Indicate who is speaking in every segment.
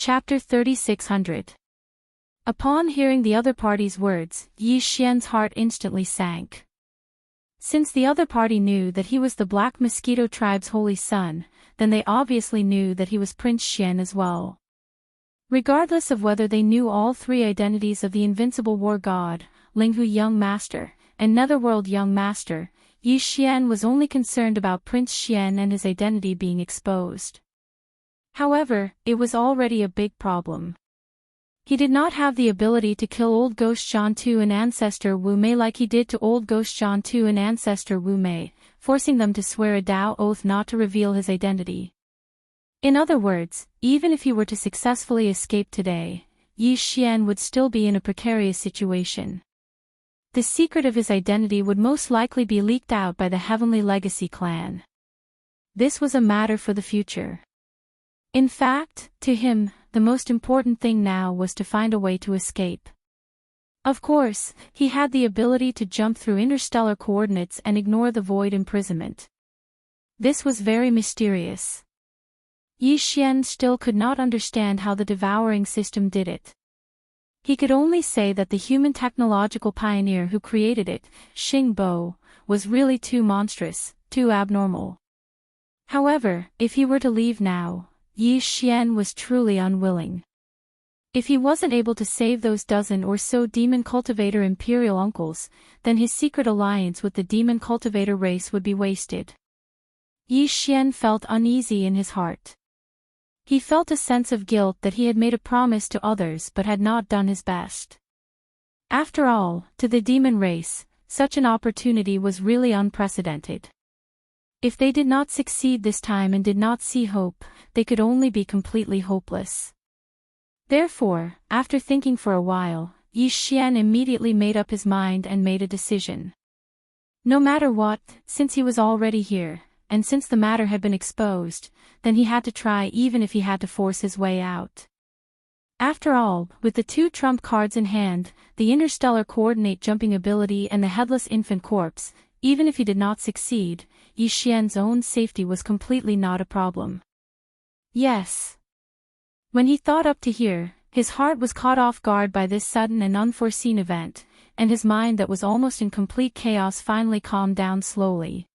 Speaker 1: Chapter 3600. Upon hearing the other party's words, Yi Xian's heart instantly sank. Since the other party knew that he was the Black Mosquito tribe's holy son, then they obviously knew that he was Prince Xian as well. Regardless of whether they knew all three identities of the invincible war god, Linghu Young Master, and Netherworld Young Master, Yi Xian was only concerned about Prince Xian and his identity being exposed. However, it was already a big problem. He did not have the ability to kill Old Ghost Zhan Tu and Ancestor Wu Mei like he did to Old Ghost Zhan Tu and Ancestor Wu Mei, forcing them to swear a Dao oath not to reveal his identity. In other words, even if he were to successfully escape today, Yi Xian would still be in a precarious situation. The secret of his identity would most likely be leaked out by the Heavenly Legacy clan. This was a matter for the future. In fact, to him, the most important thing now was to find a way to escape. Of course, he had the ability to jump through interstellar coordinates and ignore the void imprisonment. This was very mysterious. Yi Xian still could not understand how the devouring system did it. He could only say that the human technological pioneer who created it, Xing Bo, was really too monstrous, too abnormal. However, if he were to leave now, Yi Xian was truly unwilling. If he wasn't able to save those dozen or so demon cultivator imperial uncles, then his secret alliance with the demon cultivator race would be wasted. Yi Xian felt uneasy in his heart. He felt a sense of guilt that he had made a promise to others but had not done his best. After all, to the demon race, such an opportunity was really unprecedented. If they did not succeed this time and did not see hope, they could only be completely hopeless. Therefore, after thinking for a while, Yi Xian immediately made up his mind and made a decision. No matter what, since he was already here, and since the matter had been exposed, then he had to try even if he had to force his way out. After all, with the two trump cards in hand, the interstellar coordinate jumping ability and the headless infant corpse, even if he did not succeed, Yi Xian's own safety was completely not a problem. Yes. When he thought up to here, his heart was caught off guard by this sudden and unforeseen event, and his mind that was almost in complete chaos finally calmed down slowly.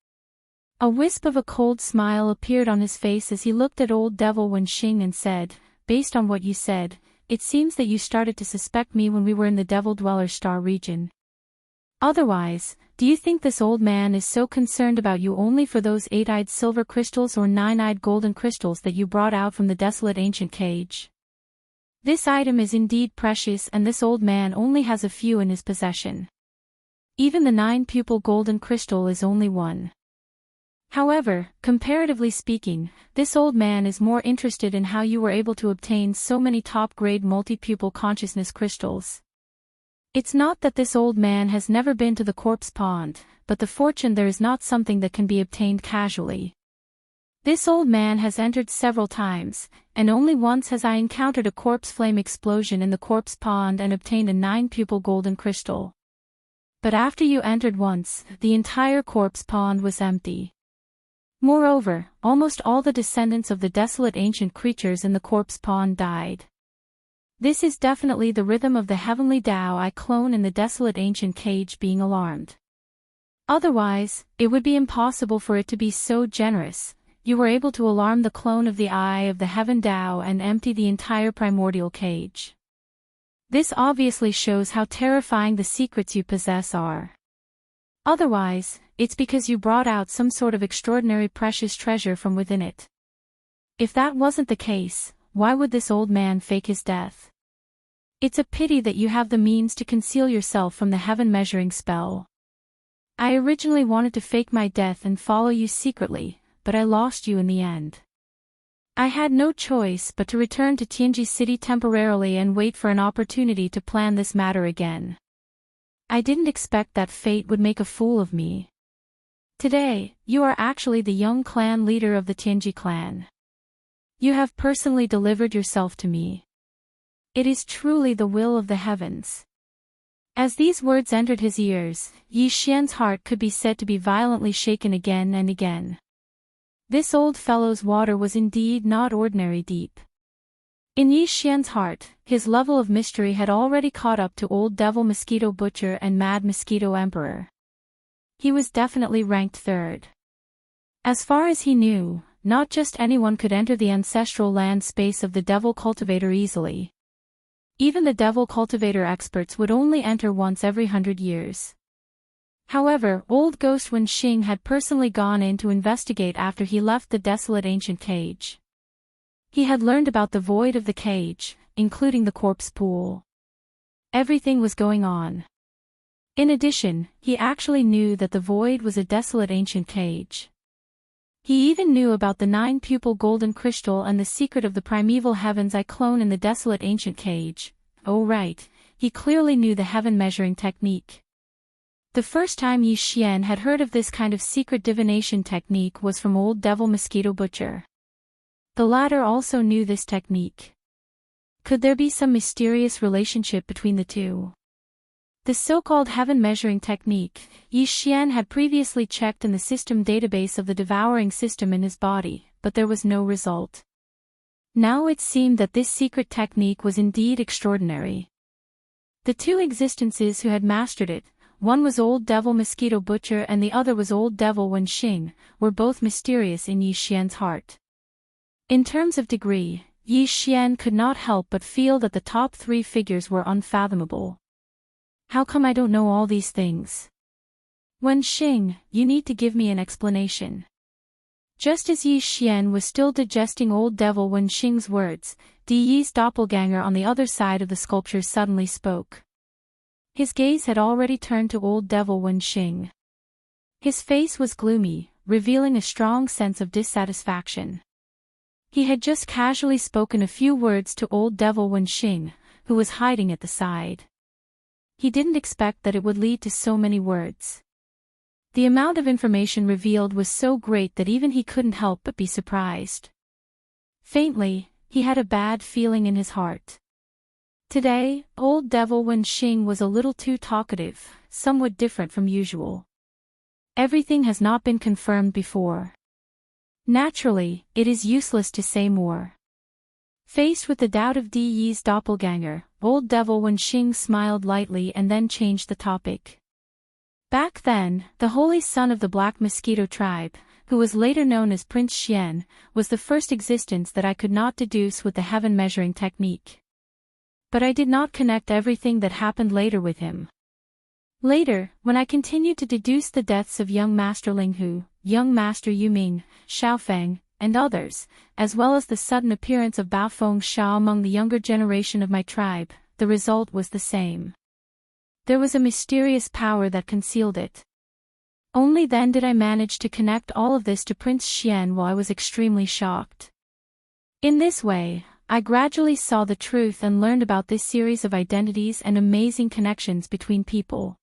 Speaker 1: A wisp of a cold smile appeared on his face as he looked at Old Devil Wenxing and said, "Based on what you said, it seems that you started to suspect me when we were in the Devil Dweller Star region. Otherwise, do you think this old man is so concerned about you only for those 8-eyed silver crystals or 9-eyed golden crystals that you brought out from the desolate ancient cage? This item is indeed precious and this old man only has a few in his possession. Even the 9-pupil golden crystal is only one. However, comparatively speaking, this old man is more interested in how you were able to obtain so many top-grade multi-pupil consciousness crystals. It's not that this old man has never been to the corpse pond, but the fortune there is not something that can be obtained casually. This old man has entered several times, and only once has I encountered a corpse flame explosion in the corpse pond and obtained a 9-pupil golden crystal. But after you entered once, the entire corpse pond was empty. Moreover, almost all the descendants of the desolate ancient creatures in the corpse pond died. This is definitely the rhythm of the heavenly Tao I clone in the desolate ancient cage being alarmed. Otherwise, it would be impossible for it to be so generous. You were able to alarm the clone of the eye of the heaven Tao and empty the entire primordial cage. This obviously shows how terrifying the secrets you possess are. Otherwise, it's because you brought out some sort of extraordinary precious treasure from within it. If that wasn't the case, why would this old man fake his death? It's a pity that you have the means to conceal yourself from the heaven measuring spell. I originally wanted to fake my death and follow you secretly, but I lost you in the end. I had no choice but to return to Tianji City temporarily and wait for an opportunity to plan this matter again. I didn't expect that fate would make a fool of me. Today, you are actually the young clan leader of the Tianji clan. You have personally delivered yourself to me. It is truly the will of the heavens." As these words entered his ears, Yi Xian's heart could be said to be violently shaken again and again. This old fellow's water was indeed not ordinary deep. In Yi Xian's heart, his level of mystery had already caught up to Old Devil Mosquito Butcher and Mad Mosquito Emperor. He was definitely ranked third. As far as he knew, not just anyone could enter the ancestral land space of the Devil Cultivator easily. Even the Devil Cultivator experts would only enter once every 100 years. However, Old Ghost Wen Xing had personally gone in to investigate after he left the desolate ancient cage. He had learned about the void of the cage, including the corpse pool. Everything was going on. In addition, he actually knew that the void was a desolate ancient cage. He even knew about the 9-pupil golden crystal and the secret of the primeval heavens I clone in the desolate ancient cage. Oh right, he clearly knew the heaven measuring technique. The first time Yi Xian had heard of this kind of secret divination technique was from Old Devil Mosquito Butcher. The latter also knew this technique. Could there be some mysterious relationship between the two? The so-called heaven measuring technique, Yi Xian had previously checked in the system database of the devouring system in his body, but there was no result. Now it seemed that this secret technique was indeed extraordinary. The two existences who had mastered it, one was Old Devil Mosquito Butcher and the other was Old Devil Wen Xing, were both mysterious in Yi Xian's heart. In terms of degree, Yi Xian could not help but feel that the top 3 figures were unfathomable. How come I don't know all these things? Wen Xing, you need to give me an explanation. Just as Yi Xian was still digesting Old Devil Wen Xing's words, Di Yi's doppelganger on the other side of the sculpture suddenly spoke. His gaze had already turned to Old Devil Wen Xing. His face was gloomy, revealing a strong sense of dissatisfaction. He had just casually spoken a few words to Old Devil Wen Xing, who was hiding at the side. He didn't expect that it would lead to so many words. The amount of information revealed was so great that even he couldn't help but be surprised. Faintly, he had a bad feeling in his heart. Today, Old Devil Wen Xing was a little too talkative, somewhat different from usual. Everything has not been confirmed before. Naturally, it is useless to say more. Faced with the doubt of Di Yi's doppelganger, Old Devil Wen Xing smiled lightly and then changed the topic. Back then, the holy son of the Black Mosquito tribe, who was later known as Prince Xian, was the first existence that I could not deduce with the heaven measuring technique. But I did not connect everything that happened later with him. Later, when I continued to deduce the deaths of young Master Linghu, young Master Yuming, Xiaofeng, and others, as well as the sudden appearance of Baofeng Sha among the younger generation of my tribe, the result was the same. There was a mysterious power that concealed it. Only then did I manage to connect all of this to Prince Xian while I was extremely shocked. In this way, I gradually saw the truth and learned about this series of identities and amazing connections between people.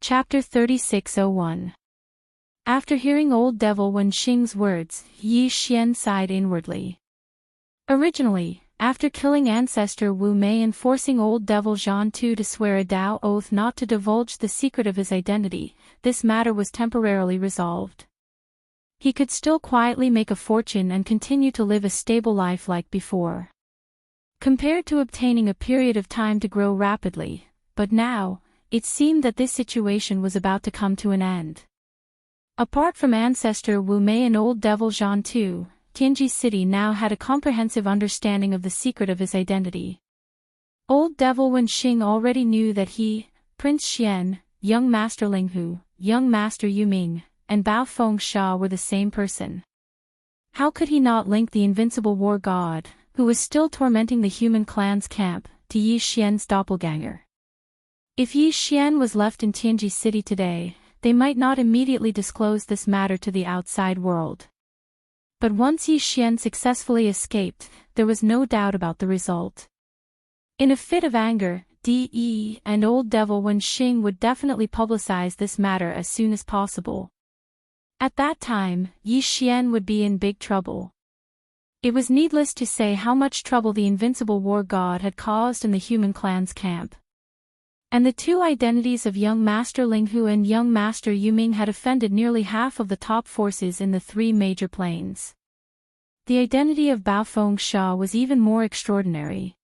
Speaker 1: Chapter 3601. After hearing Old Devil Wen Xing's words, Yi Xian sighed inwardly. Originally, after killing ancestor Wu Mei and forcing Old Devil Zhan Tu to swear a Dao oath not to divulge the secret of his identity, this matter was temporarily resolved. He could still quietly make a fortune and continue to live a stable life like before. Compared to obtaining a period of time to grow rapidly, but now, it seemed that this situation was about to come to an end. Apart from ancestor Wu Mei and Old Devil Zhan Tu, Tianji City now had a comprehensive understanding of the secret of his identity. Old Devil Wen Xing already knew that he, Prince Xian, young Master Linghu, young Master Yuming, and Baofeng Sha were the same person. How could he not link the invincible war god, who was still tormenting the human clan's camp, to Yi Xian's doppelganger? If Yi Xian was left in Tianji City today, they might not immediately disclose this matter to the outside world. But once Yi Xian successfully escaped, there was no doubt about the result. In a fit of anger, Di Yi and Old Devil Wen Xing would definitely publicize this matter as soon as possible. At that time, Yi Xian would be in big trouble. It was needless to say how much trouble the invincible war god had caused in the human clan's camp. And the two identities of young Master Linghu and young Master Yuming had offended nearly half of the top forces in the 3 major planes. the identity of Bao Fengsha was even more extraordinary.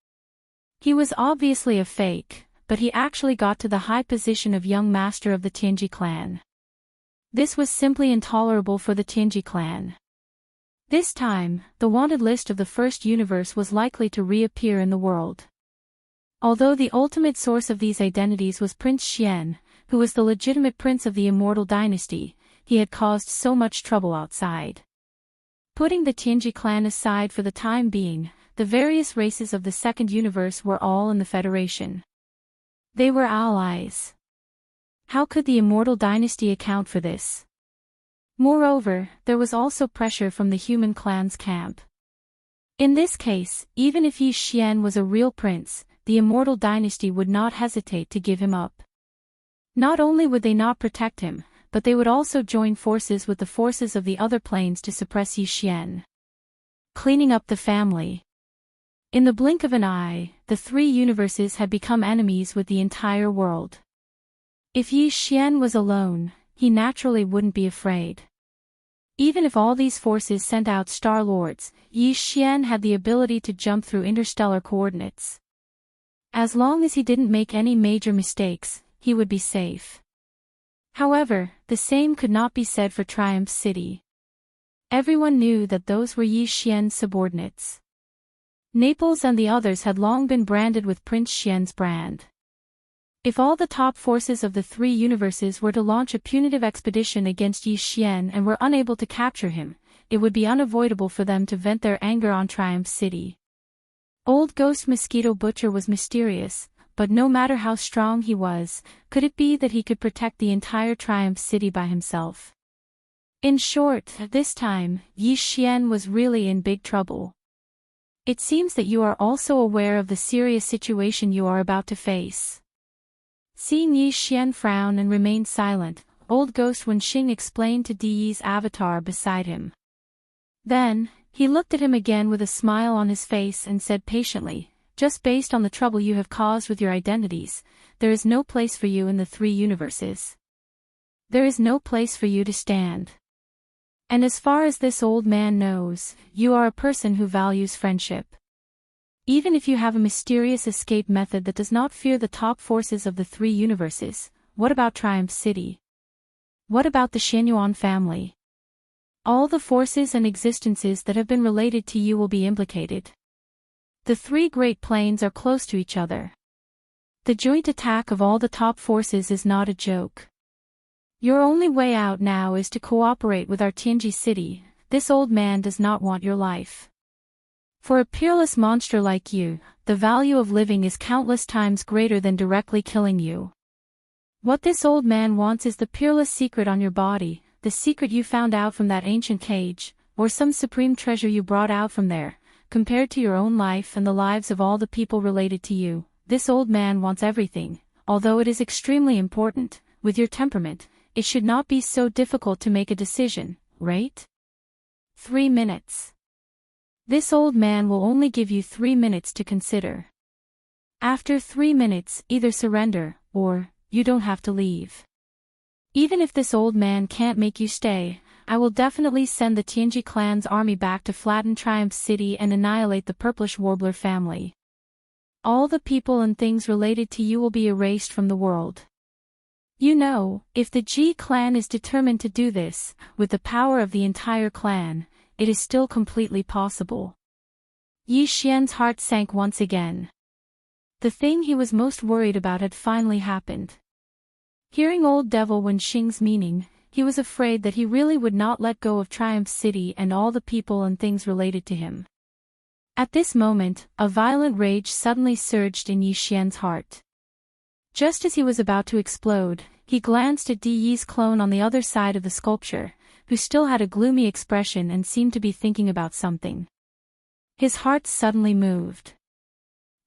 Speaker 1: He was obviously a fake, but he actually got to the high position of young master of the Tianji clan. This was simply intolerable for the Tianji clan. This time, the wanted list of the first universe was likely to reappear in the world. Although the ultimate source of these identities was Prince Xian, who was the legitimate prince of the immortal dynasty, he had caused so much trouble outside. Putting the Tianji clan aside for the time being, the various races of the second universe were all in the Federation. They were allies. How could the immortal dynasty account for this? Moreover, there was also pressure from the human clan's camp. In this case, even if Yi Xian was a real prince, the immortal dynasty would not hesitate to give him up. Not only would they not protect him, but they would also join forces with the forces of the other planes to suppress Yi Xian. Cleaning up the family. In the blink of an eye, the three universes had become enemies with the entire world. If Yi Xian was alone, he naturally wouldn't be afraid. Even if all these forces sent out Star Lords, Yi Xian had the ability to jump through interstellar coordinates. As long as he didn't make any major mistakes, he would be safe. However, the same could not be said for Triumph City. Everyone knew that those were Yi Xian's subordinates. Naples and the others had long been branded with Prince Xian's brand. If all the top forces of the three universes were to launch a punitive expedition against Yi Xian and were unable to capture him, it would be unavoidable for them to vent their anger on Triumph City. Old Ghost Mosquito Butcher was mysterious, but no matter how strong he was, could it be that he could protect the entire Triumph City by himself? In short, at this time, Yi Xian was really in big trouble. It seems that you are also aware of the serious situation you are about to face. Seeing Yi Xian frown and remain silent, old Ghost Wenxing explained to Di Yi's avatar beside him. Then, he looked at him again with a smile on his face and said patiently, "Just based on the trouble you have caused with your identities, there is no place for you in the three universes. There is no place for you to stand. And as far as this old man knows, you are a person who values friendship. Even if you have a mysterious escape method that does not fear the top forces of the three universes, what about Triumph City? What about the Shenyuan family? All the forces and existences that have been related to you will be implicated. The three great planes are close to each other. The joint attack of all the top forces is not a joke. Your only way out now is to cooperate with our Tianji city. This old man does not want your life. For a peerless monster like you, the value of living is countless times greater than directly killing you. What this old man wants is the peerless secret on your body, the secret you found out from that ancient cage, or some supreme treasure you brought out from there. Compared to your own life and the lives of all the people related to you, this old man wants everything. Although it is extremely important, with your temperament, it should not be so difficult to make a decision, right? 3 minutes. This old man will only give you 3 minutes to consider. After 3 minutes, either surrender, or, you don't have to leave. Even if this old man can't make you stay, I will definitely send the Tianji clan's army back to flatten Triumph City and annihilate the Purplish Warbler family. All the people and things related to you will be erased from the world. You know, if the Ji clan is determined to do this, with the power of the entire clan, it is still completely possible. Yi Xian's heart sank once again. The thing he was most worried about had finally happened. Hearing old Devil Wenxing's meaning, he was afraid that he really would not let go of Triumph City and all the people and things related to him. At this moment, a violent rage suddenly surged in Yi Xian's heart. Just as he was about to explode, he glanced at Di Yi's clone on the other side of the sculpture, who still had a gloomy expression and seemed to be thinking about something. His heart suddenly moved.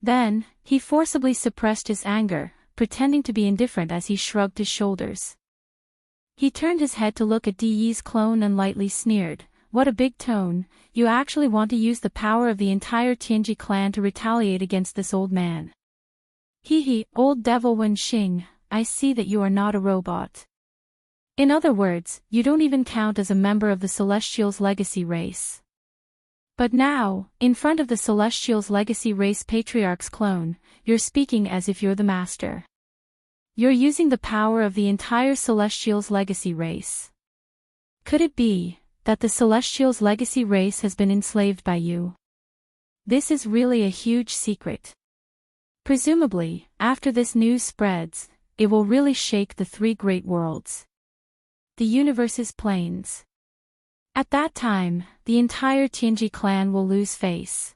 Speaker 1: Then, he forcibly suppressed his anger, pretending to be indifferent as he shrugged his shoulders. He turned his head to look at Di Yi's clone and lightly sneered, "What a big tone, you actually want to use the power of the entire Tianji clan to retaliate against this old man. Hee, old Devil Wenxing, I see that you are not a robot. In other words, you don't even count as a member of the Celestials' legacy race. But now, in front of the Celestial's legacy race patriarch's clone, you're speaking as if you're the master. You're using the power of the entire Celestial's legacy race. Could it be that the Celestial's legacy race has been enslaved by you? This is really a huge secret. Presumably, after this news spreads, it will really shake the three great worlds. The universe's planes. At that time, the entire Tianji clan will lose face.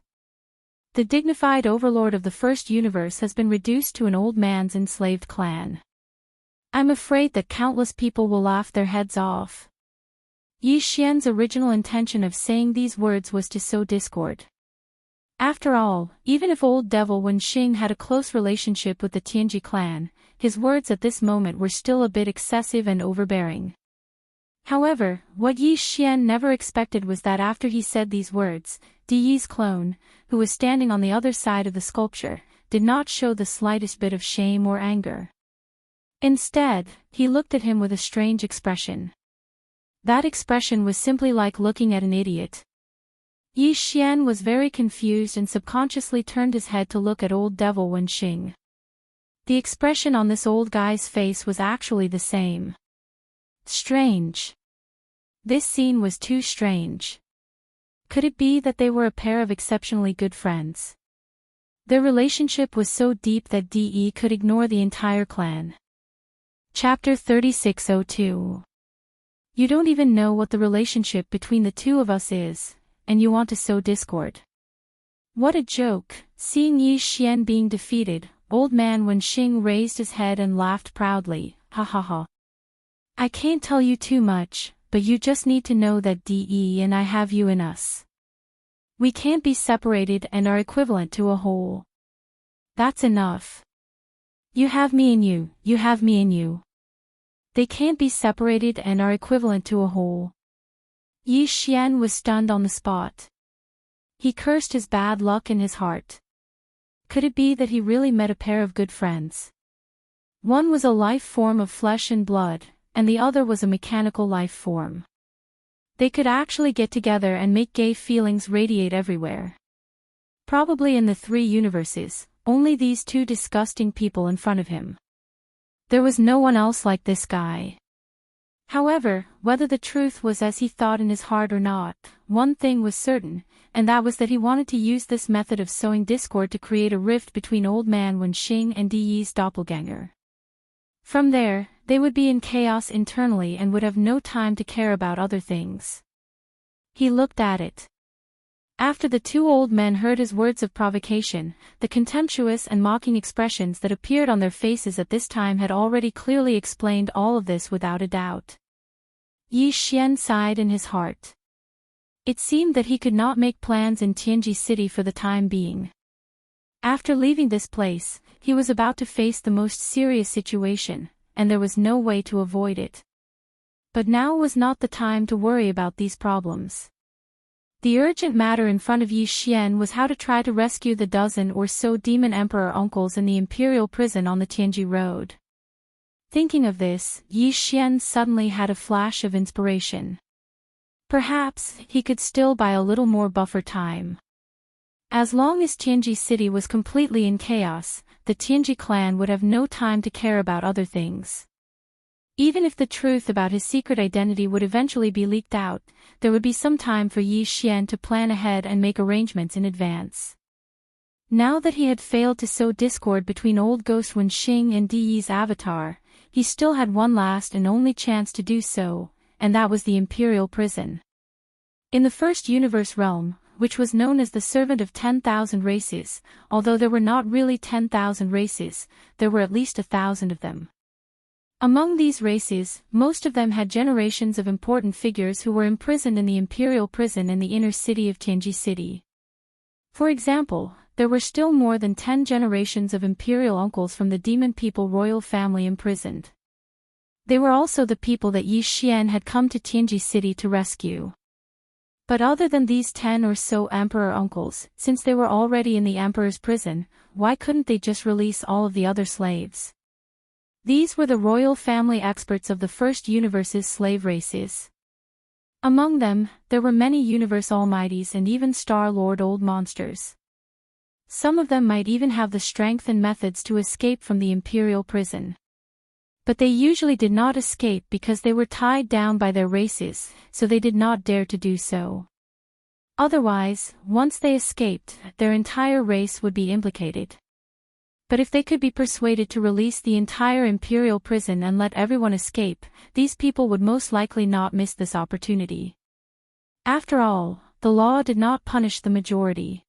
Speaker 1: The dignified overlord of the first universe has been reduced to an old man's enslaved clan. I'm afraid that countless people will laugh their heads off. Yi Xian's original intention of saying these words was to sow discord. After all, even if old devil Wen Xing had a close relationship with the Tianji clan, his words at this moment were still a bit excessive and overbearing. However, what Yi Xian never expected was that after he said these words, Di Yi's clone, who was standing on the other side of the sculpture, did not show the slightest bit of shame or anger. Instead, he looked at him with a strange expression. That expression was simply like looking at an idiot. Yi Xian was very confused and subconsciously turned his head to look at old devil Wen Xing. The expression on this old guy's face was actually the same. Strange. This scene was too strange. Could it be that they were a pair of exceptionally good friends? Their relationship was so deep that De could ignore the entire clan. Chapter 3602. You don't even know what the relationship between the two of us is, and you want to sow discord. What a joke. Seeing Yi Xian being defeated, old man Wen Xing raised his head and laughed proudly, ha ha ha. I can't tell you too much, but you just need to know that De and I have you in us. We can't be separated and are equivalent to a whole. That's enough. You have me in you, you have me in you. They can't be separated and are equivalent to a whole. Yi Xian was stunned on the spot. He cursed his bad luck in his heart. Could it be that he really met a pair of good friends? One was a life form of flesh and blood, and the other was a mechanical life form. They could actually get together and make gay feelings radiate everywhere. Probably in the three universes, only these two disgusting people in front of him. There was no one else like this guy. However, whether the truth was as he thought in his heart or not, one thing was certain, and that was that he wanted to use this method of sowing discord to create a rift between old man Wen Xing and Di Yi's doppelganger. From there, they would be in chaos internally and would have no time to care about other things. He looked at it. After the two old men heard his words of provocation, the contemptuous and mocking expressions that appeared on their faces at this time had already clearly explained all of this without a doubt. Yi Xian sighed in his heart. It seemed that he could not make plans in Tianji City for the time being. After leaving this place, he was about to face the most serious situation, and there was no way to avoid it. But now was not the time to worry about these problems. The urgent matter in front of Yi Xian was how to try to rescue the dozen or so demon emperor uncles in the imperial prison on the Tianji road. Thinking of this, Yi Xian suddenly had a flash of inspiration. Perhaps he could still buy a little more buffer time. As long as Tianji City was completely in chaos, the Tianji clan would have no time to care about other things. Even if the truth about his secret identity would eventually be leaked out, there would be some time for Yi Xian to plan ahead and make arrangements in advance. Now that he had failed to sow discord between old ghost Wen Xing and Di Yi's avatar, he still had one last and only chance to do so, and that was the imperial prison. In the first universe realm, which was known as the servant of 10,000 races, although there were not really 10,000 races, there were at least 1,000 of them. Among these races, most of them had generations of important figures who were imprisoned in the imperial prison in the inner city of Tianji City. For example, there were still more than 10 generations of imperial uncles from the demon people royal family imprisoned. They were also the people that Yi Xian had come to Tianji City to rescue. But other than these 10 or so emperor uncles, since they were already in the emperor's prison, why couldn't they just release all of the other slaves? These were the royal family experts of the first universe's slave races. Among them, there were many universe almighties and even Star-Lord old monsters. Some of them might even have the strength and methods to escape from the imperial prison. But they usually did not escape because they were tied down by their races, so they did not dare to do so. Otherwise, once they escaped, their entire race would be implicated. But if they could be persuaded to release the entire imperial prison and let everyone escape, these people would most likely not miss this opportunity. After all, the law did not punish the majority.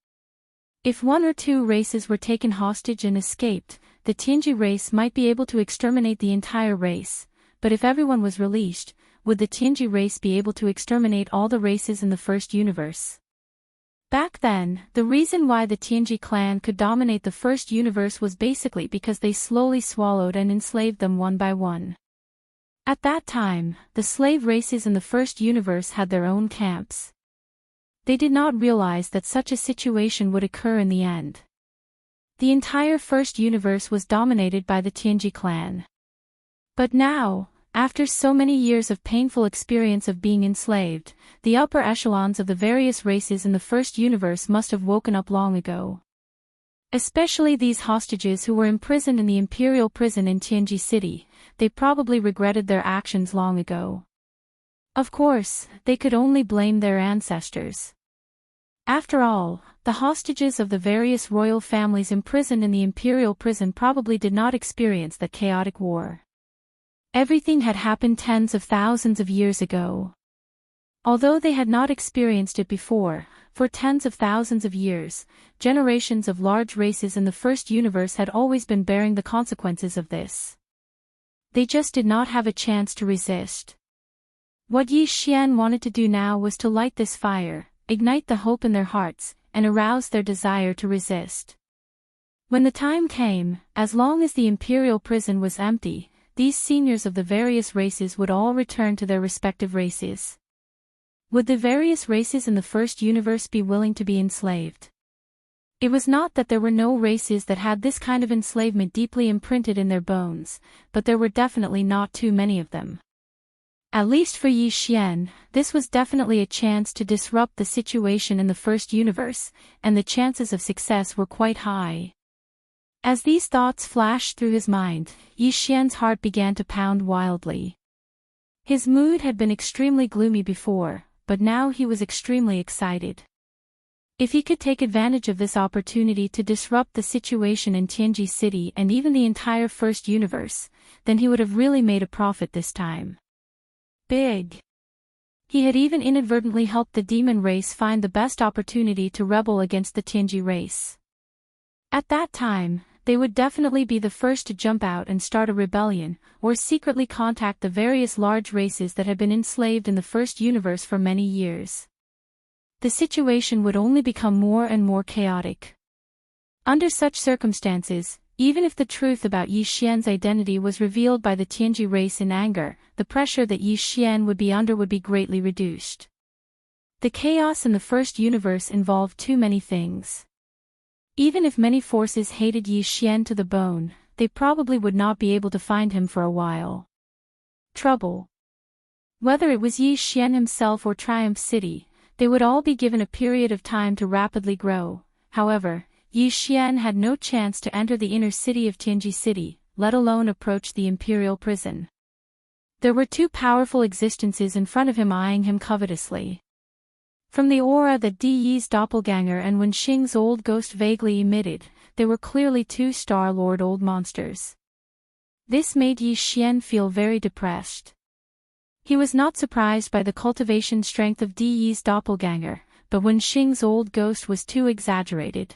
Speaker 1: If one or two races were taken hostage and escaped, the Tianji race might be able to exterminate the entire race, but if everyone was released, would the Tianji race be able to exterminate all the races in the first universe? Back then, the reason why the Tianji clan could dominate the first universe was basically because they slowly swallowed and enslaved them one by one. At that time, the slave races in the first universe had their own camps. They did not realize that such a situation would occur in the end. The entire first universe was dominated by the Tianji clan. But now, after so many years of painful experience of being enslaved, the upper echelons of the various races in the first universe must have woken up long ago. Especially these hostages who were imprisoned in the imperial prison in Tianji City, they probably regretted their actions long ago. Of course, they could only blame their ancestors. After all, the hostages of the various royal families imprisoned in the imperial prison probably did not experience that chaotic war. Everything had happened tens of thousands of years ago. Although they had not experienced it before, for tens of thousands of years, generations of large races in the first universe had always been bearing the consequences of this. They just did not have a chance to resist. What Yi Xian wanted to do now was to light this fire, ignite the hope in their hearts, and arouse their desire to resist. When the time came, as long as the imperial prison was empty, these seniors of the various races would all return to their respective races. Would the various races in the first universe be willing to be enslaved? It was not that there were no races that had this kind of enslavement deeply imprinted in their bones, but there were definitely not too many of them. At least for Yi Xian, this was definitely a chance to disrupt the situation in the first universe, and the chances of success were quite high. As these thoughts flashed through his mind, Yi Xian's heart began to pound wildly. His mood had been extremely gloomy before, but now he was extremely excited. If he could take advantage of this opportunity to disrupt the situation in Tianji City and even the entire first universe, then he would have really made a profit this time. Big. He had even inadvertently helped the demon race find the best opportunity to rebel against the Tianji race. At that time, they would definitely be the first to jump out and start a rebellion, or secretly contact the various large races that had been enslaved in the first universe for many years. The situation would only become more and more chaotic. Under such circumstances, even if the truth about Yi Xian's identity was revealed by the Tianji race in anger, the pressure that Yi Xian would be under would be greatly reduced. The chaos in the first universe involved too many things. Even if many forces hated Yi Xian to the bone, they probably would not be able to find him for a while. Trouble. Whether it was Yi Xian himself or Triumph City, they would all be given a period of time to rapidly grow. However, Yi Xian had no chance to enter the inner city of Tianji City, let alone approach the imperial prison. There were two powerful existences in front of him eyeing him covetously. From the aura that Di Yi's doppelganger and Wenxing's old ghost vaguely emitted, they were clearly two Star-Lord old monsters. This made Yi Xian feel very depressed. He was not surprised by the cultivation strength of Di Yi's doppelganger, but Wenxing's old ghost was too exaggerated.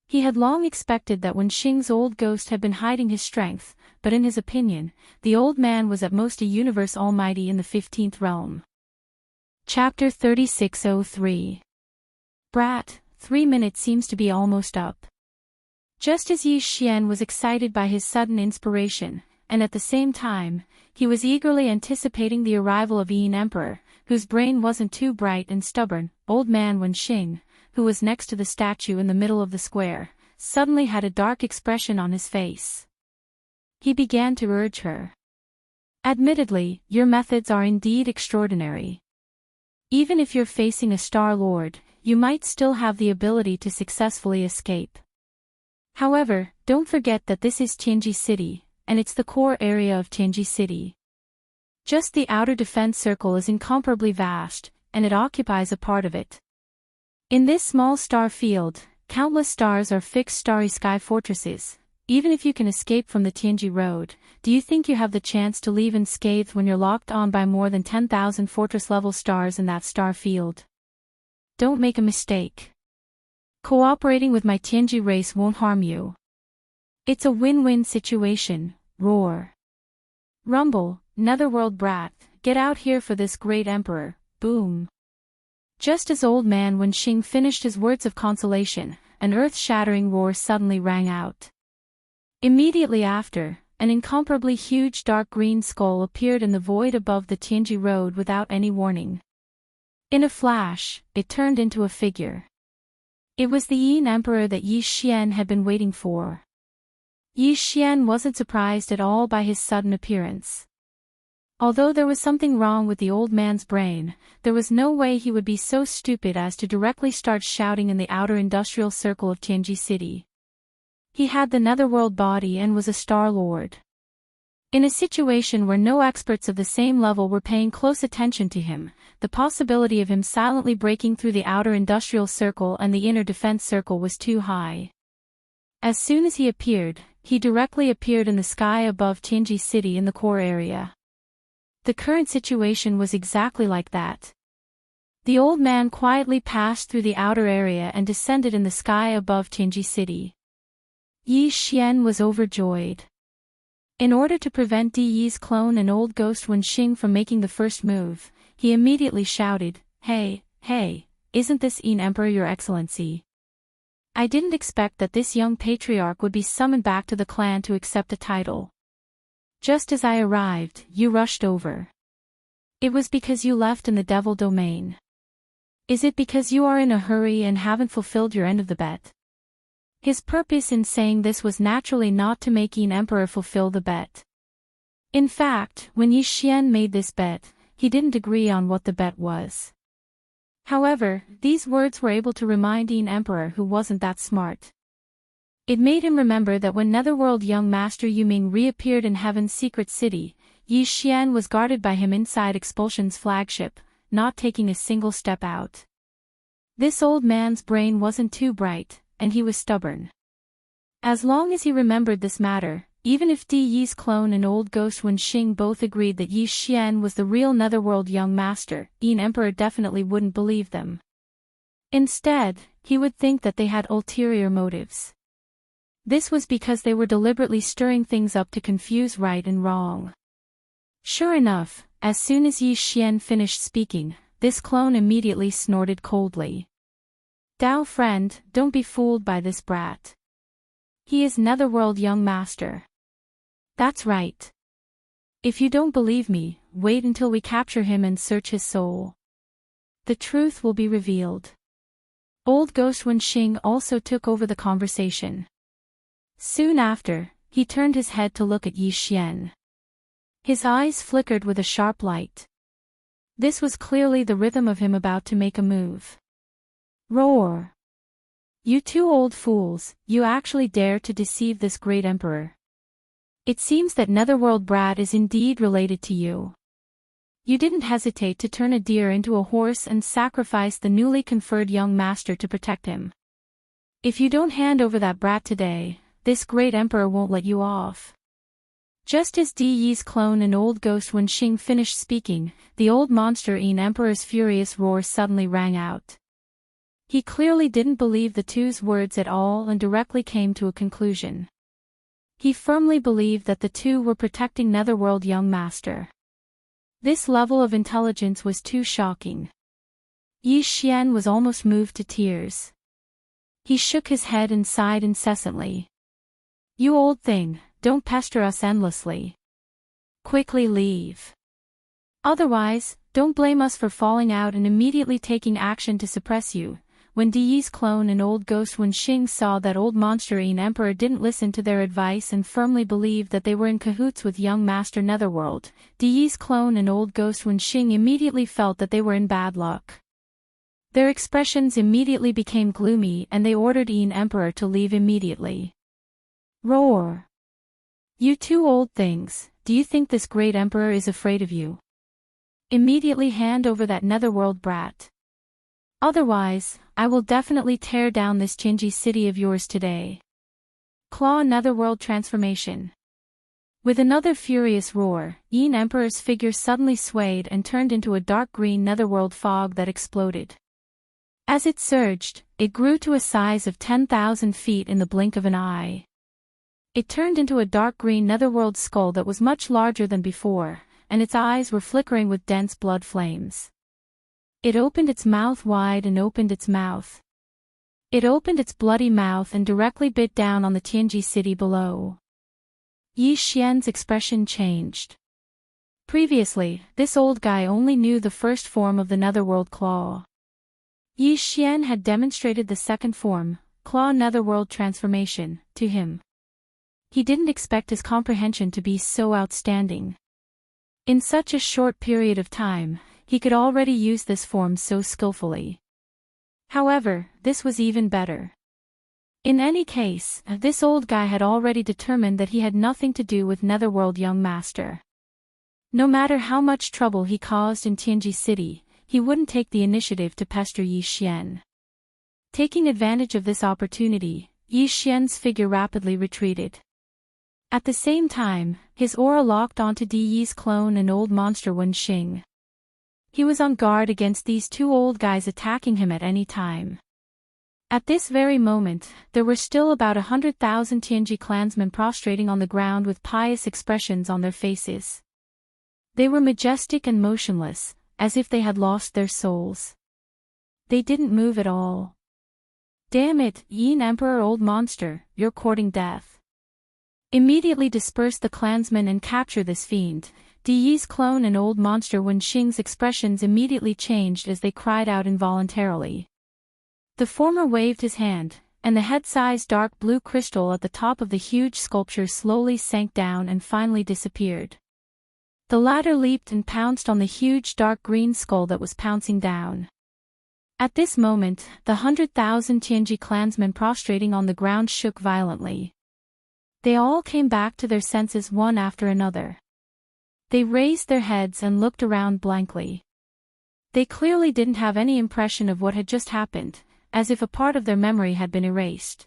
Speaker 1: He had long expected that Wenxing's old ghost had been hiding his strength, but in his opinion, the old man was at most a universe almighty in the 15th realm. Chapter 3603. Brat, 3 minutes seems to be almost up. Just as Yi Xian was excited by his sudden inspiration, and at the same time, he was eagerly anticipating the arrival of Yin Emperor, whose brain wasn't too bright and stubborn, old man Wenxing, who was next to the statue in the middle of the square, suddenly had a dark expression on his face. He began to urge her. Admittedly, your methods are indeed extraordinary. Even if you're facing a Star Lord, you might still have the ability to successfully escape. However, don't forget that this is Tianji City, and it's the core area of Tianji City. Just the outer defense circle is incomparably vast, and it occupies a part of it. In this small star field, countless stars are fixed starry sky fortresses. Even if you can escape from the Tianji Road, do you think you have the chance to leave unscathed when you're locked on by more than 10,000 fortress-level stars in that star field? Don't make a mistake. Cooperating with my Tianji race won't harm you. It's a win-win situation. Roar. Rumble, Netherworld brat, get out here for this great emperor. Boom. Just as old man Wen Xing finished his words of consolation, an earth-shattering roar suddenly rang out. Immediately after, an incomparably huge dark green skull appeared in the void above the Tianji Road without any warning. In a flash, it turned into a figure. It was the Yin Emperor that Yi Xian had been waiting for. Yi Xian wasn't surprised at all by his sudden appearance. Although there was something wrong with the old man's brain, there was no way he would be so stupid as to directly start shouting in the outer industrial circle of Tianji City. He had the Netherworld body and was a Star Lord. In a situation where no experts of the same level were paying close attention to him, the possibility of him silently breaking through the outer industrial circle and the inner defense circle was too high. As soon as he appeared, he directly appeared in the sky above Tianji City in the core area. The current situation was exactly like that. The old man quietly passed through the outer area and descended in the sky above Tianji City. Yi Xian was overjoyed. In order to prevent Di Yi's clone and old ghost Wen Xing from making the first move, he immediately shouted, "Hey, isn't this Yin Emperor your excellency? I didn't expect that this young patriarch would be summoned back to the clan to accept a title. Just as I arrived, you rushed over. It was because you left in the devil domain. Is it because you are in a hurry and haven't fulfilled your end of the bet?" His purpose in saying this was naturally not to make Yin Emperor fulfill the bet. In fact, when Yi Xian made this bet, he didn't agree on what the bet was. However, these words were able to remind Yin Emperor who wasn't that smart. It made him remember that when Netherworld young Master Yuming reappeared in Heaven's secret city, Yi Xian was guarded by him inside Expulsion's flagship, not taking a single step out. This old man's brain wasn't too bright, and he was stubborn. As long as he remembered this matter, even if Di Yi's clone and old ghost Wen Xing both agreed that Yi Xian was the real Netherworld young master, Yin Emperor definitely wouldn't believe them. Instead, he would think that they had ulterior motives. This was because they were deliberately stirring things up to confuse right and wrong. Sure enough, as soon as Yi Xian finished speaking, this clone immediately snorted coldly. "Dao friend, don't be fooled by this brat. He is Netherworld young master." "That's right. If you don't believe me, wait until we capture him and search his soul. The truth will be revealed." Old Ghost Wen Xing also took over the conversation. Soon after, he turned his head to look at Yi Xian. His eyes flickered with a sharp light. This was clearly the rhythm of him about to make a move. Roar! "You two old fools, you actually dare to deceive this great emperor. It seems that Netherworld brat is indeed related to you. You didn't hesitate to turn a deer into a horse and sacrifice the newly conferred young master to protect him. If you don't hand over that brat today, this great emperor won't let you off." Just as Di Yi's clone and old ghost Wen Xing finished speaking, the old monster Yin Emperor's furious roar suddenly rang out. He clearly didn't believe the two's words at all and directly came to a conclusion. He firmly believed that the two were protecting Netherworld young master. This level of intelligence was too shocking. Yi Xian was almost moved to tears. He shook his head and sighed incessantly. "You old thing, don't pester us endlessly. Quickly leave. Otherwise, don't blame us for falling out and immediately taking action to suppress you. when Di's clone and old ghost Wen Xing saw that old monster-eating emperor didn't listen to their advice and firmly believed that they were in cahoots with young master Netherworld, Di's clone and old ghost Wen Xing immediately felt that they were in bad luck. Their expressions immediately became gloomy and they ordered Yin Emperor to leave immediately. Roar! You two old things, do you think this great emperor is afraid of you? Immediately hand over that netherworld brat. Otherwise, I will definitely tear down this Qinji city of yours today. Claw netherworld transformation. With another furious roar, Yin Emperor's figure suddenly swayed and turned into a dark green netherworld fog that exploded. As it surged, it grew to a size of 10,000 feet in the blink of an eye. It turned into a dark green netherworld skull that was much larger than before, and its eyes were flickering with dense blood flames. It opened its mouth wide and opened its mouth. It opened its bloody mouth and directly bit down on the Tianji city below. Yi Xian's expression changed. Previously, this old guy only knew the first form of the netherworld claw. Yi Xian had demonstrated the second form, claw netherworld transformation, to him. He didn't expect his comprehension to be so outstanding. In such a short period of time, he could already use this form so skillfully. However, this was even better. In any case, this old guy had already determined that he had nothing to do with Netherworld young master. No matter how much trouble he caused in Tianji City, he wouldn't take the initiative to pester Yi Xian. Taking advantage of this opportunity, Yi Xian's figure rapidly retreated. At the same time, his aura locked onto Di's clone and old monster Wen Xing. He was on guard against these two old guys attacking him at any time. At this very moment, there were still about 100,000 Tianji clansmen prostrating on the ground with pious expressions on their faces. They were majestic and motionless, as if they had lost their souls. They didn't move at all. Damn it, Yin Emperor old monster, you're courting death. Immediately disperse the clansmen and capture this fiend. Di's clone and old monster Wen Xing's expressions immediately changed as they cried out involuntarily. The former waved his hand, and the head-sized dark blue crystal at the top of the huge sculpture slowly sank down and finally disappeared. The latter leaped and pounced on the huge dark green skull that was pouncing down. At this moment, the 100,000 Tianji clansmen prostrating on the ground shook violently. They all came back to their senses one after another. They raised their heads and looked around blankly. They clearly didn't have any impression of what had just happened, as if a part of their memory had been erased.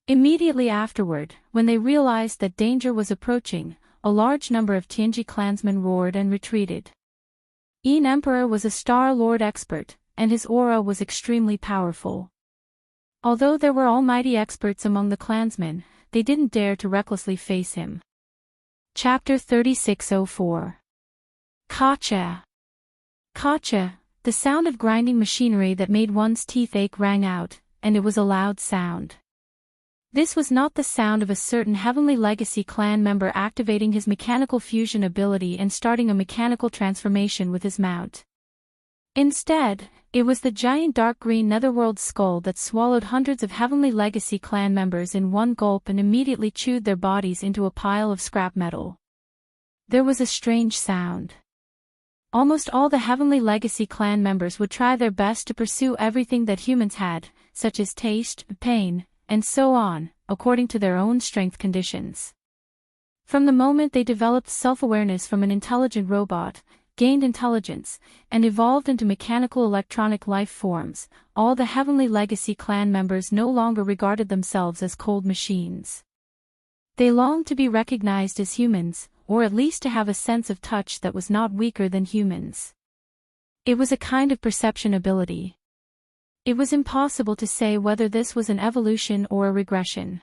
Speaker 1: Immediately afterward, when they realized that danger was approaching, a large number of Tianji clansmen roared and retreated. Yin Emperor was a Star Lord expert, and his aura was extremely powerful. Although there were almighty experts among the clansmen, they didn't dare to recklessly face him. Chapter 3604. Kacha. Kacha, the sound of grinding machinery that made one's teeth ache rang out, and it was a loud sound. This was not the sound of a certain Heavenly Legacy clan member activating his mechanical fusion ability and starting a mechanical transformation with his mount. Instead, it was the giant dark green netherworld skull that swallowed hundreds of Heavenly Legacy clan members in one gulp and immediately chewed their bodies into a pile of scrap metal. There was a strange sound. Almost all the Heavenly Legacy clan members would try their best to pursue everything that humans had, such as taste, pain, and so on, according to their own strength conditions. From the moment they developed self-awareness from an intelligent robot, gained intelligence, and evolved into mechanical electronic life forms, all the Heavenly Legacy clan members no longer regarded themselves as cold machines. They longed to be recognized as humans, or at least to have a sense of touch that was not weaker than humans. It was a kind of perception ability. It was impossible to say whether this was an evolution or a regression.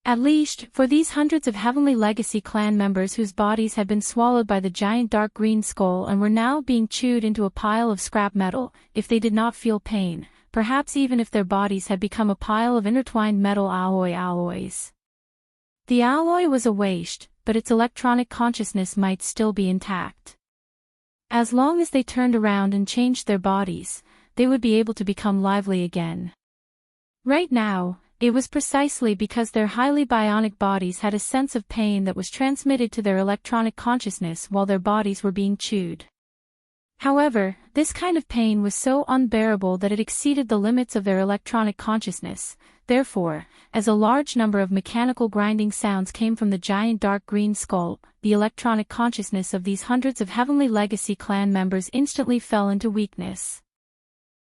Speaker 1: At least, for these hundreds of Heavenly Legacy clan members whose bodies had been swallowed by the giant dark green skull and were now being chewed into a pile of scrap metal, if they did not feel pain, perhaps even if their bodies had become a pile of intertwined metal alloys. The alloy was a waste, but its electronic consciousness might still be intact. As long as they turned around and changed their bodies, they would be able to become lively again. Right now, it was precisely because their highly bionic bodies had a sense of pain that was transmitted to their electronic consciousness while their bodies were being chewed. However, this kind of pain was so unbearable that it exceeded the limits of their electronic consciousness. Therefore, as a large number of mechanical grinding sounds came from the giant dark green skull, the electronic consciousness of these hundreds of Heavenly Legacy clan members instantly fell into weakness.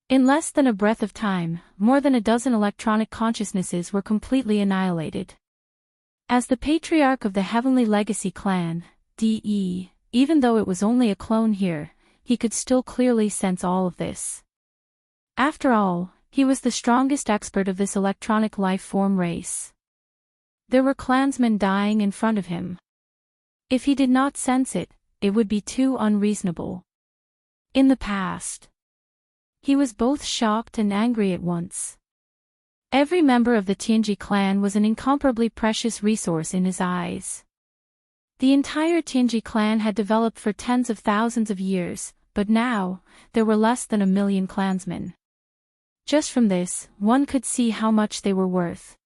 Speaker 1: In less than a breath of time, more than a dozen electronic consciousnesses were completely annihilated. As the patriarch of the Heavenly Legacy clan, DE, even though it was only a clone here, he could still clearly sense all of this. After all, he was the strongest expert of this electronic life form race. There were clansmen dying in front of him. If he did not sense it, it would be too unreasonable. In the past, he was both shocked and angry at once. Every member of the Tianji clan was an incomparably precious resource in his eyes. The entire Tianji clan had developed for tens of thousands of years, but now, there were less than 1 million clansmen. Just from this, one could see how much they were worth.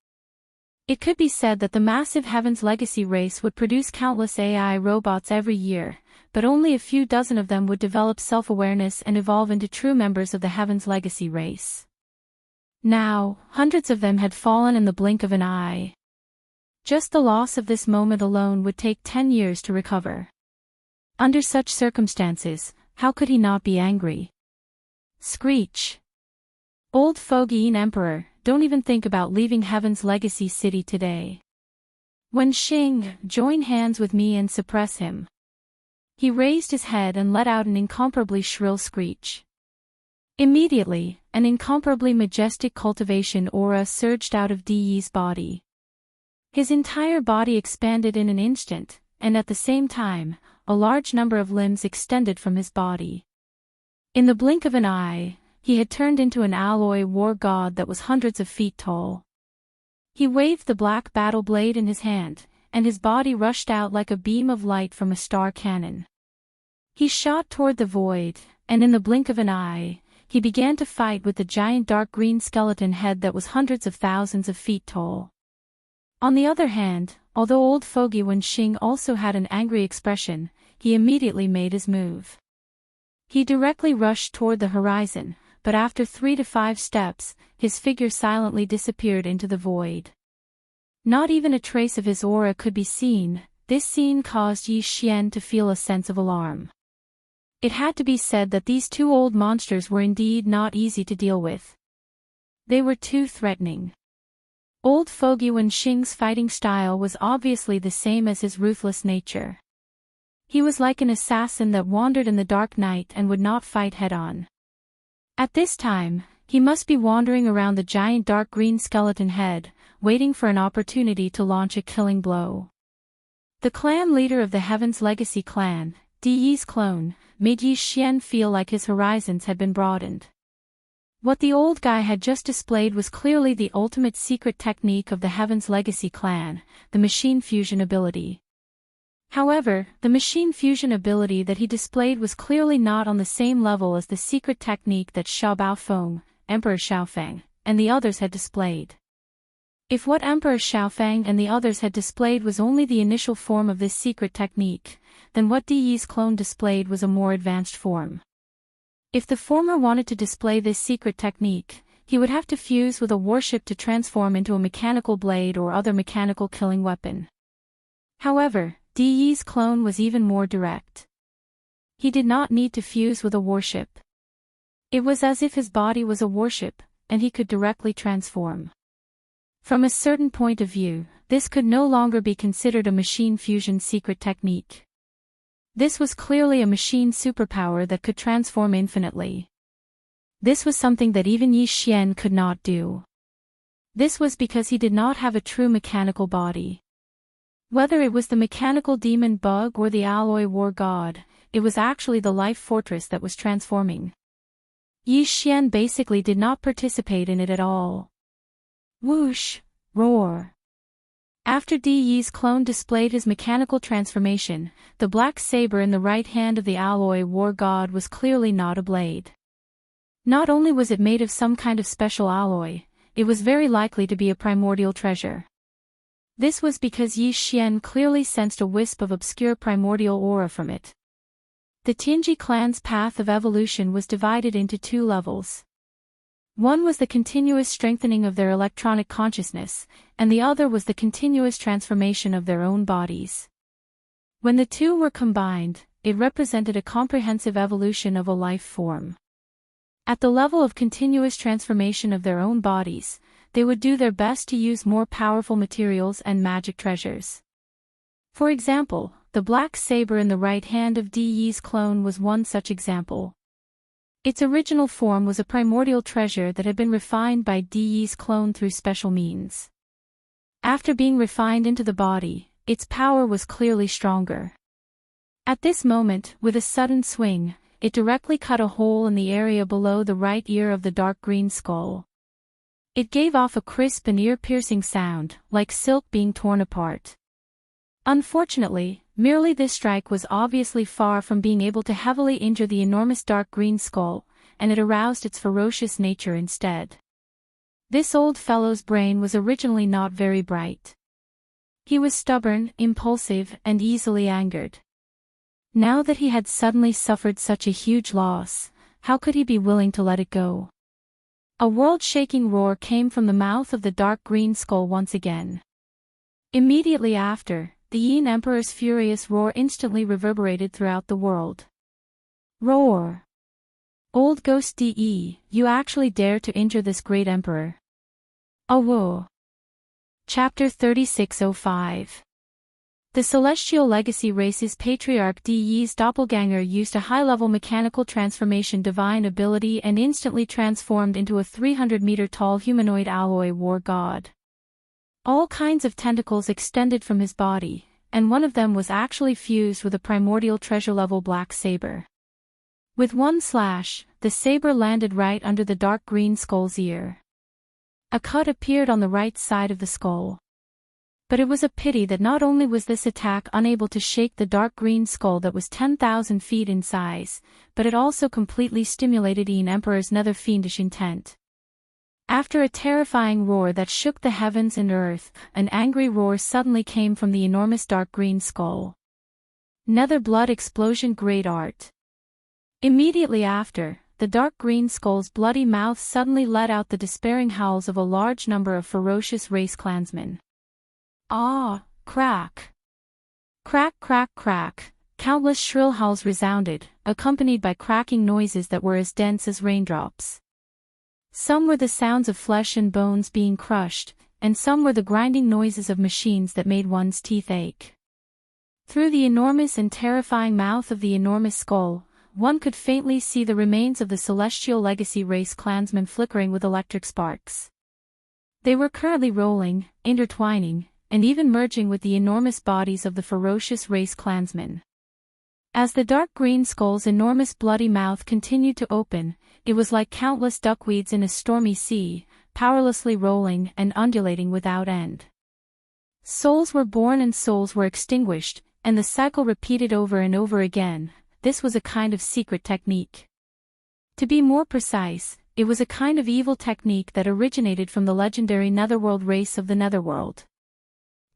Speaker 1: It could be said that the massive Heaven's Legacy race would produce countless AI robots every year, but only a few dozen of them would develop self-awareness and evolve into true members of the Heaven's Legacy race. Now, hundreds of them had fallen in the blink of an eye. Just the loss of this moment alone would take 10 years to recover. Under such circumstances, how could he not be angry? Screech. Old Fogine Emperor, don't even think about leaving Heaven's Legacy City today. When Xing, join hands with me and suppress him. He raised his head and let out an incomparably shrill screech. Immediately, an incomparably majestic cultivation aura surged out of De's body. His entire body expanded in an instant, and at the same time, a large number of limbs extended from his body. In the blink of an eye, he had turned into an alloy war god that was hundreds of feet tall. He waved the black battle blade in his hand, and his body rushed out like a beam of light from a star cannon. He shot toward the void, and in the blink of an eye, he began to fight with the giant dark green skeleton head that was hundreds of thousands of feet tall. On the other hand, although old Foggy Wenxing also had an angry expression, he immediately made his move. He directly rushed toward the horizon, but after 3 to 5 steps, his figure silently disappeared into the void. Not even a trace of his aura could be seen. This scene caused Yi Xian to feel a sense of alarm. It had to be said that these two old monsters were indeed not easy to deal with. They were too threatening. Old Foggy Wenxing's fighting style was obviously the same as his ruthless nature. He was like an assassin that wandered in the dark night and would not fight head-on. At this time, he must be wandering around the giant dark green skeleton head, waiting for an opportunity to launch a killing blow. The clan leader of the Heaven's Legacy clan, De's clone, made Yi Xian feel like his horizons had been broadened. What the old guy had just displayed was clearly the ultimate secret technique of the Heaven's Legacy clan, the machine fusion ability. However, the machine fusion ability that he displayed was clearly not on the same level as the secret technique that Xiao Baofeng, Emperor Xiaofeng, and the others had displayed. If what Emperor Xiaofeng and the others had displayed was only the initial form of this secret technique, then what De's clone displayed was a more advanced form. If the former wanted to display this secret technique, he would have to fuse with a warship to transform into a mechanical blade or other mechanical killing weapon. However, De's clone was even more direct. He did not need to fuse with a warship. It was as if his body was a warship, and he could directly transform. From a certain point of view, this could no longer be considered a machine fusion secret technique. This was clearly a machine superpower that could transform infinitely. This was something that even Yi Xian could not do. This was because he did not have a true mechanical body. Whether it was the mechanical demon bug or the alloy war god, it was actually the life fortress that was transforming. Yi Xian basically did not participate in it at all. Whoosh! Roar! After De's clone displayed his mechanical transformation, the black saber in the right hand of the alloy war god was clearly not a blade. Not only was it made of some kind of special alloy, it was very likely to be a primordial treasure. This was because Yi Xian clearly sensed a wisp of obscure primordial aura from it. The Tianji clan's path of evolution was divided into two levels. One was the continuous strengthening of their electronic consciousness, and the other was the continuous transformation of their own bodies. When the two were combined, it represented a comprehensive evolution of a life form. At the level of continuous transformation of their own bodies, they would do their best to use more powerful materials and magic treasures. For example, the black saber in the right hand of Di Yi's clone was one such example. Its original form was a primordial treasure that had been refined by Di Yi's clone through special means. After being refined into the body, its power was clearly stronger. At this moment, with a sudden swing, it directly cut a hole in the area below the right ear of the dark green skull. It gave off a crisp and ear-piercing sound, like silk being torn apart. Unfortunately, merely this strike was obviously far from being able to heavily injure the enormous dark green skull, and it aroused its ferocious nature instead. This old fellow's brain was originally not very bright. He was stubborn, impulsive, and easily angered. Now that he had suddenly suffered such a huge loss, how could he be willing to let it go? A world-shaking roar came from the mouth of the dark green skull once again. Immediately after, the Yin Emperor's furious roar instantly reverberated throughout the world. Roar! Old Ghost De, you actually dare to injure this great emperor. Awo! Chapter 3605. The Celestial Legacy Race's Patriarch Di Yi's doppelganger used a high-level mechanical transformation divine ability and instantly transformed into a 300-meter-tall humanoid alloy war god. All kinds of tentacles extended from his body, and one of them was actually fused with a primordial treasure-level black saber. With one slash, the saber landed right under the dark green skull's ear. A cut appeared on the right side of the skull. But it was a pity that not only was this attack unable to shake the dark green skull that was 10,000 feet in size, but it also completely stimulated Yin Emperor's nether fiendish intent. After a terrifying roar that shook the heavens and earth, an angry roar suddenly came from the enormous dark green skull. Nether blood explosion great art. Immediately after, the dark green skull's bloody mouth suddenly let out the despairing howls of a large number of ferocious race clansmen. Ah, crack! Crack, crack, crack, countless shrill howls resounded, accompanied by cracking noises that were as dense as raindrops. Some were the sounds of flesh and bones being crushed, and some were the grinding noises of machines that made one's teeth ache. Through the enormous and terrifying mouth of the enormous skull, one could faintly see the remains of the Celestial Legacy Race clansmen flickering with electric sparks. They were currently rolling, intertwining, and even merging with the enormous bodies of the ferocious race clansmen. As the dark green skull's enormous bloody mouth continued to open, it was like countless duckweeds in a stormy sea, powerlessly rolling and undulating without end. Souls were born and souls were extinguished, and the cycle repeated over and over again. This was a kind of secret technique. To be more precise, it was a kind of evil technique that originated from the legendary Netherworld race of the Netherworld.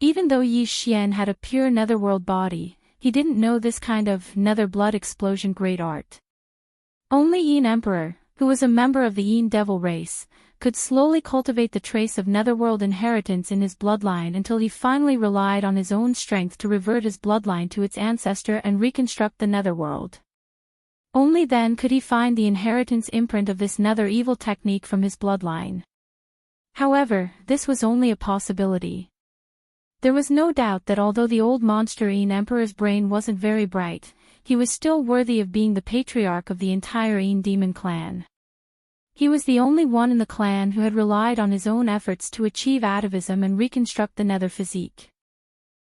Speaker 1: Even though Yi Xian had a pure netherworld body, he didn't know this kind of nether blood explosion great art. Only Yin Emperor, who was a member of the Yin Devil race, could slowly cultivate the trace of netherworld inheritance in his bloodline until he finally relied on his own strength to revert his bloodline to its ancestor and reconstruct the netherworld. Only then could he find the inheritance imprint of this nether evil technique from his bloodline. However, this was only a possibility. There was no doubt that although the old monster Yin Emperor's brain wasn't very bright, he was still worthy of being the patriarch of the entire Yin Demon clan. He was the only one in the clan who had relied on his own efforts to achieve atavism and reconstruct the nether physique.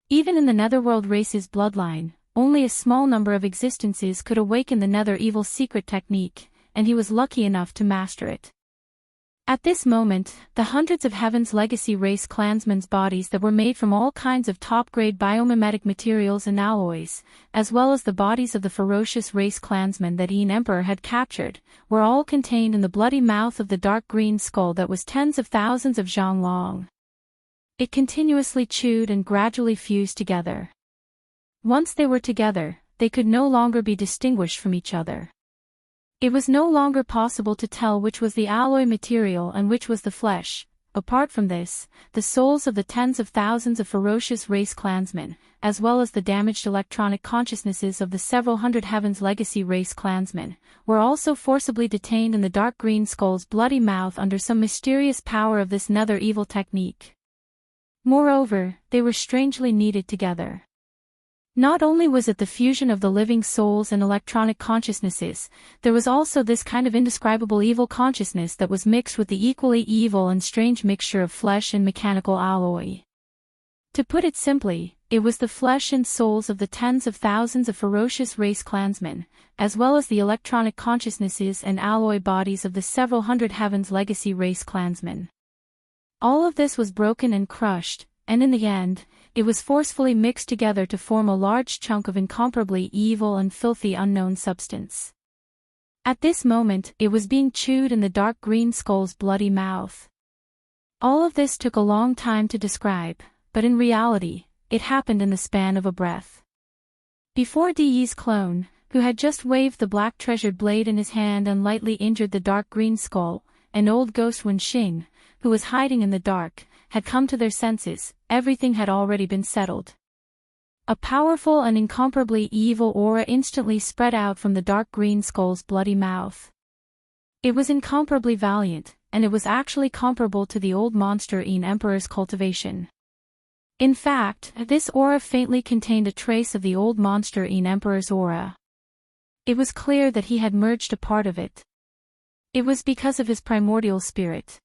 Speaker 1: Even in the netherworld race's bloodline, only a small number of existences could awaken the nether evil secret technique, and he was lucky enough to master it. At this moment, the hundreds of Heaven's Legacy race clansmen's bodies that were made from all kinds of top-grade biomimetic materials and alloys, as well as the bodies of the ferocious race clansmen that Een Emperor had captured, were all contained in the bloody mouth of the dark green skull that was tens of thousands of zhang long. It continuously chewed and gradually fused together. Once they were together, they could no longer be distinguished from each other. It was no longer possible to tell which was the alloy material and which was the flesh. Apart from this, the souls of the tens of thousands of ferocious race clansmen, as well as the damaged electronic consciousnesses of the several hundred Heaven's Legacy race clansmen, were also forcibly detained in the dark green skull's bloody mouth under some mysterious power of this nether evil technique. Moreover, they were strangely kneaded together. Not only was it the fusion of the living souls and electronic consciousnesses, there was also this kind of indescribable evil consciousness that was mixed with the equally evil and strange mixture of flesh and mechanical alloy. To put it simply, it was the flesh and souls of the tens of thousands of ferocious race clansmen, as well as the electronic consciousnesses and alloy bodies of the several hundred Heaven's Legacy race clansmen. All of this was broken and crushed, and in the end, it was forcefully mixed together to form a large chunk of incomparably evil and filthy unknown substance. At this moment, it was being chewed in the dark green skull's bloody mouth. All of this took a long time to describe, but in reality, it happened in the span of a breath. Before Di's clone, who had just waved the black treasured blade in his hand and lightly injured the dark green skull, and old ghost Wenxing, who was hiding in the dark, had come to their senses, everything had already been settled. A powerful and incomparably evil aura instantly spread out from the dark green skull's bloody mouth. It was incomparably valiant, and it was actually comparable to the old monster Een Emperor's cultivation. In fact, this aura faintly contained a trace of the old monster Een Emperor's aura. It was clear that he had merged a part of it. It was because of his primordial spirit.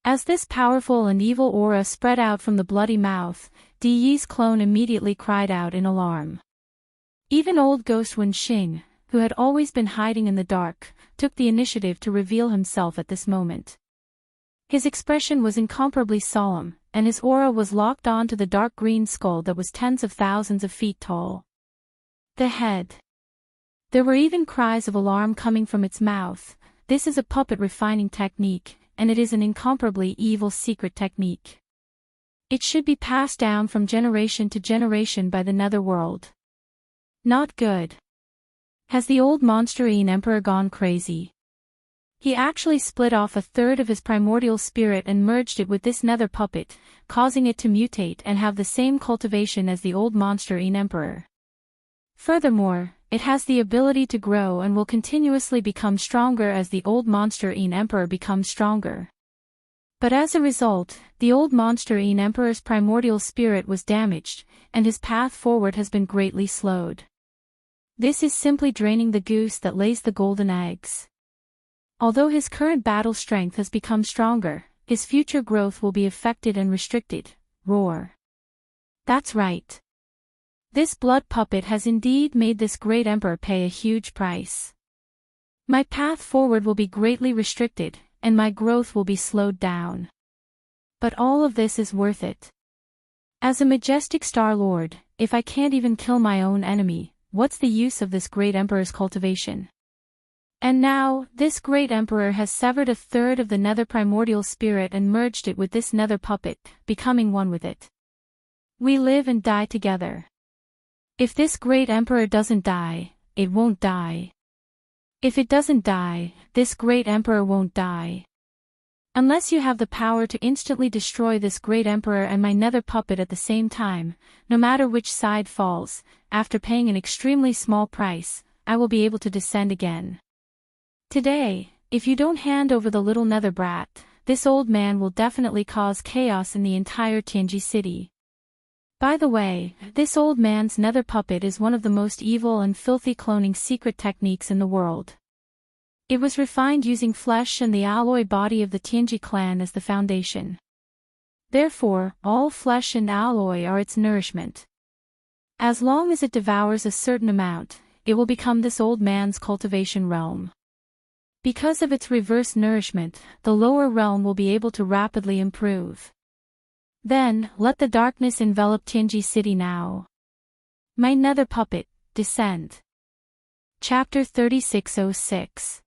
Speaker 1: As this powerful and evil aura spread out from the bloody mouth, Di's clone immediately cried out in alarm. Even old ghost Wenxing, who had always been hiding in the dark, took the initiative to reveal himself at this moment. His expression was incomparably solemn, and his aura was locked on to the dark green skull that was tens of thousands of feet tall. The head. There were even cries of alarm coming from its mouth. This is a puppet refining technique, and it is an incomparably evil secret technique. It should be passed down from generation to generation by the netherworld. Not good. Has the old monster Een Emperor gone crazy? He actually split off a third of his primordial spirit and merged it with this nether puppet, causing it to mutate and have the same cultivation as the old monster Een Emperor. Furthermore, it has the ability to grow and will continuously become stronger as the old monster Een Emperor becomes stronger. But as a result, the old monster Een Emperor's primordial spirit was damaged, and his path forward has been greatly slowed. This is simply draining the goose that lays the golden eggs. Although his current battle strength has become stronger, his future growth will be affected and restricted. Roar. That's right. This blood puppet has indeed made this great emperor pay a huge price. My path forward will be greatly restricted, and my growth will be slowed down. But all of this is worth it. As a majestic Star Lord, if I can't even kill my own enemy, what's the use of this great emperor's cultivation? And now, this great emperor has severed a third of the nether primordial spirit and merged it with this nether puppet, becoming one with it. We live and die together. If this great emperor doesn't die, it won't die. If it doesn't die, this great emperor won't die. Unless you have the power to instantly destroy this great emperor and my nether puppet at the same time, no matter which side falls, after paying an extremely small price, I will be able to descend again. Today, if you don't hand over the little nether brat, this old man will definitely cause chaos in the entire Tianji city. By the way, this old man's nether puppet is one of the most evil and filthy cloning secret techniques in the world. It was refined using flesh and the alloy body of the Tianji clan as the foundation. Therefore, all flesh and alloy are its nourishment. As long as it devours a certain amount, it will become this old man's cultivation realm. Because of its reverse nourishment, the lower realm will be able to rapidly improve. Then, let the darkness envelop Tianji City now. My nether puppet, descend. Chapter 3606.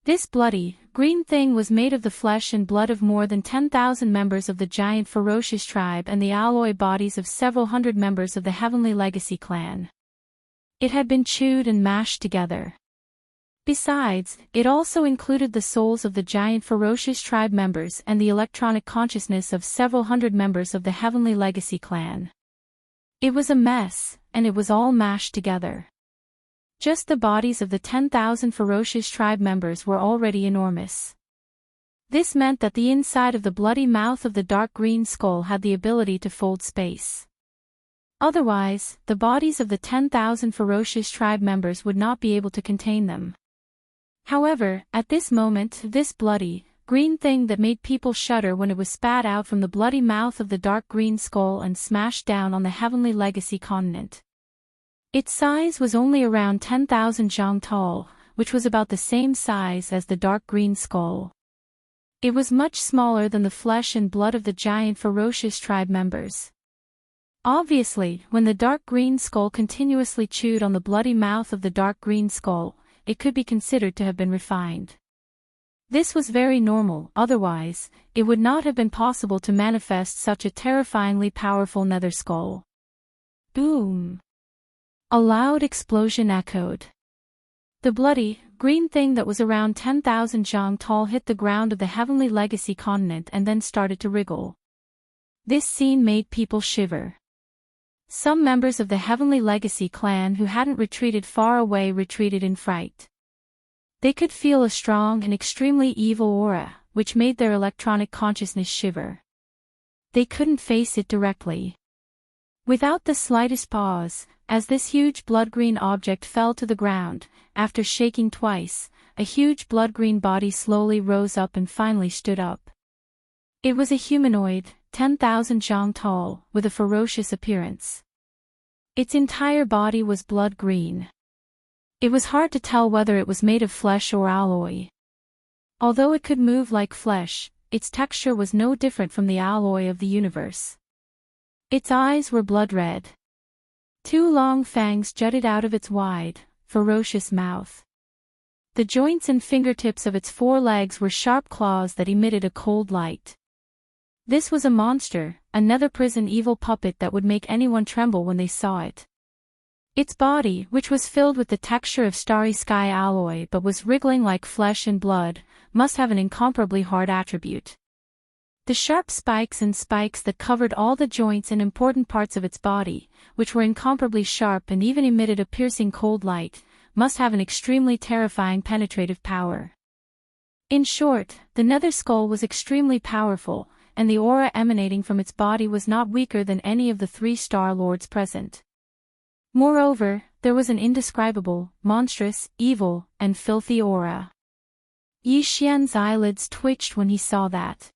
Speaker 1: This bloody, green thing was made of the flesh and blood of more than 10,000 members of the giant ferocious tribe and the alloy bodies of several hundred members of the Heavenly Legacy clan. It had been chewed and mashed together. Besides, it also included the souls of the giant ferocious tribe members and the electronic consciousness of several hundred members of the Heavenly Legacy clan. It was a mess, and it was all mashed together. Just the bodies of the 10,000 ferocious tribe members were already enormous. This meant that the inside of the bloody mouth of the dark green skull had the ability to fold space. Otherwise, the bodies of the 10,000 ferocious tribe members would not be able to contain them. However, at this moment, this bloody, green thing that made people shudder when it was spat out from the bloody mouth of the dark green skull and smashed down on the Heavenly Legacy continent. Its size was only around 10,000 zhang tall, which was about the same size as the dark green skull. It was much smaller than the flesh and blood of the giant ferocious tribe members. Obviously, when the dark green skull continuously chewed on the bloody mouth of the dark green skull, it could be considered to have been refined. This was very normal, otherwise, it would not have been possible to manifest such a terrifyingly powerful nether skull. Boom! A loud explosion echoed. The bloody, green thing that was around 10,000 zhang tall hit the ground of the Heavenly Legacy continent and then started to wriggle. This scene made people shiver. Some members of the Heavenly Legacy clan who hadn't retreated far away retreated in fright. They could feel a strong and extremely evil aura, which made their electronic consciousness shiver. They couldn't face it directly. Without the slightest pause, as this huge blood-green object fell to the ground, after shaking twice, a huge blood-green body slowly rose up and finally stood up. It was a humanoid, 10,000 zhang tall, with a ferocious appearance. Its entire body was blood-green. It was hard to tell whether it was made of flesh or alloy. Although it could move like flesh, its texture was no different from the alloy of the universe. Its eyes were blood-red. Two long fangs jutted out of its wide, ferocious mouth. The joints and fingertips of its four legs were sharp claws that emitted a cold light. This was a monster, another prison evil puppet that would make anyone tremble when they saw it. Its body, which was filled with the texture of starry sky alloy but was wriggling like flesh and blood, must have an incomparably hard attribute. The sharp spikes that covered all the joints and important parts of its body, which were incomparably sharp and even emitted a piercing cold light, must have an extremely terrifying penetrative power. In short, the nether skull was extremely powerful, and the aura emanating from its body was not weaker than any of the 3 Star Lords present. Moreover, there was an indescribable, monstrous, evil, and filthy aura. Yi Xian's eyelids twitched when he saw that.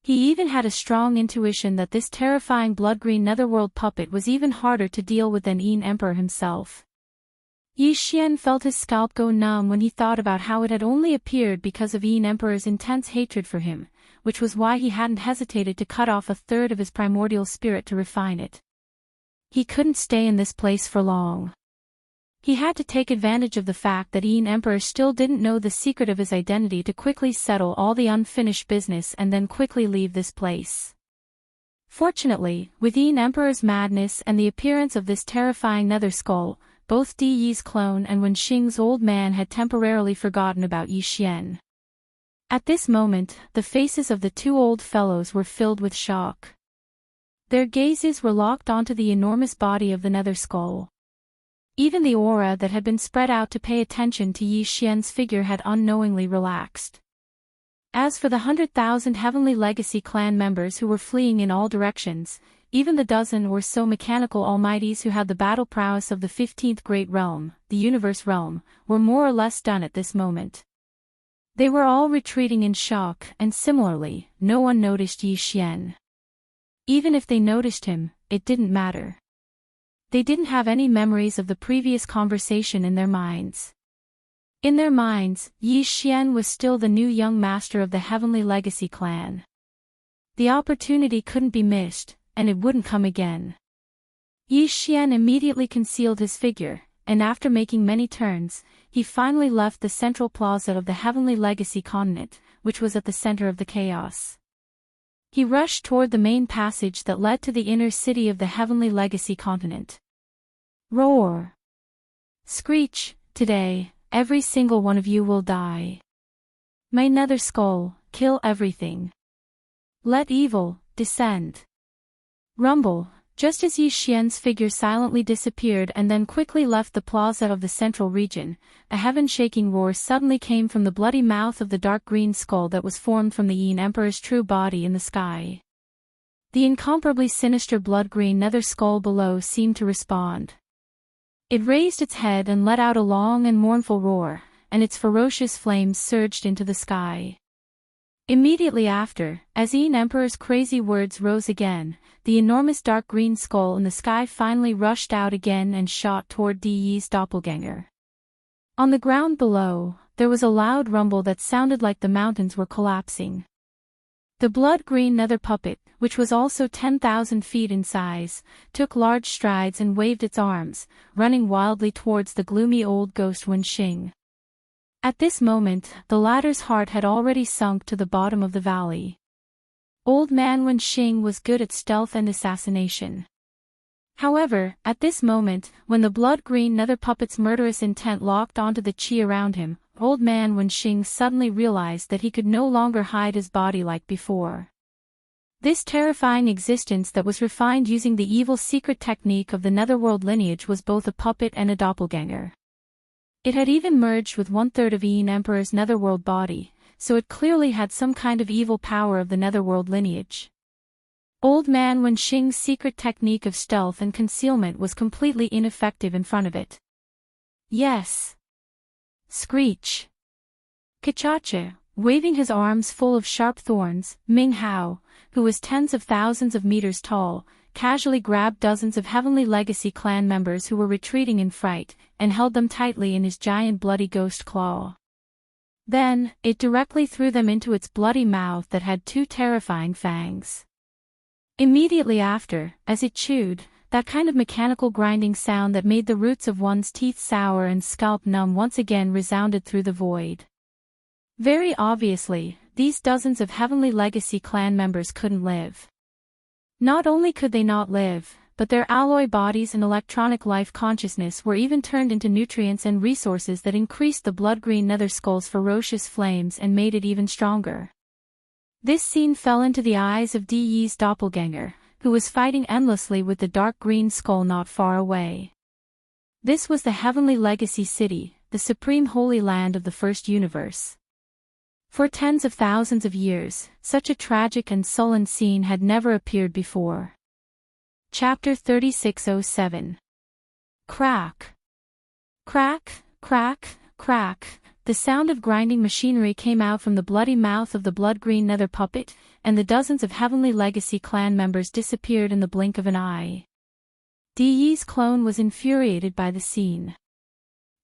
Speaker 1: He even had a strong intuition that this terrifying blood-green netherworld puppet was even harder to deal with than Yin Emperor himself. Yi Xian felt his scalp go numb when he thought about how it had only appeared because of Yin Emperor's intense hatred for him, which was why he hadn't hesitated to cut off a third of his primordial spirit to refine it. He couldn't stay in this place for long. He had to take advantage of the fact that Yin Emperor still didn't know the secret of his identity to quickly settle all the unfinished business and then quickly leave this place. Fortunately, with Yin Emperor's madness and the appearance of this terrifying nether skull, both Di Yi's clone and Wenxing's old man had temporarily forgotten about Yi Xian. At this moment, the faces of the 2 old fellows were filled with shock. Their gazes were locked onto the enormous body of the nether skull. Even the aura that had been spread out to pay attention to Yi Xian's figure had unknowingly relaxed. As for the 100,000 Heavenly Legacy clan members who were fleeing in all directions, even the dozen or so mechanical almighties who had the battle prowess of the 15th Great Realm, the Universe Realm, were more or less done at this moment. They were all retreating in shock, and similarly, no one noticed Yi Xian. Even if they noticed him, it didn't matter. They didn't have any memories of the previous conversation in their minds. In their minds, Yi Xian was still the new young master of the Heavenly Legacy clan. The opportunity couldn't be missed, and it wouldn't come again. Yi Xian immediately concealed his figure, and after making many turns, he finally left the central plaza of the Heavenly Legacy continent, which was at the center of the chaos. He rushed toward the main passage that led to the inner city of the Heavenly Legacy continent. Roar! Screech! Today, every single one of you will die. My nether skull, kill everything. Let evil descend. Rumble! Just as Yi Xian's figure silently disappeared and then quickly left the plaza of the central region, a heaven-shaking roar suddenly came from the bloody mouth of the dark green skull that was formed from the Yin Emperor's true body in the sky. The incomparably sinister blood-green nether skull below seemed to respond. It raised its head and let out a long and mournful roar, and its ferocious flames surged into the sky. Immediately after, as Yin Emperor's crazy words rose again, the enormous dark green skull in the sky finally rushed out again and shot toward Di Yi's doppelganger. On the ground below, there was a loud rumble that sounded like the mountains were collapsing. The blood-green nether puppet, which was also 10,000 feet in size, took large strides and waved its arms, running wildly towards the gloomy old ghost Wenxing. At this moment, the latter's heart had already sunk to the bottom of the valley. Old man Wenxing was good at stealth and assassination. However, at this moment, when the blood-green nether puppet's murderous intent locked onto the qi around him, old man Wenxing suddenly realized that he could no longer hide his body like before. This terrifying existence that was refined using the evil secret technique of the netherworld lineage was both a puppet and a doppelganger. It had even merged with 1/3 of Yin Emperor's netherworld body, so it clearly had some kind of evil power of the netherworld lineage. Old man Wenxing's secret technique of stealth and concealment was completely ineffective in front of it. Yes! Screech! Kachacha, waving his arms full of sharp thorns, Ming Hao, who was tens of thousands of meters tall, casually grabbed dozens of Heavenly Legacy clan members who were retreating in fright, and held them tightly in his giant bloody ghost claw. Then, it directly threw them into its bloody mouth that had 2 terrifying fangs. Immediately after, as it chewed, that kind of mechanical grinding sound that made the roots of one's teeth sour and scalp numb once again resounded through the void. Very obviously, these dozens of Heavenly Legacy clan members couldn't live. Not only could they not live, but their alloy bodies and electronic life consciousness were even turned into nutrients and resources that increased the blood-green nether skull's ferocious flames and made it even stronger. This scene fell into the eyes of Di Yi's doppelganger, who was fighting endlessly with the dark green skull not far away. This was the Heavenly Legacy City, the supreme holy land of the first universe. For tens of thousands of years, such a tragic and sullen scene had never appeared before. Chapter 3607. Crack! Crack, crack, crack. The sound of grinding machinery came out from the bloody mouth of the blood-green nether puppet, and the dozens of Heavenly Legacy clan members disappeared in the blink of an eye. Di Yi's clone was infuriated by the scene.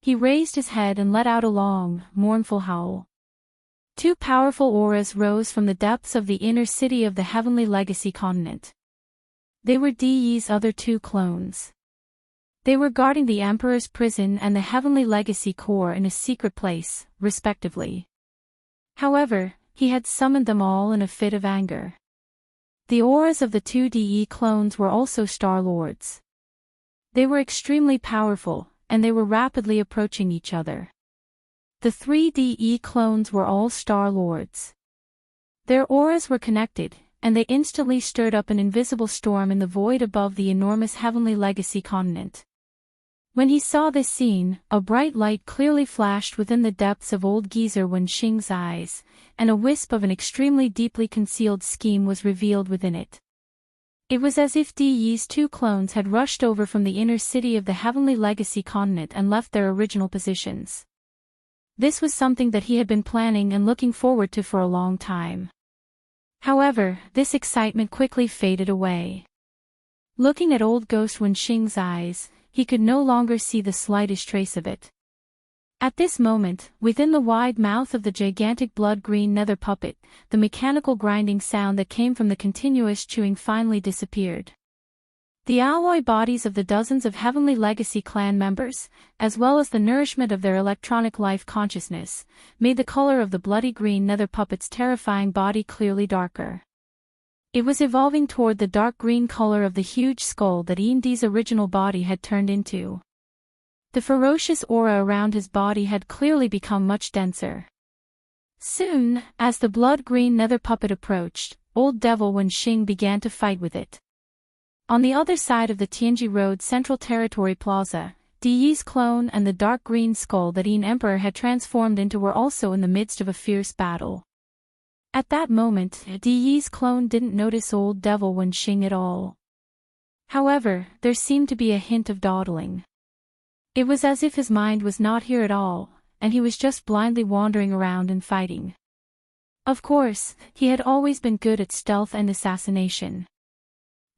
Speaker 1: He raised his head and let out a long, mournful howl. 2 powerful auras rose from the depths of the inner city of the Heavenly Legacy continent. They were Di Yi's other 2 clones. They were guarding the Emperor's prison and the Heavenly Legacy core in a secret place, respectively. However, he had summoned them all in a fit of anger. The auras of the 2 Di Yi clones were also Star Lords. They were extremely powerful, and they were rapidly approaching each other. The 3 Di Yi clones were all Star Lords. Their auras were connected, and they instantly stirred up an invisible storm in the void above the enormous Heavenly Legacy continent. When he saw this scene, a bright light clearly flashed within the depths of old geezer Wenxing's eyes, and a wisp of an extremely deeply concealed scheme was revealed within it. It was as if Di Yi's 2 clones had rushed over from the inner city of the Heavenly Legacy continent and left their original positions. This was something that he had been planning and looking forward to for a long time. However, this excitement quickly faded away. Looking at old ghost Wenxing's eyes, he could no longer see the slightest trace of it. At this moment, within the wide mouth of the gigantic blood-green nether puppet, the mechanical grinding sound that came from the continuous chewing finally disappeared. The alloy bodies of the dozens of Heavenly Legacy clan members, as well as the nourishment of their electronic life consciousness, made the color of the bloody green nether puppet's terrifying body clearly darker. It was evolving toward the dark green color of the huge skull that Indy's original body had turned into. The ferocious aura around his body had clearly become much denser. Soon, as the blood-green nether puppet approached, Old Devil Wenxing began to fight with it. On the other side of the Tianji Road Central Territory Plaza, Di Yi's clone and the dark green skull that Yin Emperor had transformed into were also in the midst of a fierce battle. At that moment, Di Yi's clone didn't notice Old Devil Wenxing at all. However, there seemed to be a hint of dawdling. It was as if his mind was not here at all, and he was just blindly wandering around and fighting. Of course, he had always been good at stealth and assassination.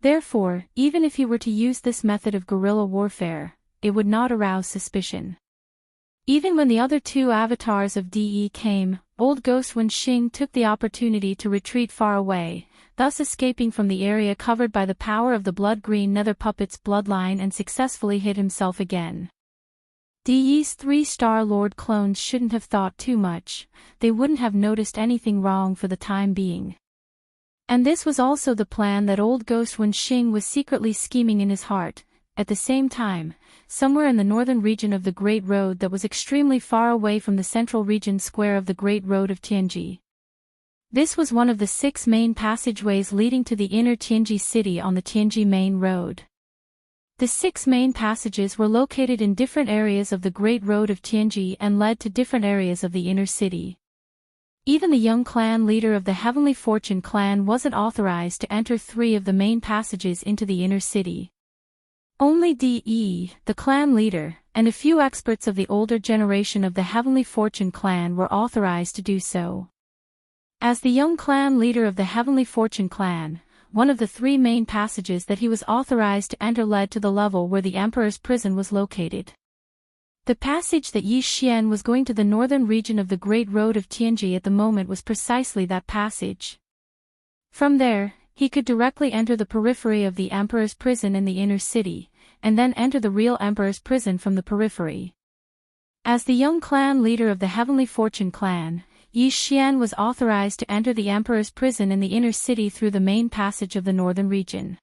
Speaker 1: Therefore, even if he were to use this method of guerrilla warfare, it would not arouse suspicion. Even when the other two avatars of DE came, Old Ghost Wenxing took the opportunity to retreat far away, thus escaping from the area covered by the power of the blood-green nether puppet's bloodline and successfully hid himself again. DE's 3-star Lord clones shouldn't have thought too much, they wouldn't have noticed anything wrong for the time being. And this was also the plan that Old Ghost Wenxing was secretly scheming in his heart. At the same time, somewhere in the northern region of the Great Road that was extremely far away from the central region square of the Great Road of Tianji. This was one of the 6 main passageways leading to the inner Tianji city on the Tianji Main Road. The 6 main passages were located in different areas of the Great Road of Tianji and led to different areas of the inner city. Even the young clan leader of the Heavenly Fortune clan wasn't authorized to enter 3 of the main passages into the inner city. Only DE, the clan leader, and a few experts of the older generation of the Heavenly Fortune clan were authorized to do so. As the young clan leader of the Heavenly Fortune clan, one of the 3 main passages that he was authorized to enter led to the level where the Emperor's prison was located. The passage that Yi Xian was going to the northern region of the Great Road of Tianji at the moment was precisely that passage. From there, he could directly enter the periphery of the Emperor's prison in the inner city, and then enter the real Emperor's prison from the periphery. As the young clan leader of the Heavenly Fortune clan, Yi Xian was authorized to enter the Emperor's prison in the inner city through the main passage of the northern region.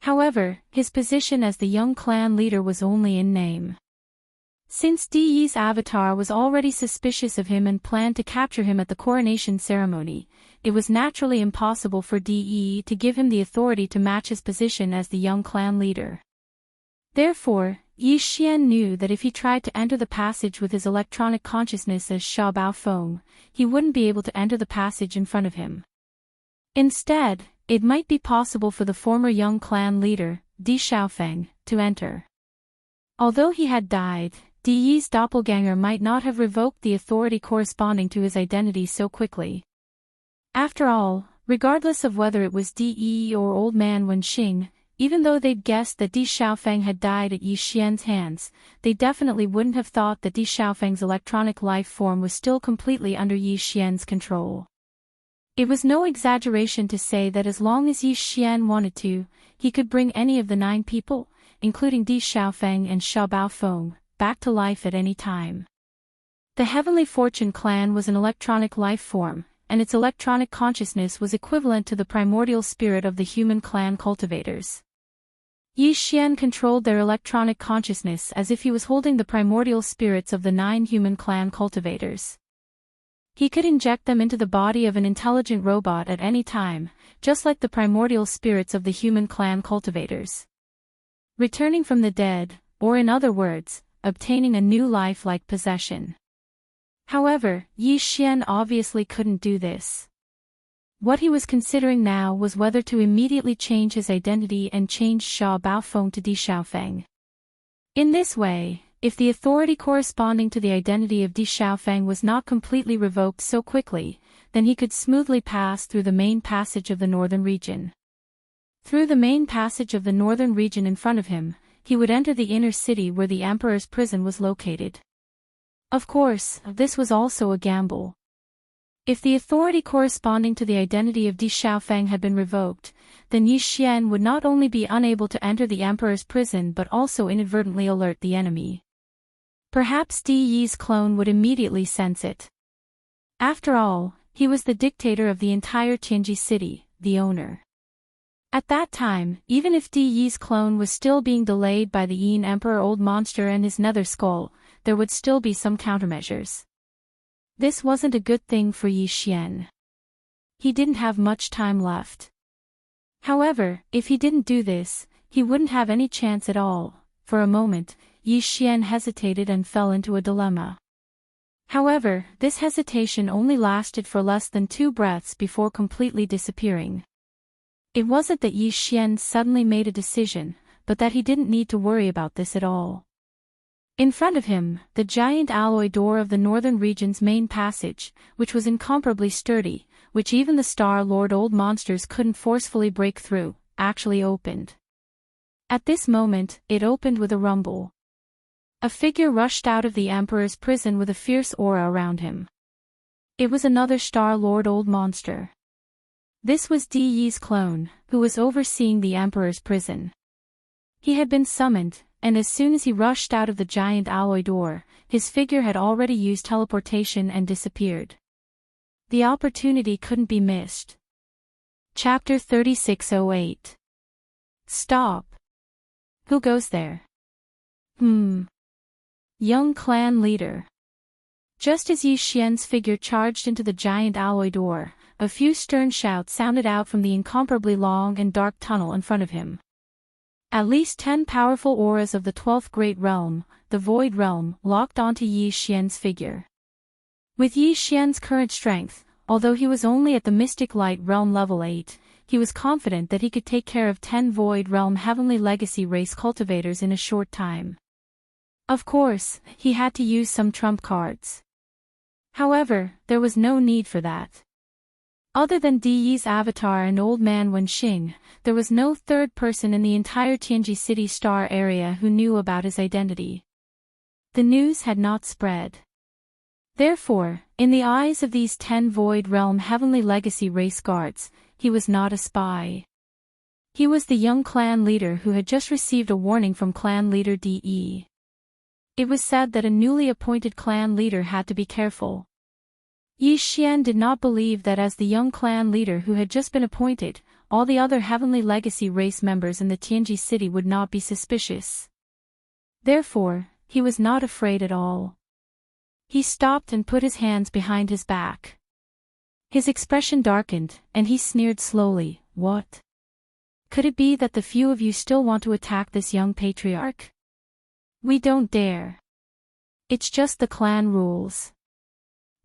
Speaker 1: However, his position as the young clan leader was only in name. Since DE's avatar was already suspicious of him and planned to capture him at the coronation ceremony, it was naturally impossible for DE to give him the authority to match his position as the young clan leader. Therefore, Yi Xian knew that if he tried to enter the passage with his electronic consciousness as Sha Baofeng, he wouldn't be able to enter the passage in front of him. Instead, it might be possible for the former young clan leader, Di Xiaofeng, to enter. Although he had died, Di Yi's doppelganger might not have revoked the authority corresponding to his identity so quickly. After all, regardless of whether it was Di or Old Man Wenxing, even though they'd guessed that Di Xiaofeng had died at Yi Xian's hands, they definitely wouldn't have thought that Di Xiaofeng's electronic life form was still completely under Yi Xian's control. It was no exaggeration to say that as long as Yi Xian wanted to, he could bring any of the 9 people, including Di Xiaofeng and Sha Baofeng, back to life at any time. The Heavenly Fortune clan was an electronic life form, and its electronic consciousness was equivalent to the primordial spirit of the human clan cultivators. Yi Xian controlled their electronic consciousness as if he was holding the primordial spirits of the 9 human clan cultivators. He could inject them into the body of an intelligent robot at any time, just like the primordial spirits of the human clan cultivators. Returning from the dead, or in other words, obtaining a new life-like possession. However, Yi Xian obviously couldn't do this. What he was considering now was whether to immediately change his identity and change Sha Baofeng to Di Xiaofeng. In this way, if the authority corresponding to the identity of Di Xiaofeng was not completely revoked so quickly, then he could smoothly pass through the main passage of the northern region. Through the main passage of the northern region in front of him, he would enter the inner city where the Emperor's prison was located. Of course, this was also a gamble. If the authority corresponding to the identity of Di Xiaofeng had been revoked, then Yi Xian would not only be unable to enter the emperor's prison but also inadvertently alert the enemy. Perhaps Di Yi's clone would immediately sense it. After all, he was the dictator of the entire Tianji city, the owner. At that time, even if Di Yi's clone was still being delayed by the Yin Emperor Old Monster and his nether skull, there would still be some countermeasures. This wasn't a good thing for Yi Xian. He didn't have much time left. However, if he didn't do this, he wouldn't have any chance at all. For a moment, Yi Xian hesitated and fell into a dilemma. However, this hesitation only lasted for less than 2 breaths before completely disappearing. It wasn't that Yi Xian suddenly made a decision, but that he didn't need to worry about this at all. In front of him, the giant alloy door of the northern region's main passage, which was incomparably sturdy, which even the Star Lord Old Monsters couldn't forcefully break through, actually opened. At this moment, it opened with a rumble. A figure rushed out of the Emperor's prison with a fierce aura around him. It was another Star Lord Old Monster. This was Di Yi's clone, who was overseeing the Emperor's prison. He had been summoned, and as soon as he rushed out of the giant alloy door, his figure had already used teleportation and disappeared. The opportunity couldn't be missed. Chapter 3608. Stop. Who goes there? Young clan leader. Just as Yi Xian's figure charged into the giant alloy door, a few stern shouts sounded out from the incomparably long and dark tunnel in front of him. At least 10 powerful auras of the 12th Great Realm, the Void Realm, locked onto Yi Xian's figure. With Yi Xian's current strength, although he was only at the Mystic Light Realm level 8, he was confident that he could take care of 10 Void Realm Heavenly Legacy race cultivators in a short time. Of course, he had to use some trump cards. However, there was no need for that. Other than Di Yi's avatar and Old Man Wenxing, there was no third person in the entire Tianji City Star area who knew about his identity. The news had not spread. Therefore, in the eyes of these 10 Void Realm Heavenly Legacy race guards, he was not a spy. He was the young clan leader who had just received a warning from clan leader Di. It was said that a newly appointed clan leader had to be careful. Yi Xian did not believe that as the young clan leader who had just been appointed, all the other Heavenly Legacy race members in the Tianji city would not be suspicious. Therefore, he was not afraid at all. He stopped and put his hands behind his back. His expression darkened, and he sneered slowly. What? Could it be that the few of you still want to attack this young patriarch? We don't dare. It's just the clan rules.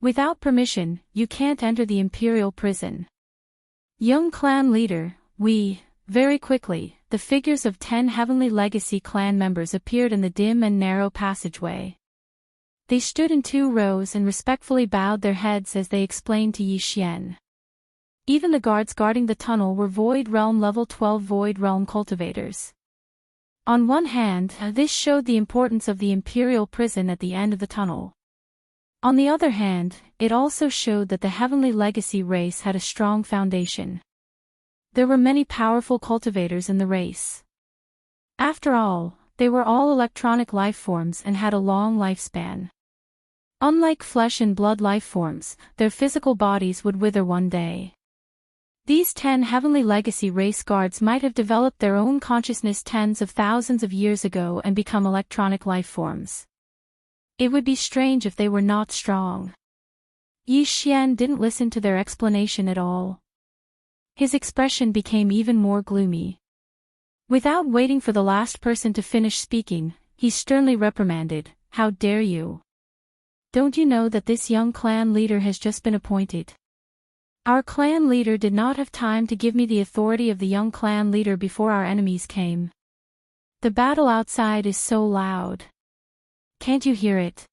Speaker 1: Without permission, you can't enter the imperial prison. Young clan leader, very quickly, the figures of 10 Heavenly Legacy clan members appeared in the dim and narrow passageway. They stood in 2 rows and respectfully bowed their heads as they explained to Yi Xian. Even the guards guarding the tunnel were Void Realm Level 12 Void Realm cultivators. On one hand, this showed the importance of the imperial prison at the end of the tunnel. On the other hand, it also showed that the Heavenly Legacy race had a strong foundation. There were many powerful cultivators in the race. After all, they were all electronic life forms and had a long lifespan. Unlike flesh and blood life forms, their physical bodies would wither one day. These 10 Heavenly Legacy race guards might have developed their own consciousness tens of thousands of years ago and become electronic life forms. It would be strange if they were not strong. Yi Xian didn't listen to their explanation at all. His expression became even more gloomy. Without waiting for the last person to finish speaking, he sternly reprimanded, "How dare you? Don't you know that this young clan leader has just been appointed? Our clan leader did not have time to give me the authority of the young clan leader before our enemies came. The battle outside is so loud. Can't you hear it?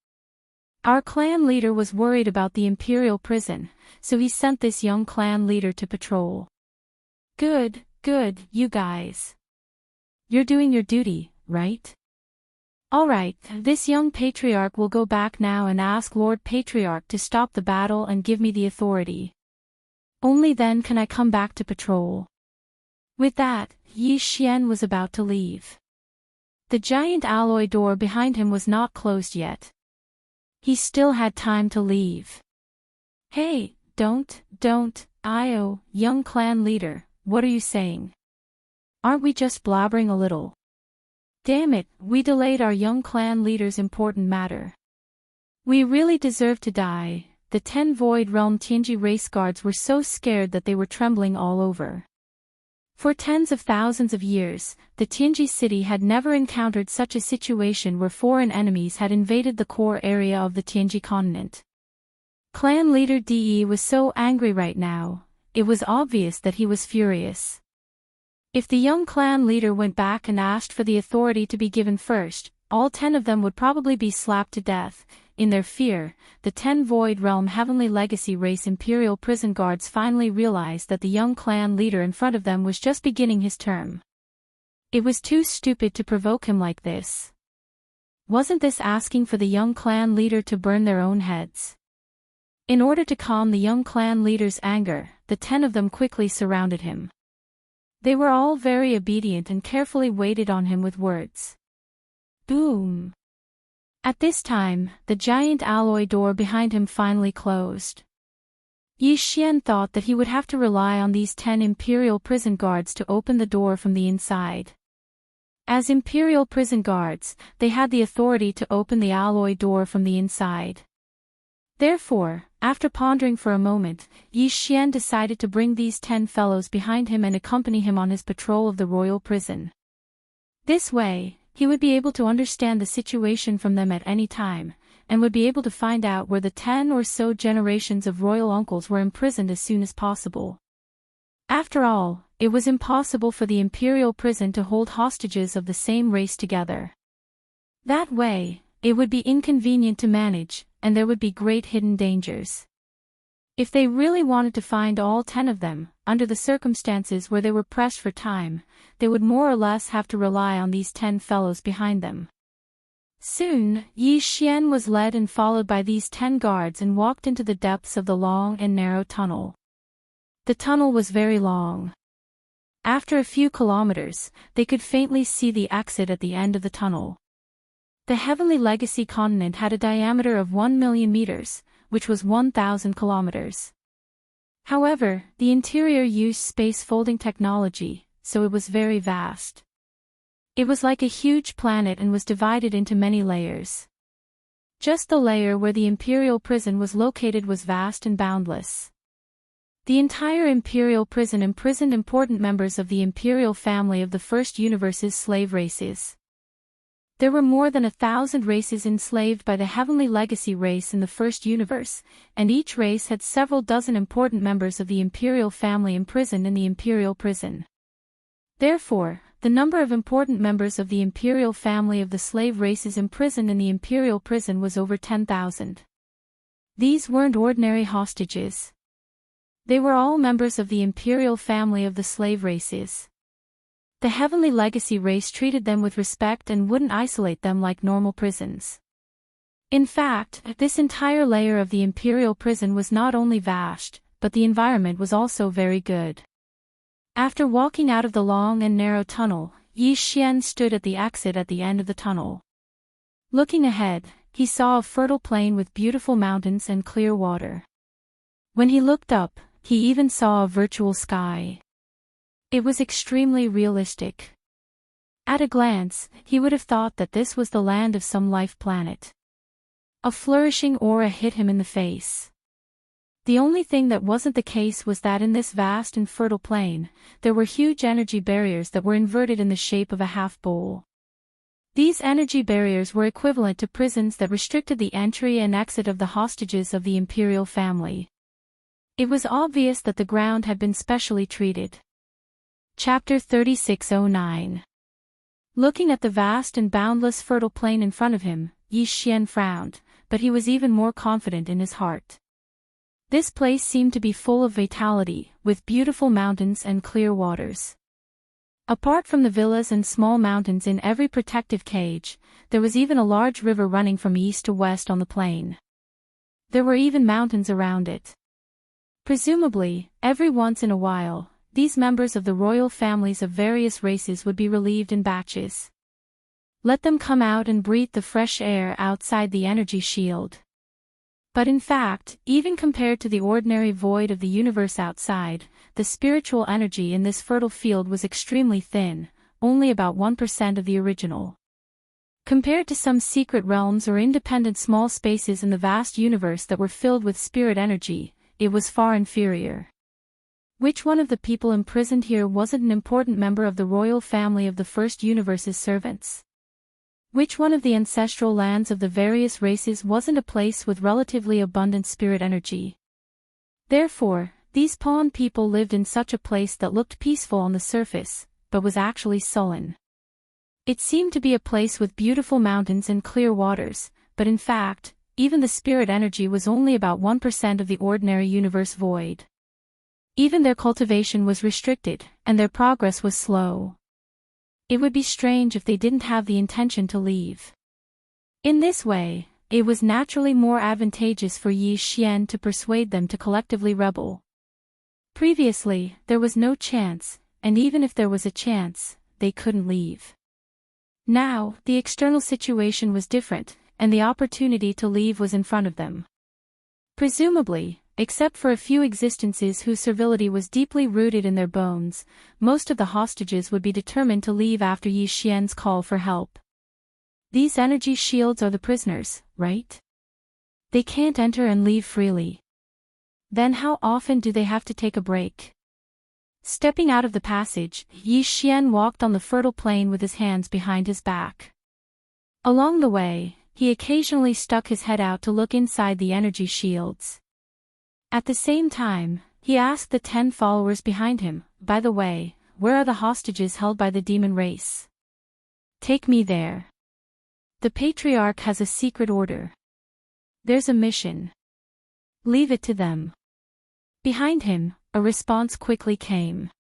Speaker 1: Our clan leader was worried about the imperial prison, so he sent this young clan leader to patrol. Good, you guys. You're doing your duty, right? All right, this young patriarch will go back now and ask Lord Patriarch to stop the battle and give me the authority. Only then can I come back to patrol. With that, Yi Xian was about to leave. The giant alloy door behind him was not closed yet. He still had time to leave. Hey, don't, young clan leader, what are you saying? Aren't we just blabbering a little? Damn it, we delayed our young clan leader's important matter. We really deserve to die. The 10 Void Realm Tianji race guards were so scared that they were trembling all over. For tens of thousands of years, the Tianji city had never encountered such a situation where foreign enemies had invaded the core area of the Tianji continent. Clan leader De was so angry right now, it was obvious that he was furious. If the young clan leader went back and asked for the authority to be given first, all 10 of them would probably be slapped to death. In their fear, the 10 Void Realm Heavenly Legacy race Imperial prison guards finally realized that the young clan leader in front of them was just beginning his term. It was too stupid to provoke him like this. Wasn't this asking for the young clan leader to burn their own heads? In order to calm the young clan leader's anger, the 10 of them quickly surrounded him. They were all very obedient and carefully waited on him with words. Boom! At this time, the giant alloy door behind him finally closed. Yi Xian thought that he would have to rely on these 10 Imperial prison guards to open the door from the inside. As Imperial prison guards, they had the authority to open the alloy door from the inside. Therefore, after pondering for a moment, Yi Xian decided to bring these 10 fellows behind him and accompany him on his patrol of the royal prison. This way, he would be able to understand the situation from them at any time, and would be able to find out where the 10 or so generations of royal uncles were imprisoned as soon as possible. After all, it was impossible for the imperial prison to hold hostages of the same race together. That way, it would be inconvenient to manage, and there would be great hidden dangers. If they really wanted to find all 10 of them, under the circumstances where they were pressed for time, they would more or less have to rely on these 10 fellows behind them. Soon, Yi Xian was led and followed by these 10 guards and walked into the depths of the long and narrow tunnel. The tunnel was very long. After a few kilometers, they could faintly see the exit at the end of the tunnel. The Heavenly Legacy continent had a diameter of 1 million meters, which was 1,000 kilometers. However, the interior used space-folding technology, so it was very vast. It was like a huge planet and was divided into many layers. Just the layer where the Imperial prison was located was vast and boundless. The entire Imperial prison imprisoned important members of the Imperial family of the First Universe's slave races. There were more than 1,000 races enslaved by the Heavenly Legacy race in the First Universe, and each race had several dozen important members of the Imperial family imprisoned in the Imperial prison. Therefore, the number of important members of the Imperial family of the slave races imprisoned in the Imperial prison was over 10,000. These weren't ordinary hostages. They were all members of the Imperial family of the slave races. The Heavenly Legacy race treated them with respect and wouldn't isolate them like normal prisons. In fact, this entire layer of the Imperial prison was not only vast, but the environment was also very good. After walking out of the long and narrow tunnel, Yi Xian stood at the exit at the end of the tunnel. Looking ahead, he saw a fertile plain with beautiful mountains and clear water. When he looked up, he even saw a virtual sky. It was extremely realistic. At a glance, he would have thought that this was the land of some life planet. A flourishing aura hit him in the face. The only thing that wasn't the case was that in this vast and fertile plain, there were huge energy barriers that were inverted in the shape of a half bowl. These energy barriers were equivalent to prisons that restricted the entry and exit of the hostages of the Imperial family. It was obvious that the ground had been specially treated. Chapter 3609. Looking at the vast and boundless fertile plain in front of him, Yi Xian frowned, but he was even more confident in his heart. This place seemed to be full of vitality, with beautiful mountains and clear waters. Apart from the villas and small mountains in every protective cage, there was even a large river running from east to west on the plain. There were even mountains around it. Presumably, every once in a while, these members of the royal families of various races would be relieved in batches. Let them come out and breathe the fresh air outside the energy shield. But in fact, even compared to the ordinary void of the universe outside, the spiritual energy in this fertile field was extremely thin, only about 1% of the original. Compared to some secret realms or independent small spaces in the vast universe that were filled with spirit energy, it was far inferior. Which one of the people imprisoned here wasn't an important member of the royal family of the first universe's servants? Which one of the ancestral lands of the various races wasn't a place with relatively abundant spirit energy? Therefore, these pawn people lived in such a place that looked peaceful on the surface, but was actually sullen. It seemed to be a place with beautiful mountains and clear waters, but in fact, even the spirit energy was only about 1% of the ordinary universe void. Even their cultivation was restricted, and their progress was slow. It would be strange if they didn't have the intention to leave. In this way, it was naturally more advantageous for Yi Xian to persuade them to collectively rebel. Previously, there was no chance, and even if there was a chance, they couldn't leave. Now, the external situation was different, and the opportunity to leave was in front of them. Presumably, except for a few existences whose servility was deeply rooted in their bones, most of the hostages would be determined to leave after Yi Xian's call for help. These energy shields are the prisoners, right? They can't enter and leave freely. Then how often do they have to take a break? Stepping out of the passage, Yi Xian walked on the fertile plain with his hands behind his back. Along the way, he occasionally stuck his head out to look inside the energy shields. At the same time, he asked the 10 followers behind him, "By the way, where are the hostages held by the demon race? Take me there. The patriarch has a secret order. There's a mission. Leave it to them." Behind him, a response quickly came.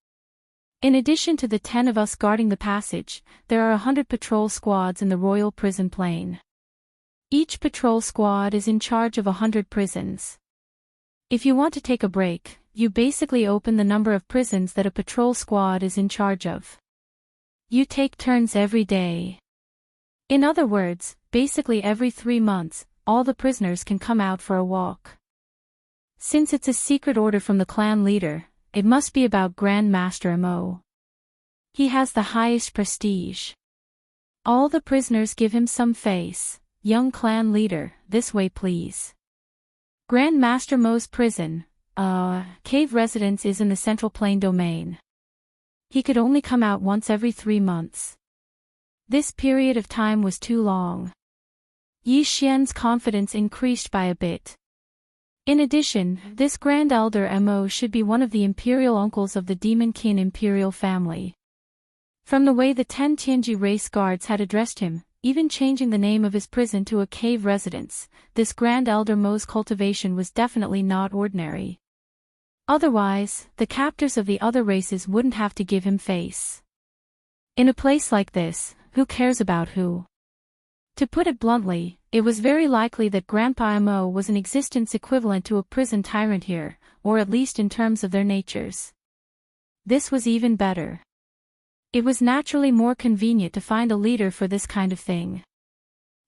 Speaker 1: "In addition to the 10 of us guarding the passage, there are 100 patrol squads in the royal prison plain. Each patrol squad is in charge of 100 prisons. If you want to take a break, you basically open the number of prisons that a patrol squad is in charge of. You take turns every day. In other words, basically every 3 months, all the prisoners can come out for a walk. Since it's a secret order from the clan leader, it must be about Grand Master Mo. He has the highest prestige. All the prisoners give him some face. Young clan leader, this way please. Grand Master Mo's prison, cave residence is in the Central Plain domain. He could only come out once every 3 months. This period of time was too long." Yi Xian's confidence increased by a bit. In addition, this Grand Elder Mo should be one of the imperial uncles of the Demon Kin imperial family. From the way the 10 Tianji race guards had addressed him, even changing the name of his prison to a cave residence, this Grand Elder Mo's cultivation was definitely not ordinary. Otherwise, the captors of the other races wouldn't have to give him face. In a place like this, who cares about who? To put it bluntly, it was very likely that Grandpa Mo was an existence equivalent to a prison tyrant here, or at least in terms of their natures. This was even better. It was naturally more convenient to find a leader for this kind of thing.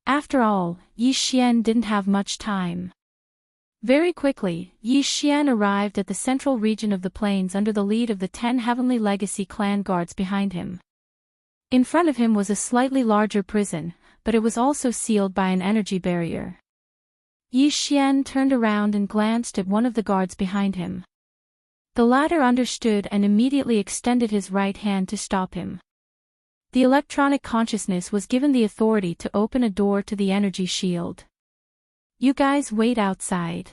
Speaker 1: After all, Yi Xian didn't have much time. Very quickly, Yi Xian arrived at the central region of the plains under the lead of the 10 Heavenly Legacy clan guards behind him. In front of him was a slightly larger prison, but it was also sealed by an energy barrier. Yi Xian turned around and glanced at one of the guards behind him. The latter understood and immediately extended his right hand to stop him. The electronic consciousness was given the authority to open a door to the energy shield. "You guys wait outside.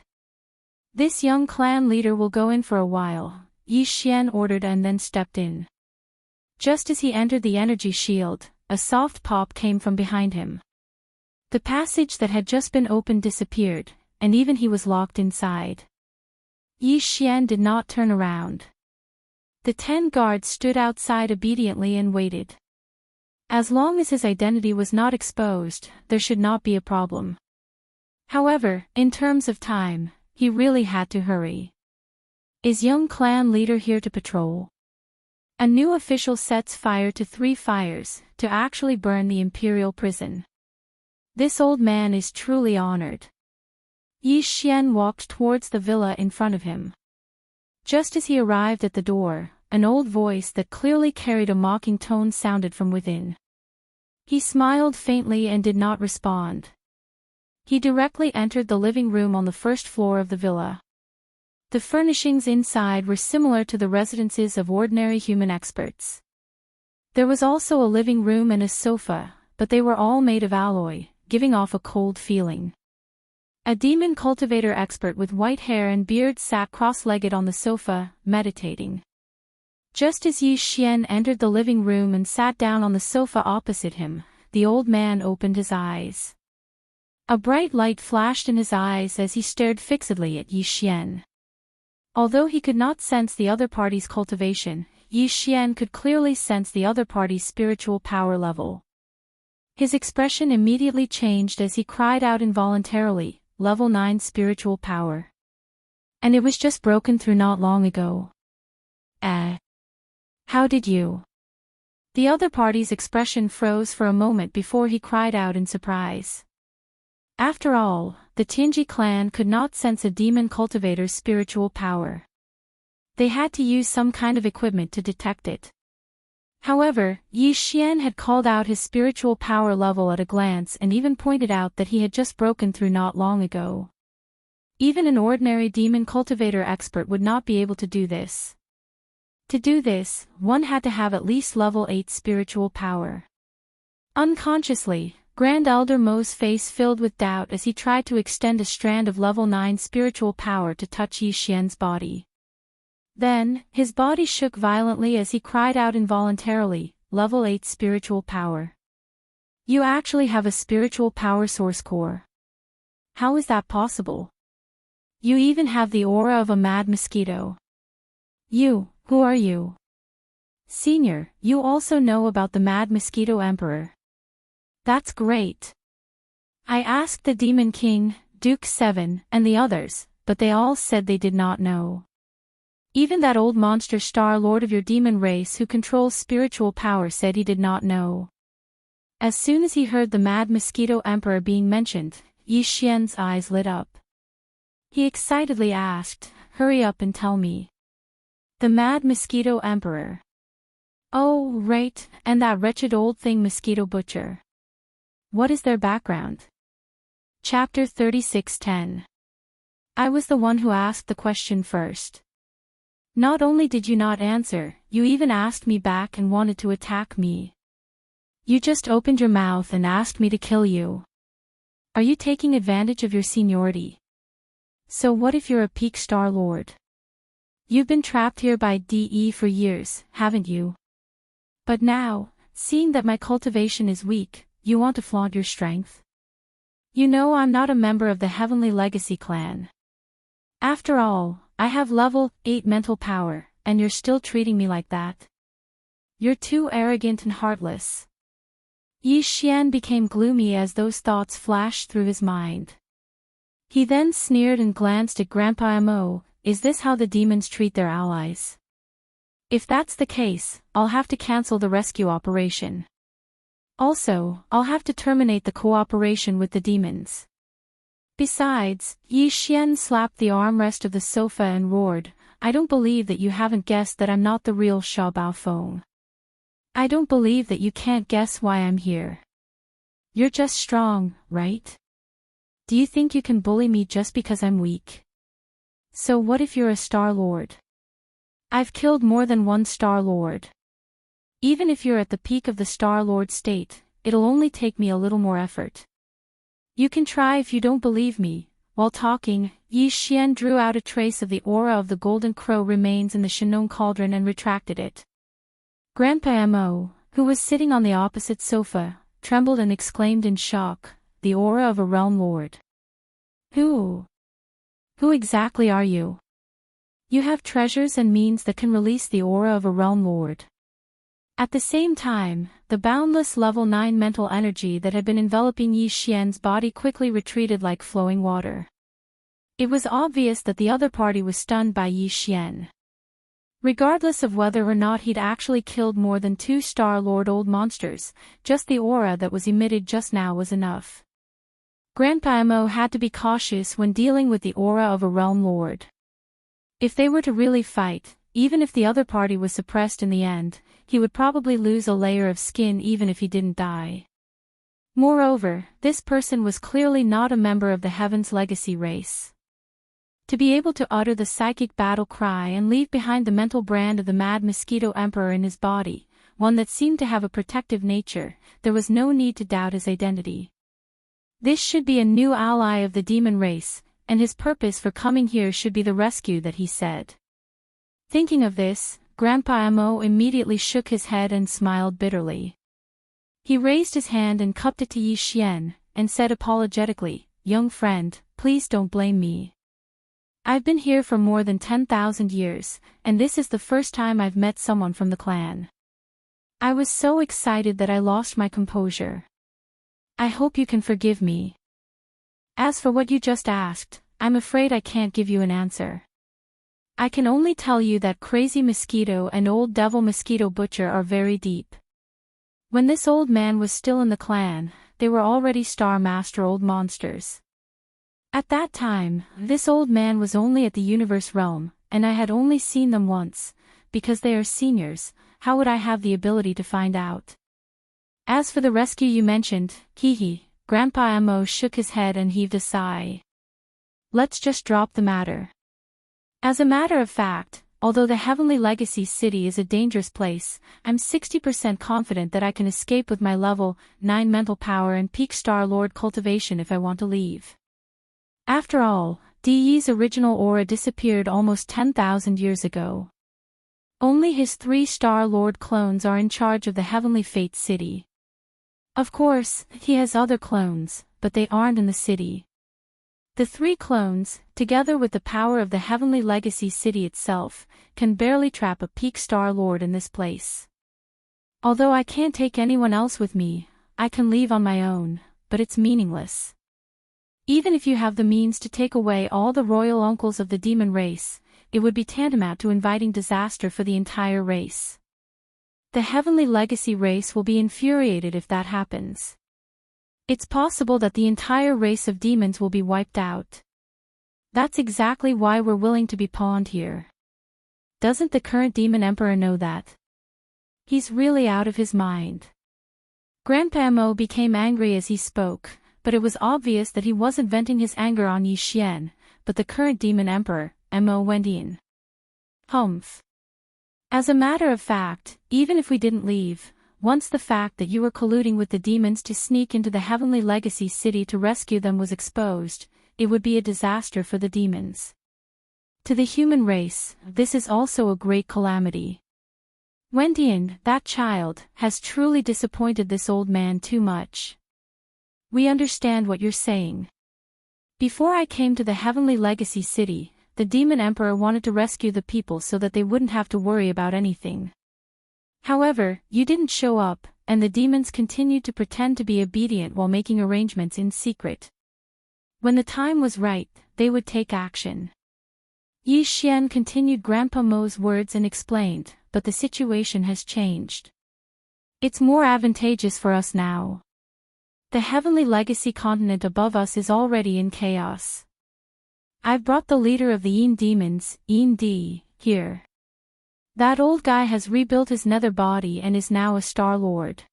Speaker 1: This young clan leader will go in for a while," Yi Xian ordered and then stepped in. Just as he entered the energy shield, a soft pop came from behind him. The passage that had just been opened disappeared, and even he was locked inside. Yi Xian did not turn around. The 10 guards stood outside obediently and waited. As long as his identity was not exposed, there should not be a problem. However, in terms of time, he really had to hurry. Is young clan leader here to patrol? A new official sets fire to 3 fires, to actually burn the imperial prison. This old man is truly honored. Yi Xian walked towards the villa in front of him. Just as he arrived at the door, an old voice that clearly carried a mocking tone sounded from within. He smiled faintly and did not respond. He directly entered the living room on the first floor of the villa. The furnishings inside were similar to the residences of ordinary human experts. There was also a living room and a sofa, but they were all made of alloy, giving off a cold feeling. A demon cultivator expert with white hair and beard sat cross-legged on the sofa, meditating. Just as Yi Xian entered the living room and sat down on the sofa opposite him, the old man opened his eyes. A bright light flashed in his eyes as he stared fixedly at Yi Xian. Although he could not sense the other party's cultivation, Yi Xian could clearly sense the other party's spiritual power level. His expression immediately changed as he cried out involuntarily, "Level 9 spiritual power. And it was just broken through not long ago." How did you? The other party's expression froze for a moment before he cried out in surprise. After all, the Tianji clan could not sense a demon cultivator's spiritual power. They had to use some kind of equipment to detect it. However, Yi Xian had called out his spiritual power level at a glance and even pointed out that he had just broken through not long ago. Even an ordinary demon cultivator expert would not be able to do this. To do this, one had to have at least level 8 spiritual power. Unconsciously, Grand Elder Mo's face filled with doubt as he tried to extend a strand of level 9 spiritual power to touch Yi Xian's body. Then, his body shook violently as he cried out involuntarily, "Level 8 spiritual power. You actually have a spiritual power source core. How is that possible? You even have the aura of a mad mosquito. Who are you? Senior, you also know about the Mad Mosquito Emperor. That's great. I asked the Demon King, Duke 7, and the others, but they all said they did not know. Even that old monster Star Lord of your demon race who controls spiritual power said he did not know." As soon as he heard the Mad Mosquito Emperor being mentioned, Yi Xian's eyes lit up. He excitedly asked, "Hurry up and tell me." The Mad Mosquito Emperor. Oh, right, and that wretched old thing Mosquito Butcher. What is their background? Chapter 36:10. I was the one who asked the question first. Not only did you not answer, you even asked me back and wanted to attack me. You just opened your mouth and asked me to kill you. Are you taking advantage of your seniority? So what if you're a peak Star Lord? You've been trapped here by DE for years, haven't you? But now, seeing that my cultivation is weak, you want to flaunt your strength? You know I'm not a member of the Heavenly Legacy clan. After all, I have level 8 mental power, and you're still treating me like that. You're too arrogant and heartless. Yi Xian became gloomy as those thoughts flashed through his mind. He then sneered and glanced at Grandpa Mo. Is this how the demons treat their allies? If that's the case, I'll have to cancel the rescue operation. Also, I'll have to terminate the cooperation with the demons. Besides, Yi Xian slapped the armrest of the sofa and roared, I don't believe that you haven't guessed that I'm not the real Xiao Baofeng. I don't believe that you can't guess why I'm here. You're just strong, right? Do you think you can bully me just because I'm weak? So what if you're a Star Lord? I've killed more than one Star Lord. Even if you're at the peak of the Star Lord state, it'll only take me a little more effort. You can try if you don't believe me. While talking, Yi Xian drew out a trace of the aura of the golden crow remains in the Shanong cauldron and retracted it. Grandpa Mo, who was sitting on the opposite sofa, trembled and exclaimed in shock, the aura of a realm lord. Who exactly are you? You have treasures and means that can release the aura of a realm lord. At the same time, the boundless level 9 mental energy that had been enveloping Yi Xian's body quickly retreated like flowing water. It was obvious that the other party was stunned by Yi Xian. Regardless of whether or not he'd actually killed more than 2 Star Lord old monsters, just the aura that was emitted just now was enough. Grandpa Mo had to be cautious when dealing with the aura of a realm lord. If they were to really fight, even if the other party was suppressed in the end, he would probably lose a layer of skin even if he didn't die. Moreover, this person was clearly not a member of the Heaven's Legacy race. To be able to utter the psychic battle cry and leave behind the mental brand of the Mad Mosquito Emperor in his body, one that seemed to have a protective nature, there was no need to doubt his identity. This should be a new ally of the demon race, and his purpose for coming here should be the rescue that he said. Thinking of this, Grandpa Mo immediately shook his head and smiled bitterly. He raised his hand and cupped it to Yi Xian, and said apologetically, "Young friend, please don't blame me. I've been here for more than 10,000 years, and this is the first time I've met someone from the clan. I was so excited that I lost my composure. I hope you can forgive me. As for what you just asked, I'm afraid I can't give you an answer. I can only tell you that Crazy Mosquito and Old Devil Mosquito Butcher are very deep. When this old man was still in the clan, they were already Star Master old monsters. At that time, this old man was only at the universe realm, and I had only seen them once. Because they are seniors, how would I have the ability to find out? As for the rescue you mentioned, hee, Grandpa Mo shook his head and heaved a sigh. Let's just drop the matter. As a matter of fact, although the Heavenly Legacy City is a dangerous place, I'm 60% confident that I can escape with my level 9 mental power and peak Star Lord cultivation if I want to leave. After all, Di's original aura disappeared almost 10,000 years ago. Only his 3 Star Lord clones are in charge of the Heavenly Fate City. Of course, he has other clones, but they aren't in the city. The 3 clones, together with the power of the Heavenly Legacy City itself, can barely trap a peak Star Lord in this place. Although I can't take anyone else with me, I can leave on my own, but it's meaningless. Even if you have the means to take away all the royal uncles of the demon race, it would be tantamount to inviting disaster for the entire race. The Heavenly Legacy race will be infuriated if that happens. It's possible that the entire race of demons will be wiped out. That's exactly why we're willing to be pawned here. Doesn't the current demon emperor know that? He's really out of his mind. Grandpa Mo became angry as he spoke, but it was obvious that he wasn't venting his anger on Yi Xian, but the current demon emperor, Mo Wendian. Humph. As a matter of fact, even if we didn't leave, once the fact that you were colluding with the demons to sneak into the Heavenly Legacy City to rescue them was exposed, it would be a disaster for the demons. To the human race, this is also a great calamity. Wendian, that child, has truly disappointed this old man too much. We understand what you're saying. Before I came to the Heavenly Legacy City, the Demon Emperor wanted to rescue the people so that they wouldn't have to worry about anything. However, you didn't show up, and the demons continued to pretend to be obedient while making arrangements in secret. When the time was right, they would take action. Yi Xian continued Grandpa Mo's words and explained, but the situation has changed. It's more advantageous for us now. The Heavenly Legacy continent above us is already in chaos. I've brought the leader of the Yin demons, Yin D, here. That old guy has rebuilt his nether body and is now a Star Lord.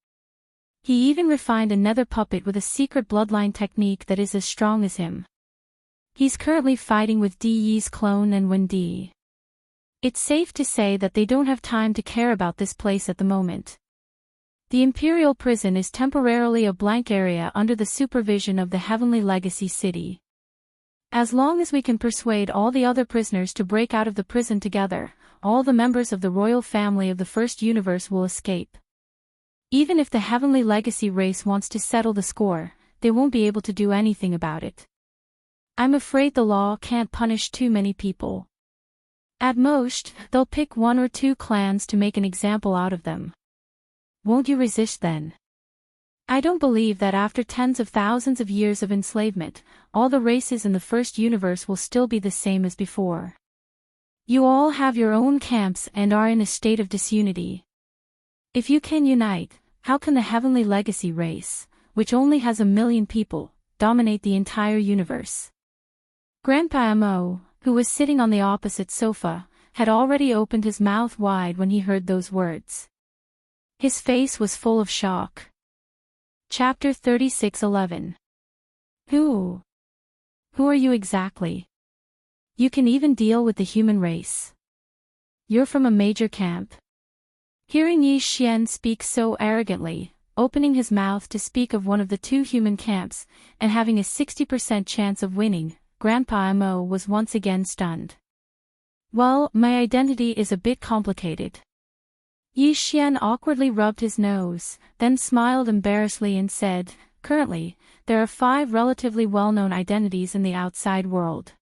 Speaker 1: He even refined a nether puppet with a secret bloodline technique that is as strong as him. He's currently fighting with Di's clone and Wen Di. It's safe to say that they don't have time to care about this place at the moment. The Imperial Prison is temporarily a blank area under the supervision of the Heavenly Legacy City. As long as we can persuade all the other prisoners to break out of the prison together, all the members of the royal family of the First Universe will escape. Even if the Heavenly Legacy race wants to settle the score, they won't be able to do anything about it. I'm afraid the law can't punish too many people. At most, they'll pick one or two clans to make an example out of them. Won't you resist then? I don't believe that after tens of thousands of years of enslavement, all the races in the first universe will still be the same as before. You all have your own camps and are in a state of disunity. If you can unite, how can the heavenly legacy race, which only has 1 million people, dominate the entire universe? Grandpa Mo, who was sitting on the opposite sofa, had already opened his mouth wide when he heard those words. His face was full of shock. Chapter 36:11. Who are you exactly? You can even deal with the human race. You're from a major camp. Hearing Yi Xian speak so arrogantly, opening his mouth to speak of one of the 2 human camps, and having a 60% chance of winning, Grandpa Mo was once again stunned. Well, my identity is a bit complicated. Yi Xian awkwardly rubbed his nose, then smiled embarrassedly and said, currently, there are 5 relatively well-known identities in the outside world.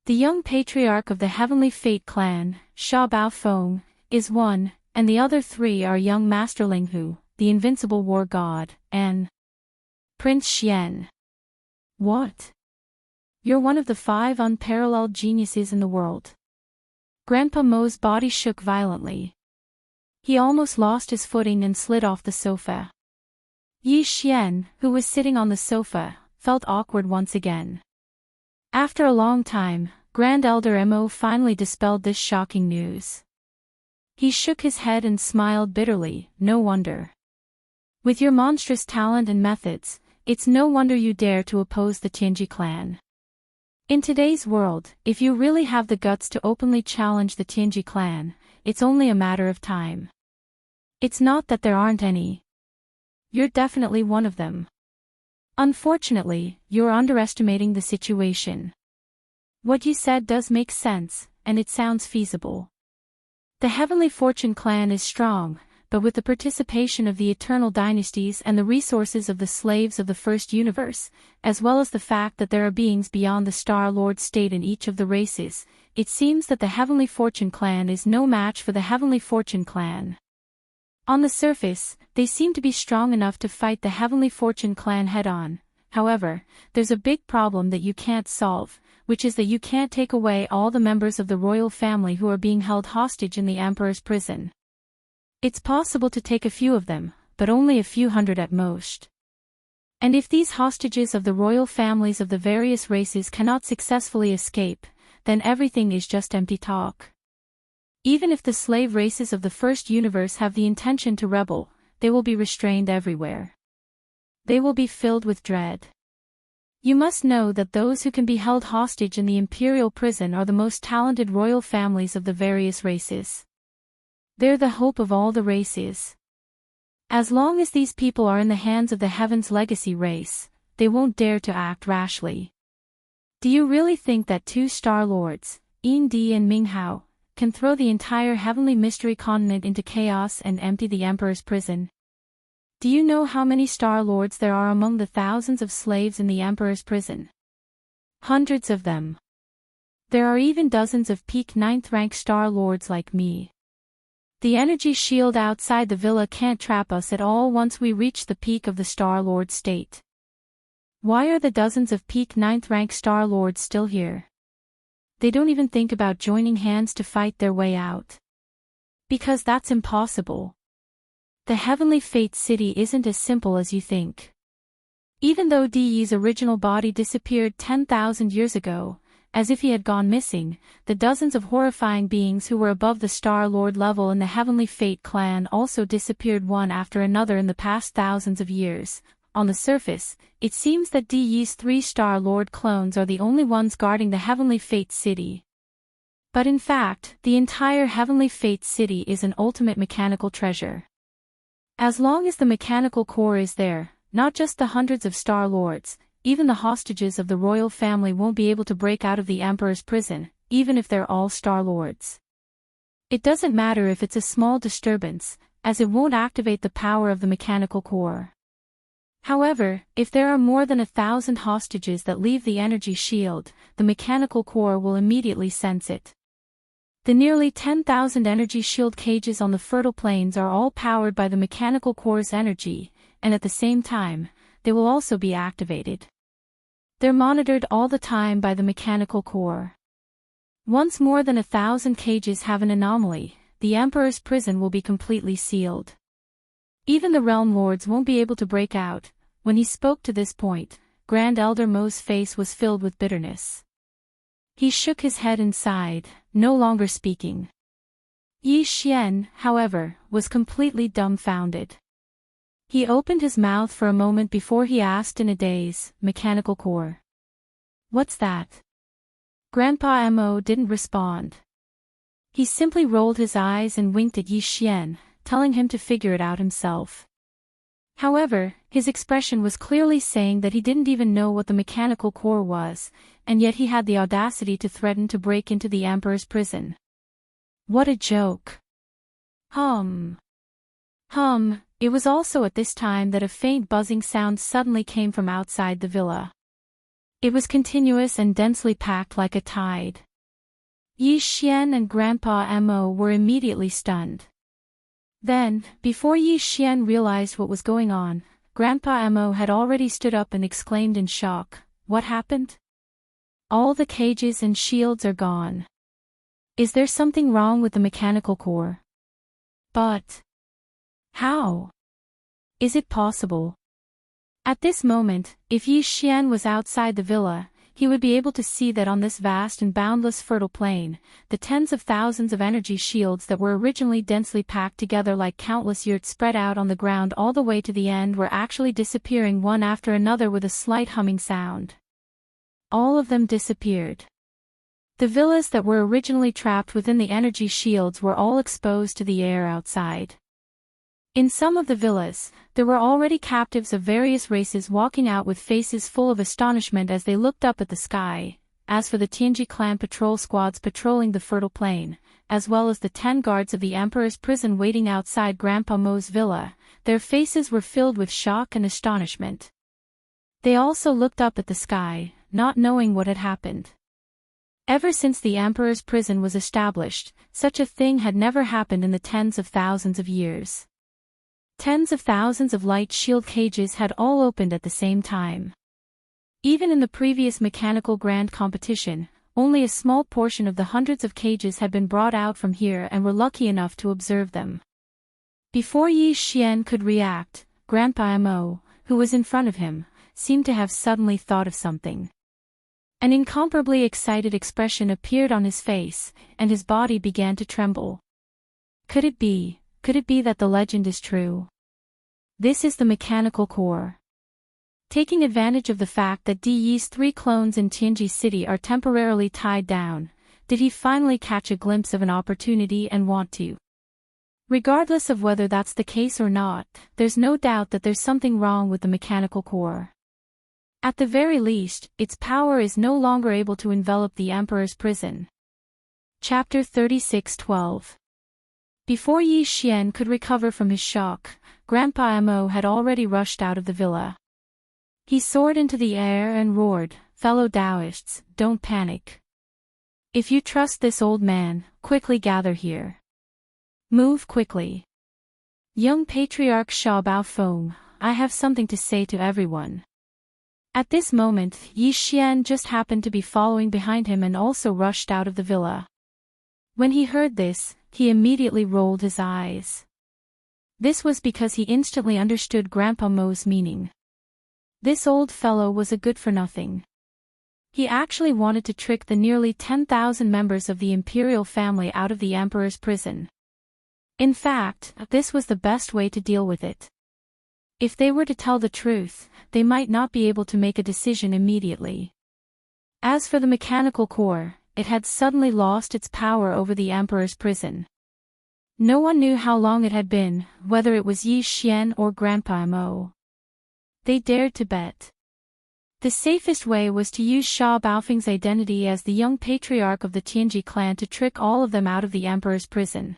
Speaker 1: The young patriarch of the Heavenly Fate clan, Sha Baofeng, is one, and the other 3 are young Master Linghu, the invincible war god, and Prince Xian. What? You're one of the 5 unparalleled geniuses in the world. Grandpa Mo's body shook violently. He almost lost his footing and slid off the sofa. Yi Xian, who was sitting on the sofa, felt awkward once again. After a long time, Grand Elder Mo finally dispelled this shocking news. He shook his head and smiled bitterly, no wonder. With your monstrous talent and methods, it's no wonder you dare to oppose the Tianji clan. In today's world, if you really have the guts to openly challenge the Tianji clan, it's only a matter of time. It's not that there aren't any. You're definitely one of them. Unfortunately, you're underestimating the situation. What you said does make sense, and it sounds feasible. The Heavenly Fortune clan is strong, but with the participation of the eternal dynasties and the resources of the slaves of the first universe, as well as the fact that there are beings beyond the Star Lord state in each of the races, it seems that the Heavenly Fortune clan is no match for the Heavenly Fortune clan. On the surface, they seem to be strong enough to fight the Heavenly Fortune clan head-on. However, there's a big problem that you can't solve, which is that you can't take away all the members of the royal family who are being held hostage in the Emperor's prison. It's possible to take a few of them, but only a few hundred at most. And if these hostages of the royal families of the various races cannot successfully escape, then everything is just empty talk. Even if the slave races of the first universe have the intention to rebel, they will be restrained everywhere. They will be filled with dread. You must know that those who can be held hostage in the imperial prison are the most talented royal families of the various races. They're the hope of all the races. As long as these people are in the hands of the Heaven's legacy race, they won't dare to act rashly. Do you really think that 2 Star Lords, Yin Di and Ming Hao, can throw the entire Heavenly Mystery Continent into chaos and empty the Emperor's prison? Do you know how many Star Lords there are among the thousands of slaves in the Emperor's prison? Hundreds of them. There are even dozens of peak 9th rank Star Lords like me. The energy shield outside the villa can't trap us at all once we reach the peak of the Star Lord state. Why are the dozens of peak 9th rank Star Lords still here? They don't even think about joining hands to fight their way out. Because that's impossible. The Heavenly Fate City isn't as simple as you think. Even though Di's original body disappeared 10,000 years ago, as if he had gone missing, the dozens of horrifying beings who were above the Star Lord level in the Heavenly Fate clan also disappeared one after another in the past thousands of years. On the surface, it seems that Di's 3 Star Lord clones are the only ones guarding the Heavenly Fate City. But in fact, the entire Heavenly Fate City is an ultimate mechanical treasure. As long as the mechanical core is there, not just the hundreds of Star Lords, even the hostages of the royal family won't be able to break out of the Emperor's prison, even if they're all Star Lords. It doesn't matter if it's a small disturbance, as it won't activate the power of the mechanical core. However, if there are more than 1,000 hostages that leave the energy shield, the mechanical core will immediately sense it. The nearly 10,000 energy shield cages on the fertile plains are all powered by the mechanical core's energy, and at the same time, they will also be activated. They're monitored all the time by the mechanical core. Once more than 1,000 cages have an anomaly, the Emperor's prison will be completely sealed. Even the realm lords won't be able to break out. When he spoke to this point, Grand Elder Mo's face was filled with bitterness. He shook his head and sighed, no longer speaking. Yi Xian, however, was completely dumbfounded. He opened his mouth for a moment before he asked in a daze, "Mechanical core. What's that?" Grandpa Mo didn't respond. He simply rolled his eyes and winked at Yi Xian, telling him to figure it out himself. However, his expression was clearly saying that he didn't even know what the mechanical core was, and yet he had the audacity to threaten to break into the Emperor's prison. What a joke. It was also at this time that a faint buzzing sound suddenly came from outside the villa. It was continuous and densely packed like a tide. Yi Xian and Grandpa Mo were immediately stunned. Then, before Yi Xian realized what was going on, Grandpa Mo had already stood up and exclaimed in shock, "What happened? All the cages and shields are gone. Is there something wrong with the mechanical core? But how? Is it possible?" At this moment, if Yi Xian was outside the villa, he would be able to see that on this vast and boundless fertile plain, the tens of thousands of energy shields that were originally densely packed together like countless yurts spread out on the ground all the way to the end were actually disappearing one after another with a slight humming sound. All of them disappeared. The villas that were originally trapped within the energy shields were all exposed to the air outside. In some of the villas, there were already captives of various races walking out with faces full of astonishment as they looked up at the sky. As for the Tianji clan patrol squads patrolling the fertile plain, as well as the 10 guards of the Emperor's prison waiting outside Grandpa Mo's villa, their faces were filled with shock and astonishment. They also looked up at the sky, not knowing what had happened. Ever since the Emperor's prison was established, such a thing had never happened in the tens of thousands of years. Tens of thousands of light shield cages had all opened at the same time. Even in the previous mechanical grand competition, only a small portion of the hundreds of cages had been brought out from here and were lucky enough to observe them. Before Yi Xian could react, Grandpa Mo, who was in front of him, seemed to have suddenly thought of something. An incomparably excited expression appeared on his face, and his body began to tremble. Could it be that the legend is true? This is the mechanical core. Taking advantage of the fact that Yi's 3 clones in Tianji City are temporarily tied down, did he finally catch a glimpse of an opportunity and want to? Regardless of whether that's the case or not, there's no doubt that there's something wrong with the mechanical core. At the very least, its power is no longer able to envelop the Emperor's prison. Chapter 36:12. Before Yi Xian could recover from his shock, Grandpa Mo had already rushed out of the villa. He soared into the air and roared, "Fellow Taoists, don't panic. If you trust this old man, quickly gather here. Move quickly. Young Patriarch Sha Baofeng, I have something to say to everyone." At this moment, Yi Xian just happened to be following behind him and also rushed out of the villa. When he heard this, he immediately rolled his eyes. This was because he instantly understood Grandpa Mo's meaning. This old fellow was a good-for-nothing. He actually wanted to trick the nearly 10,000 members of the imperial family out of the Emperor's prison. In fact, this was the best way to deal with it. If they were to tell the truth, they might not be able to make a decision immediately. As for the mechanical core, it had suddenly lost its power over the Emperor's prison. No one knew how long it had been, whether it was Yi Xian or Grandpa Mo. They dared to bet. The safest way was to use Sha Baofeng's identity as the young patriarch of the Tianji clan to trick all of them out of the Emperor's prison.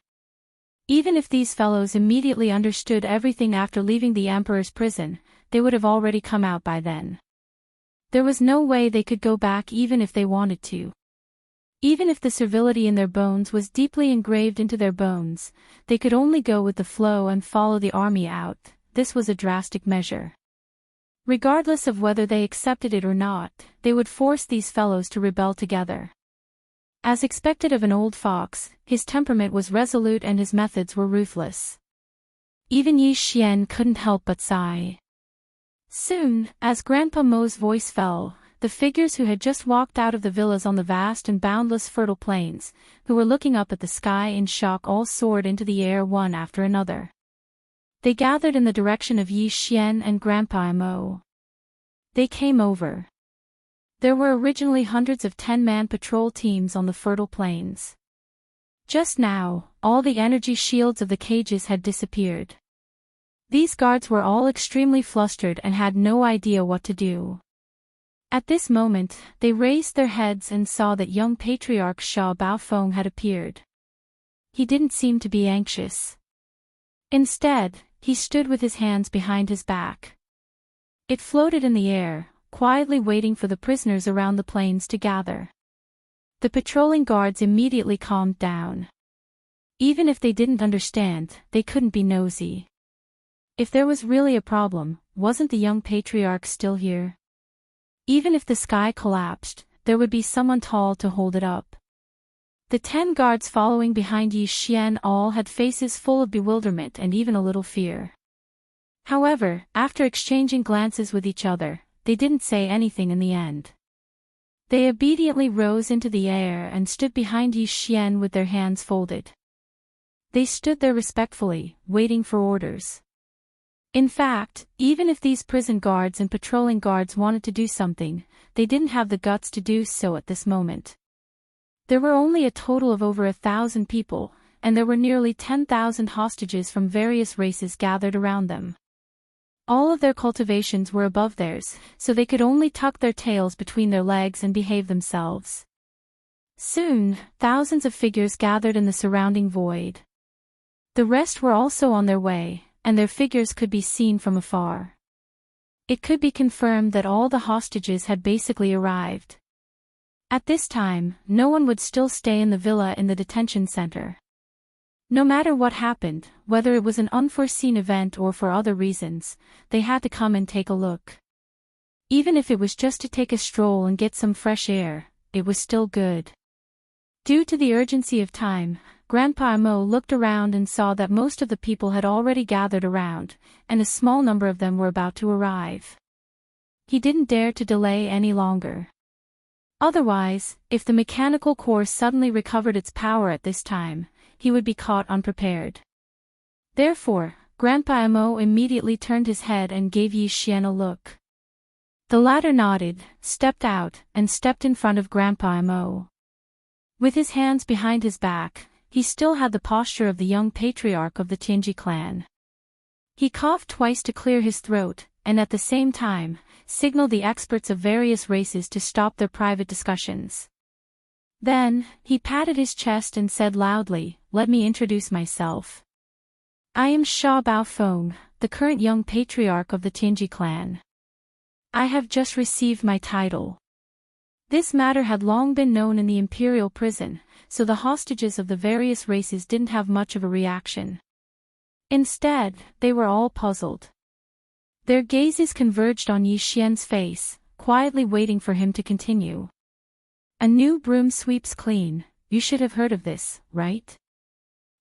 Speaker 1: Even if these fellows immediately understood everything after leaving the Emperor's prison, they would have already come out by then. There was no way they could go back even if they wanted to. Even if the servility in their bones was deeply engraved into their bones, they could only go with the flow and follow the army out. This was a drastic measure. Regardless of whether they accepted it or not, they would force these fellows to rebel together. As expected of an old fox, his temperament was resolute and his methods were ruthless. Even Yi Xian couldn't help but sigh. Soon, as Grandpa Mo's voice fell, the figures who had just walked out of the villas on the vast and boundless fertile plains, who were looking up at the sky in shock, all soared into the air one after another. They gathered in the direction of Yi Xian and Grandpa Mo. They came over. There were originally hundreds of 10-man patrol teams on the fertile plains. Just now, all the energy shields of the cages had disappeared. These guards were all extremely flustered and had no idea what to do. At this moment, they raised their heads and saw that young patriarch Sha Baofeng had appeared. He didn't seem to be anxious. Instead, he stood with his hands behind his back. It floated in the air, quietly waiting for the prisoners around the plains to gather. The patrolling guards immediately calmed down. Even if they didn't understand, they couldn't be nosy. If there was really a problem, wasn't the young patriarch still here? Even if the sky collapsed, there would be someone tall to hold it up. The 10 guards following behind Yi Xian all had faces full of bewilderment and even a little fear. However, after exchanging glances with each other, they didn't say anything in the end. They obediently rose into the air and stood behind Yi Xian with their hands folded. They stood there respectfully, waiting for orders. In fact, even if these prison guards and patrolling guards wanted to do something, they didn't have the guts to do so at this moment. There were only a total of over 1,000 people, and there were nearly 10,000 hostages from various races gathered around them. All of their cultivations were above theirs, so they could only tuck their tails between their legs and behave themselves. Soon, thousands of figures gathered in the surrounding void. The rest were also on their way, and their figures could be seen from afar. It could be confirmed that all the hostages had basically arrived. At this time, no one would still stay in the villa in the detention center. No matter what happened, whether it was an unforeseen event or for other reasons, they had to come and take a look. Even if it was just to take a stroll and get some fresh air, it was still good. Due to the urgency of time, Grandpa Mo looked around and saw that most of the people had already gathered around, and a small number of them were about to arrive. He didn't dare to delay any longer. Otherwise, if the mechanical core suddenly recovered its power at this time, he would be caught unprepared. Therefore, Grandpa Mo immediately turned his head and gave Yi Xian a look. The latter nodded, stepped out, and stepped in front of Grandpa Mo. With his hands behind his back, he still had the posture of the young patriarch of the Tianji clan. He coughed twice to clear his throat, and at the same time, signaled the experts of various races to stop their private discussions. Then, he patted his chest and said loudly, "Let me introduce myself. I am Sha Baofeng, the current young patriarch of the Tianji clan. I have just received my title." This matter had long been known in the imperial prison, so the hostages of the various races didn't have much of a reaction. Instead, they were all puzzled. Their gazes converged on Yi Xian's face, quietly waiting for him to continue. "A new broom sweeps clean, you should have heard of this, right?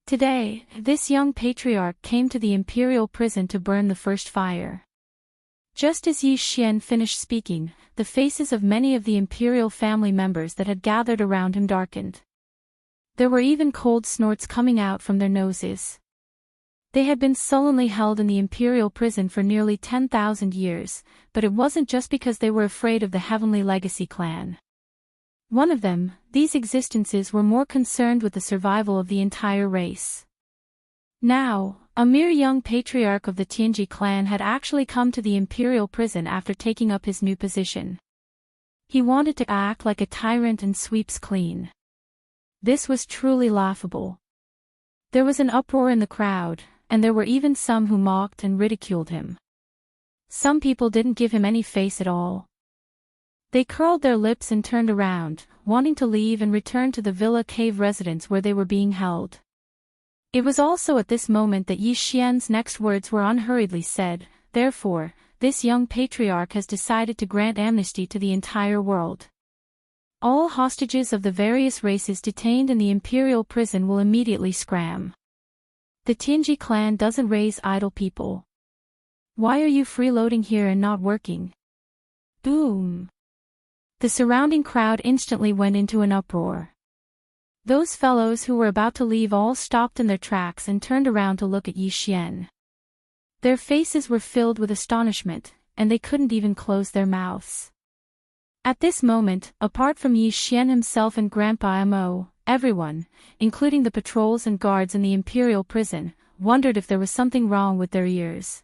Speaker 1: Today, this young patriarch came to the imperial prison to burn the first fire." Just as Yi Xian finished speaking, the faces of many of the imperial family members that had gathered around him darkened. There were even cold snorts coming out from their noses. They had been sullenly held in the imperial prison for nearly 10,000 years, but it wasn't just because they were afraid of the Heavenly Legacy clan. One of them, these existences were more concerned with the survival of the entire race. Now, a mere young patriarch of the Tianji clan had actually come to the imperial prison after taking up his new position. He wanted to act like a tyrant and sweeps clean. This was truly laughable. There was an uproar in the crowd, and there were even some who mocked and ridiculed him. Some people didn't give him any face at all. They curled their lips and turned around, wanting to leave and return to the villa cave residence where they were being held. It was also at this moment that Yi Xian's next words were unhurriedly said, "Therefore, this young patriarch has decided to grant amnesty to the entire world. All hostages of the various races detained in the imperial prison will immediately scram. The Tianji clan doesn't raise idle people. Why are you freeloading here and not working?" Boom! The surrounding crowd instantly went into an uproar. Those fellows who were about to leave all stopped in their tracks and turned around to look at Yi Xian. Their faces were filled with astonishment, and they couldn't even close their mouths. At this moment, apart from Yi Xian himself and Grandpa Mo, everyone, including the patrols and guards in the imperial prison, wondered if there was something wrong with their ears.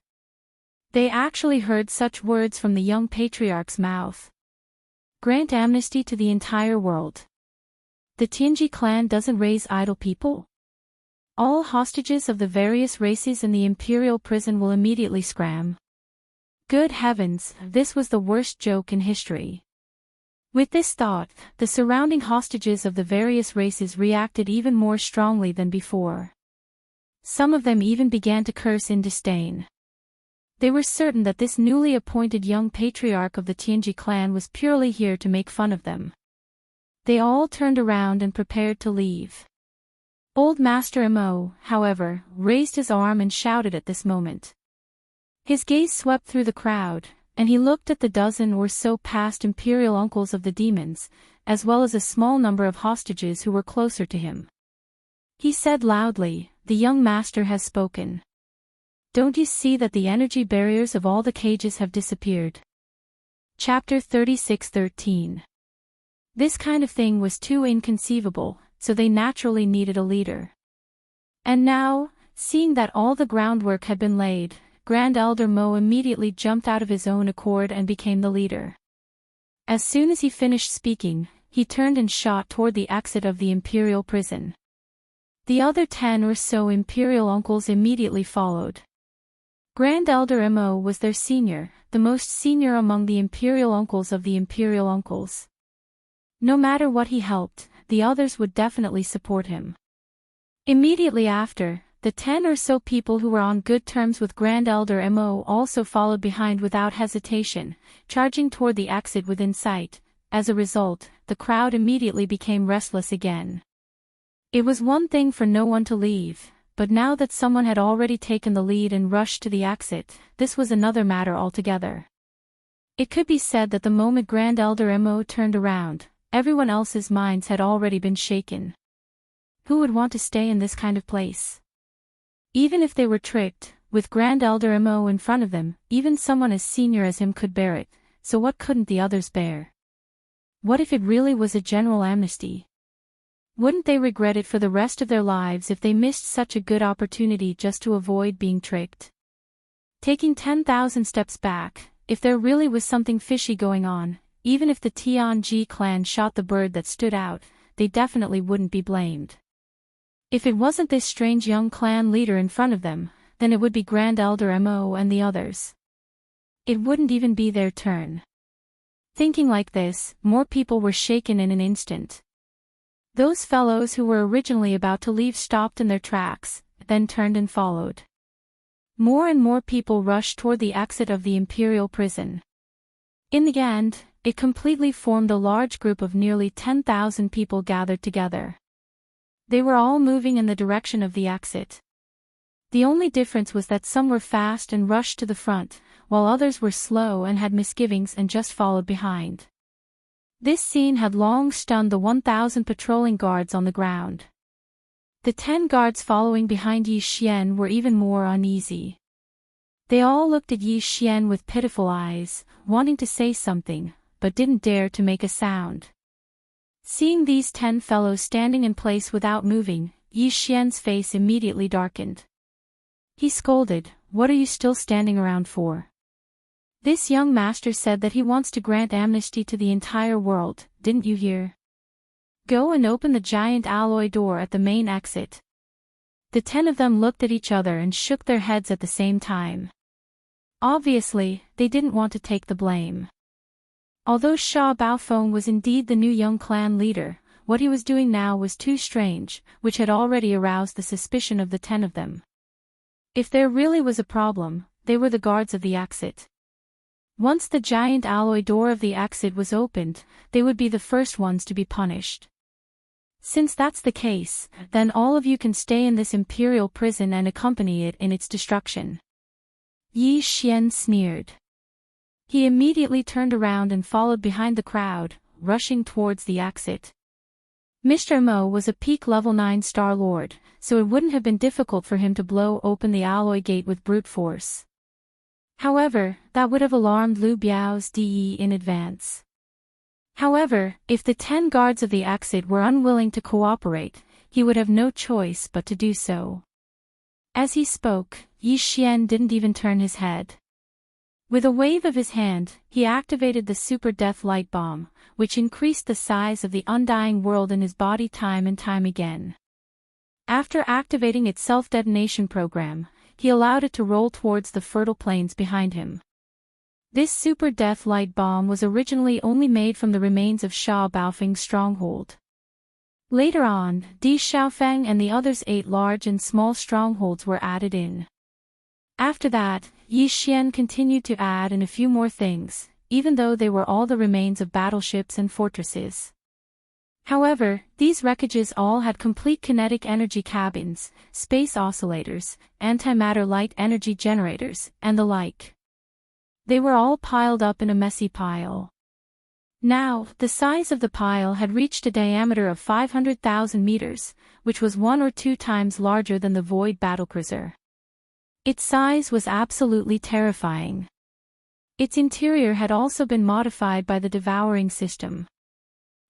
Speaker 1: They actually heard such words from the young patriarch's mouth. Grant amnesty to the entire world. The Tianji clan doesn't raise idle people? All hostages of the various races in the imperial prison will immediately scram. Good heavens, this was the worst joke in history. With this thought, the surrounding hostages of the various races reacted even more strongly than before. Some of them even began to curse in disdain. They were certain that this newly appointed young patriarch of the Tianji clan was purely here to make fun of them. They all turned around and prepared to leave. Old Master Mo, however, raised his arm and shouted at this moment. His gaze swept through the crowd, and he looked at the dozen or so past imperial uncles of the demons, as well as a small number of hostages who were closer to him. He said loudly, "The young master has spoken. Don't you see that the energy barriers of all the cages have disappeared?" Chapter 36:13. This kind of thing was too inconceivable, so they naturally needed a leader. And now, seeing that all the groundwork had been laid, Grand Elder Mo immediately jumped out of his own accord and became the leader. As soon as he finished speaking, he turned and shot toward the exit of the imperial prison. The other 10 or so imperial uncles immediately followed. Grand Elder Mo was their senior, the most senior among the imperial uncles of the imperial uncles. No matter what he helped, the others would definitely support him. Immediately after, the 10 or so people who were on good terms with Grand Elder Mo also followed behind without hesitation, charging toward the exit within sight. As a result, the crowd immediately became restless again. It was one thing for no one to leave, but now that someone had already taken the lead and rushed to the exit, this was another matter altogether. It could be said that the moment Grand Elder Mo turned around, everyone else's minds had already been shaken. Who would want to stay in this kind of place? Even if they were tricked, with Grand Elder Mo in front of them, even someone as senior as him could bear it, so what couldn't the others bear? What if it really was a general amnesty? Wouldn't they regret it for the rest of their lives if they missed such a good opportunity just to avoid being tricked? Taking 10,000 steps back, if there really was something fishy going on, even if the Tianji clan shot the bird that stood out, they definitely wouldn't be blamed. If it wasn't this strange young clan leader in front of them, then it would be Grand Elder Mo and the others. It wouldn't even be their turn. Thinking like this, more people were shaken in an instant. Those fellows who were originally about to leave stopped in their tracks, then turned and followed. More and more people rushed toward the exit of the imperial prison. In the end, it completely formed a large group of nearly 10,000 people gathered together. They were all moving in the direction of the exit. The only difference was that some were fast and rushed to the front, while others were slow and had misgivings and just followed behind. This scene had long stunned the 1,000 patrolling guards on the ground. The 10 guards following behind Yi Xian were even more uneasy. They all looked at Yi Xian with pitiful eyes, wanting to say something, but didn't dare to make a sound. Seeing these 10 fellows standing in place without moving, Yi Xian's face immediately darkened. He scolded, "What are you still standing around for? This young master said that he wants to grant amnesty to the entire world, didn't you hear? Go and open the giant alloy door at the main exit." The 10 of them looked at each other and shook their heads at the same time. Obviously, they didn't want to take the blame. Although Sha Baofeng was indeed the new young clan leader, what he was doing now was too strange, which had already aroused the suspicion of the 10 of them. If there really was a problem, they were the guards of the exit. Once the giant alloy door of the exit was opened, they would be the first ones to be punished. Since that's the case, then all of you can stay in this imperial prison and accompany it in its destruction. Yi Xian sneered. He immediately turned around and followed behind the crowd, rushing towards the exit. Mr. Mo was a peak level 9 Star Lord, so it wouldn't have been difficult for him to blow open the alloy gate with brute force. However, that would have alarmed Liu Biao's DE in advance. However, if the 10 guards of the exit were unwilling to cooperate, he would have no choice but to do so. As he spoke, Yi Xian didn't even turn his head. With a wave of his hand, he activated the Super Death Light Bomb, which increased the size of the undying world in his body time and time again. After activating its self-detonation program, he allowed it to roll towards the fertile plains behind him. This Super Death Light Bomb was originally only made from the remains of Sha Baofeng's stronghold. Later on, Di Xiaofeng and the others' 8 large and small strongholds were added in. After that, Yi Xian continued to add in a few more things, even though they were all the remains of battleships and fortresses. However, these wreckages all had complete kinetic energy cabins, space oscillators, antimatter light energy generators, and the like. They were all piled up in a messy pile. Now, the size of the pile had reached a diameter of 500,000 meters, which was 1 or 2 times larger than the Void battlecruiser. Its size was absolutely terrifying. Its interior had also been modified by the devouring system.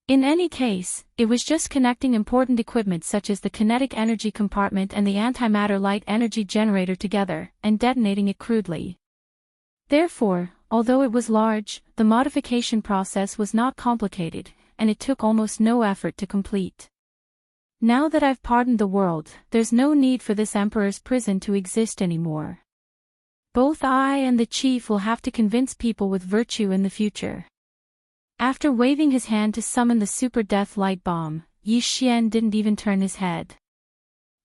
Speaker 1: In any case, it was just connecting important equipment such as the kinetic energy compartment and the antimatter light energy generator together, and detonating it crudely. Therefore, although it was large, the modification process was not complicated, and it took almost no effort to complete. Now that I've pardoned the world, there's no need for this emperor's prison to exist anymore. Both I and the chief will have to convince people with virtue in the future. After waving his hand to summon the Super Death Light Bomb, Yi Xian didn't even turn his head.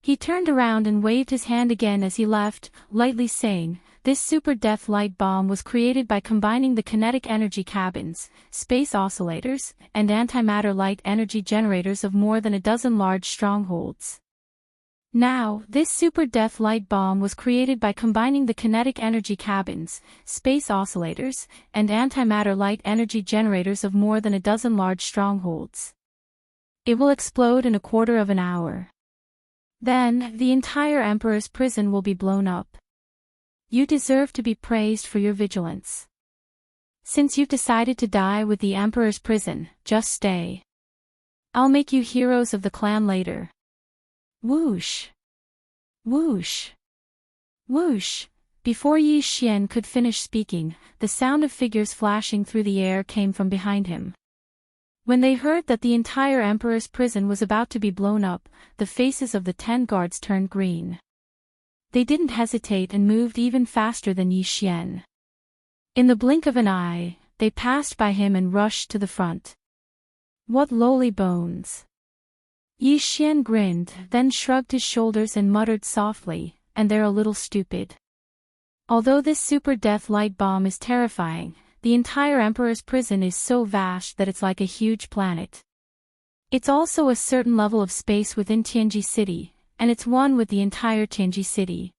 Speaker 1: He turned around and waved his hand again as he left, lightly saying, "This Super Death Light Bomb was created by combining the kinetic energy cabins, space oscillators, and antimatter light energy generators of more than a dozen large strongholds." Now, this Super Death Light Bomb was created by combining the kinetic energy cabins, space oscillators, and antimatter light energy generators of more than a dozen large strongholds. It will explode in a quarter of an hour. Then, the entire Emperor's prison will be blown up. You deserve to be praised for your vigilance. Since you've decided to die with the Emperor's prison, just stay. I'll make you heroes of the clan later. Whoosh! Whoosh! Whoosh! Before Yi Xian could finish speaking, the sound of figures flashing through the air came from behind him. When they heard that the entire Emperor's prison was about to be blown up, the faces of the 10 guards turned green. They didn't hesitate and moved even faster than Yi Xian. In the blink of an eye, they passed by him and rushed to the front. What lowly bones! Yi Xian grinned, then shrugged his shoulders and muttered softly, "And they're a little stupid." Although this Super Death Light Bomb is terrifying, the entire Emperor's prison is so vast that it's like a huge planet. It's also a certain level of space within Tianji City, and it's one with the entire Tianji City.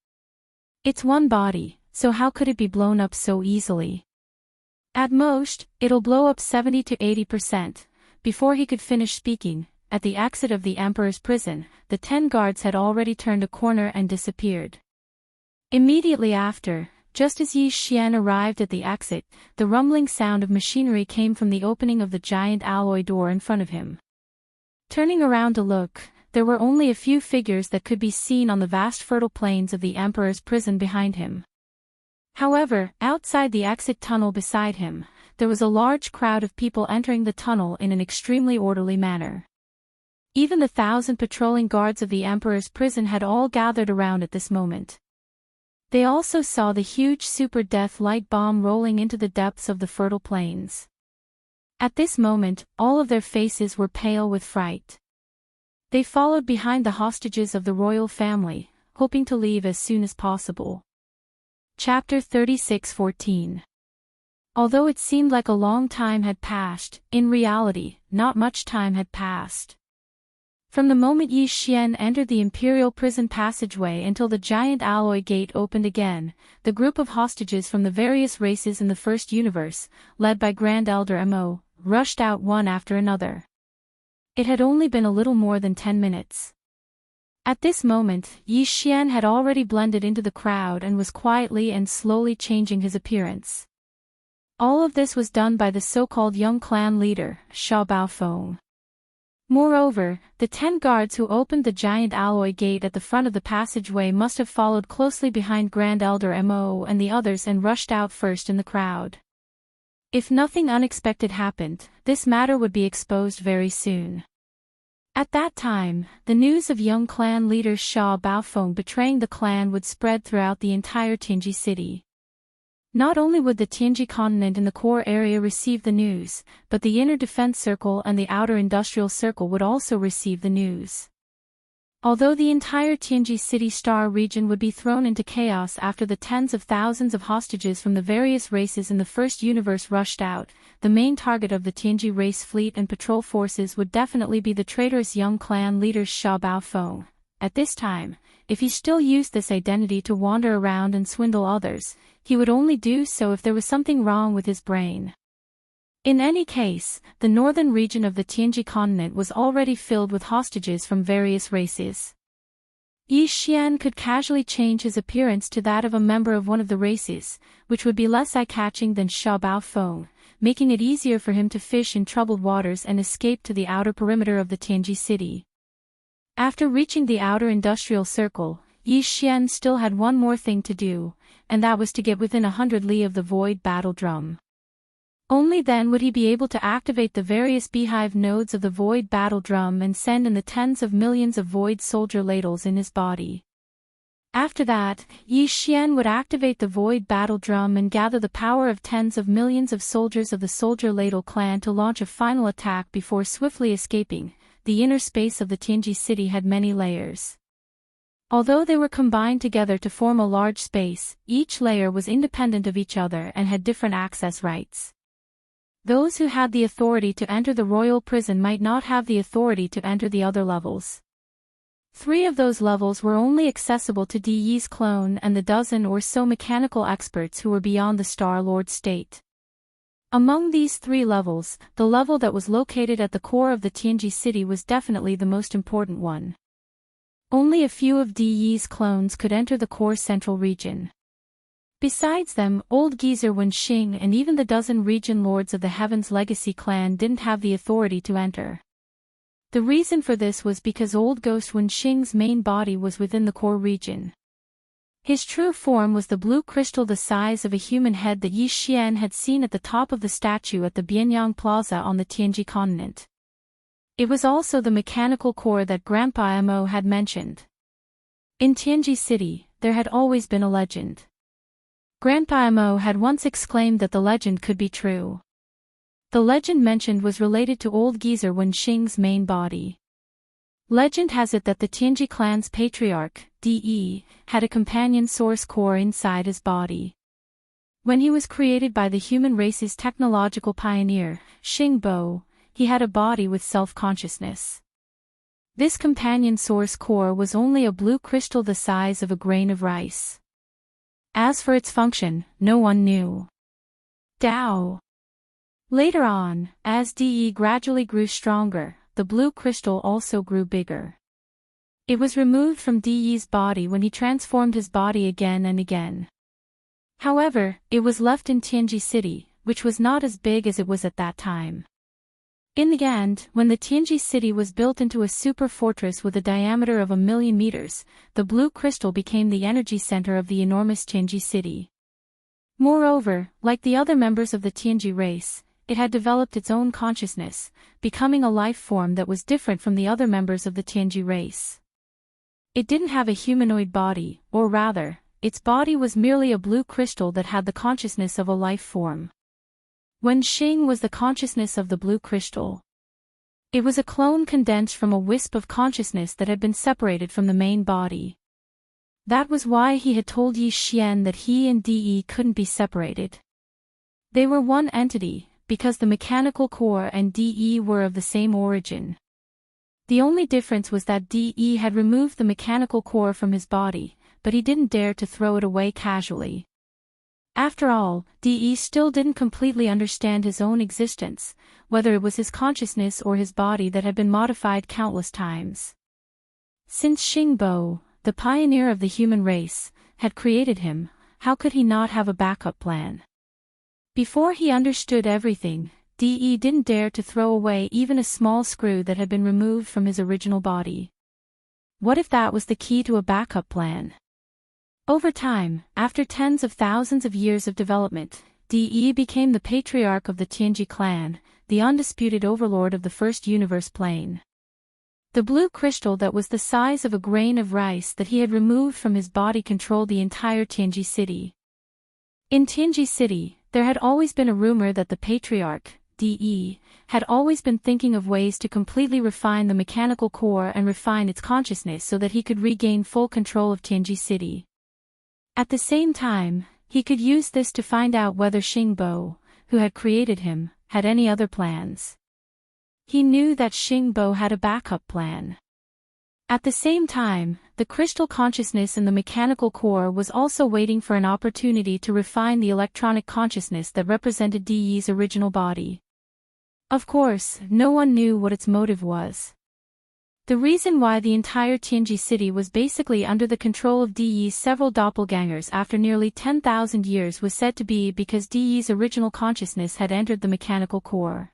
Speaker 1: It's one body, so how could it be blown up so easily? At most, it'll blow up 70 to 80%. Before he could finish speaking, at the exit of the Emperor's prison, the 10 guards had already turned a corner and disappeared. Immediately after, just as Yi Xian arrived at the exit, the rumbling sound of machinery came from the opening of the giant alloy door in front of him. Turning around to look, there were only a few figures that could be seen on the vast fertile plains of the Emperor's prison behind him. However, outside the exit tunnel beside him, there was a large crowd of people entering the tunnel in an extremely orderly manner. Even the 1,000 patrolling guards of the Emperor's prison had all gathered around at this moment. They also saw the huge Super Death Light Bomb rolling into the depths of the fertile plains. At this moment, all of their faces were pale with fright. They followed behind the hostages of the royal family, hoping to leave as soon as possible. Chapter 36:14. Although it seemed like a long time had passed, in reality, not much time had passed. From the moment Yi Xian entered the imperial prison passageway until the giant alloy gate opened again, the group of hostages from the various races in the first universe, led by Grand Elder Mo, rushed out one after another. It had only been a little more than 10 minutes. At this moment, Yi Xian had already blended into the crowd and was quietly and slowly changing his appearance. All of this was done by the so-called young clan leader, Sha Baofeng. Moreover, the 10 guards who opened the giant alloy gate at the front of the passageway must have followed closely behind Grand Elder Mo and the others and rushed out first in the crowd. If nothing unexpected happened, this matter would be exposed very soon. At that time, the news of young clan leader Sha Baofeng betraying the clan would spread throughout the entire Tianji city. Not only would the Tianji continent and the core area receive the news, but the inner defense circle and the outer industrial circle would also receive the news. Although the entire Tianji City Star region would be thrown into chaos after the tens of thousands of hostages from the various races in the first universe rushed out, the main target of the Tianji race fleet and patrol forces would definitely be the traitorous young clan leader Sha Baofeng. At this time, if he still used this identity to wander around and swindle others, he would only do so if there was something wrong with his brain. In any case, the northern region of the Tianji continent was already filled with hostages from various races. Yi Xian could casually change his appearance to that of a member of one of the races, which would be less eye-catching than Sha Baofeng, making it easier for him to fish in troubled waters and escape to the outer perimeter of the Tianji city. After reaching the outer industrial circle, Yi Xian still had one more thing to do, and that was to get within 100 li of the void battle drum. Only then would he be able to activate the various beehive nodes of the void battle drum and send in the tens of millions of void soldier ladles in his body. After that, Yi Xian would activate the void battle drum and gather the power of tens of millions of soldiers of the soldier ladle clan to launch a final attack before swiftly escaping. The inner space of the Tianji city had many layers. Although they were combined together to form a large space, each layer was independent of each other and had different access rights. Those who had the authority to enter the royal prison might not have the authority to enter the other levels. 3 of those levels were only accessible to Di Yi's clone and the dozen or so mechanical experts who were beyond the Star Lord state. Among these 3 levels, the level that was located at the core of the Tianji city was definitely the most important one. Only a few of Di Yi's clones could enter the core central region. Besides them, old geezer Wenxing and even the dozen region lords of the Heaven's Legacy clan didn't have the authority to enter. The reason for this was because old ghost Wenxing's main body was within the core region. His true form was the blue crystal the size of a human head that Yi Xian had seen at the top of the statue at the Bianyang Plaza on the Tianji continent. It was also the mechanical core that Grandpa Mo had mentioned. In Tianji city, there had always been a legend. Grandpa Mo had once exclaimed that the legend could be true. The legend mentioned was related to old geezer Wenxing's main body. Legend has it that the Tianji clan's patriarch, De, had a companion source core inside his body. When he was created by the human race's technological pioneer, Xingbo, he had a body with self-consciousness. This companion source core was only a blue crystal the size of a grain of rice. As for its function, no one knew. Dao. Later on, as De gradually grew stronger, the blue crystal also grew bigger. It was removed from De's body when he transformed his body again and again. However, it was left in Tianji city, which was not as big as it was at that time. In the end, when the Tianji city was built into a super fortress with a diameter of 1,000,000 meters, the blue crystal became the energy center of the enormous Tianji city. Moreover, like the other members of the Tianji race, it had developed its own consciousness, becoming a life form that was different from the other members of the Tianji race. It didn't have a humanoid body, or rather, its body was merely a blue crystal that had the consciousness of a life form. Wen Xing was the consciousness of the blue crystal. It was a clone condensed from a wisp of consciousness that had been separated from the main body. That was why he had told Yi Xian that he and De couldn't be separated. They were one entity, because the mechanical core and De were of the same origin. The only difference was that De had removed the mechanical core from his body, but he didn't dare to throw it away casually. After all, De still didn't completely understand his own existence, whether it was his consciousness or his body that had been modified countless times. Since Xingbo, the pioneer of the human race, had created him, how could he not have a backup plan? Before he understood everything, De didn't dare to throw away even a small screw that had been removed from his original body. What if that was the key to a backup plan? Over time, after tens of thousands of years of development, De became the patriarch of the Tianji clan, the undisputed overlord of the first universe plane. The blue crystal that was the size of a grain of rice that he had removed from his body controlled the entire Tianji city. In Tianji city, there had always been a rumor that the patriarch, De, had always been thinking of ways to completely refine the mechanical core and refine its consciousness so that he could regain full control of Tianji city. At the same time, he could use this to find out whether Xingbo, who had created him, had any other plans. He knew that Xingbo had a backup plan. At the same time, the crystal consciousness in the mechanical core was also waiting for an opportunity to refine the electronic consciousness that represented De's original body. Of course, no one knew what its motive was. The reason why the entire Tianji city was basically under the control of De's several doppelgangers after nearly 10,000 years was said to be because De's original consciousness had entered the mechanical core.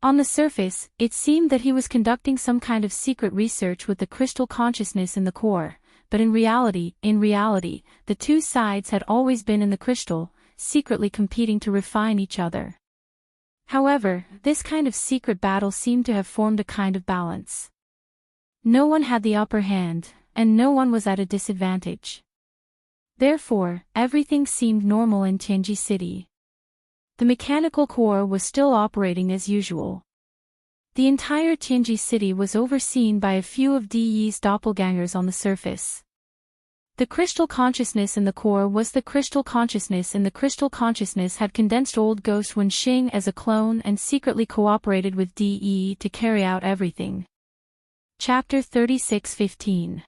Speaker 1: On the surface, it seemed that he was conducting some kind of secret research with the crystal consciousness in the core, but in reality, the two sides had always been in the crystal, secretly competing to refine each other. However, this kind of secret battle seemed to have formed a kind of balance. No one had the upper hand, and no one was at a disadvantage. Therefore, everything seemed normal in Tianji city. The mechanical core was still operating as usual. The entire Tianji city was overseen by a few of De's doppelgangers on the surface. The crystal consciousness in the core was the crystal consciousness, and the crystal consciousness had condensed old ghost Wen Xing as a clone and secretly cooperated with De to carry out everything. Chapter 36:15.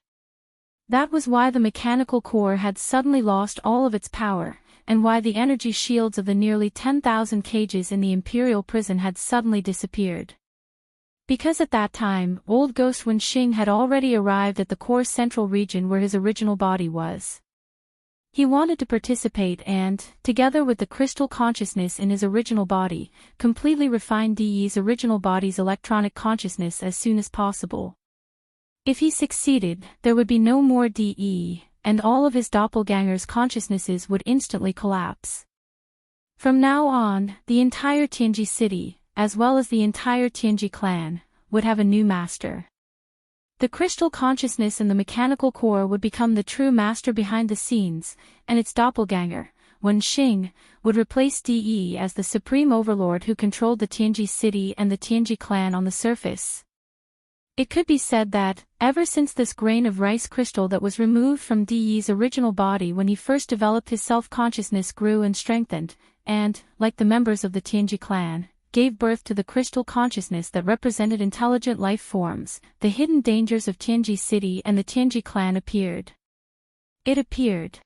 Speaker 1: That was why the mechanical core had suddenly lost all of its power, and why the energy shields of the nearly 10,000 cages in the imperial prison had suddenly disappeared. Because at that time, old ghost Wen Xing had already arrived at the core central region where his original body was. He wanted to participate and, together with the crystal consciousness in his original body, completely refine De's original body's electronic consciousness as soon as possible. If he succeeded, there would be no more De, and all of his doppelgangers' consciousnesses would instantly collapse. From now on, the entire Tianji city, as well as the entire Tianji clan, would have a new master. The crystal consciousness in the mechanical core would become the true master behind the scenes, and its doppelganger, Wen Xing, would replace De as the supreme overlord who controlled the Tianji city and the Tianji clan on the surface. It could be said that, ever since this grain of rice crystal that was removed from De's original body when he first developed his self-consciousness grew and strengthened, and, like the members of the Tianji clan, gave birth to the crystal consciousness that represented intelligent life forms, the hidden dangers of Tianji city and the Tianji clan appeared. It appeared.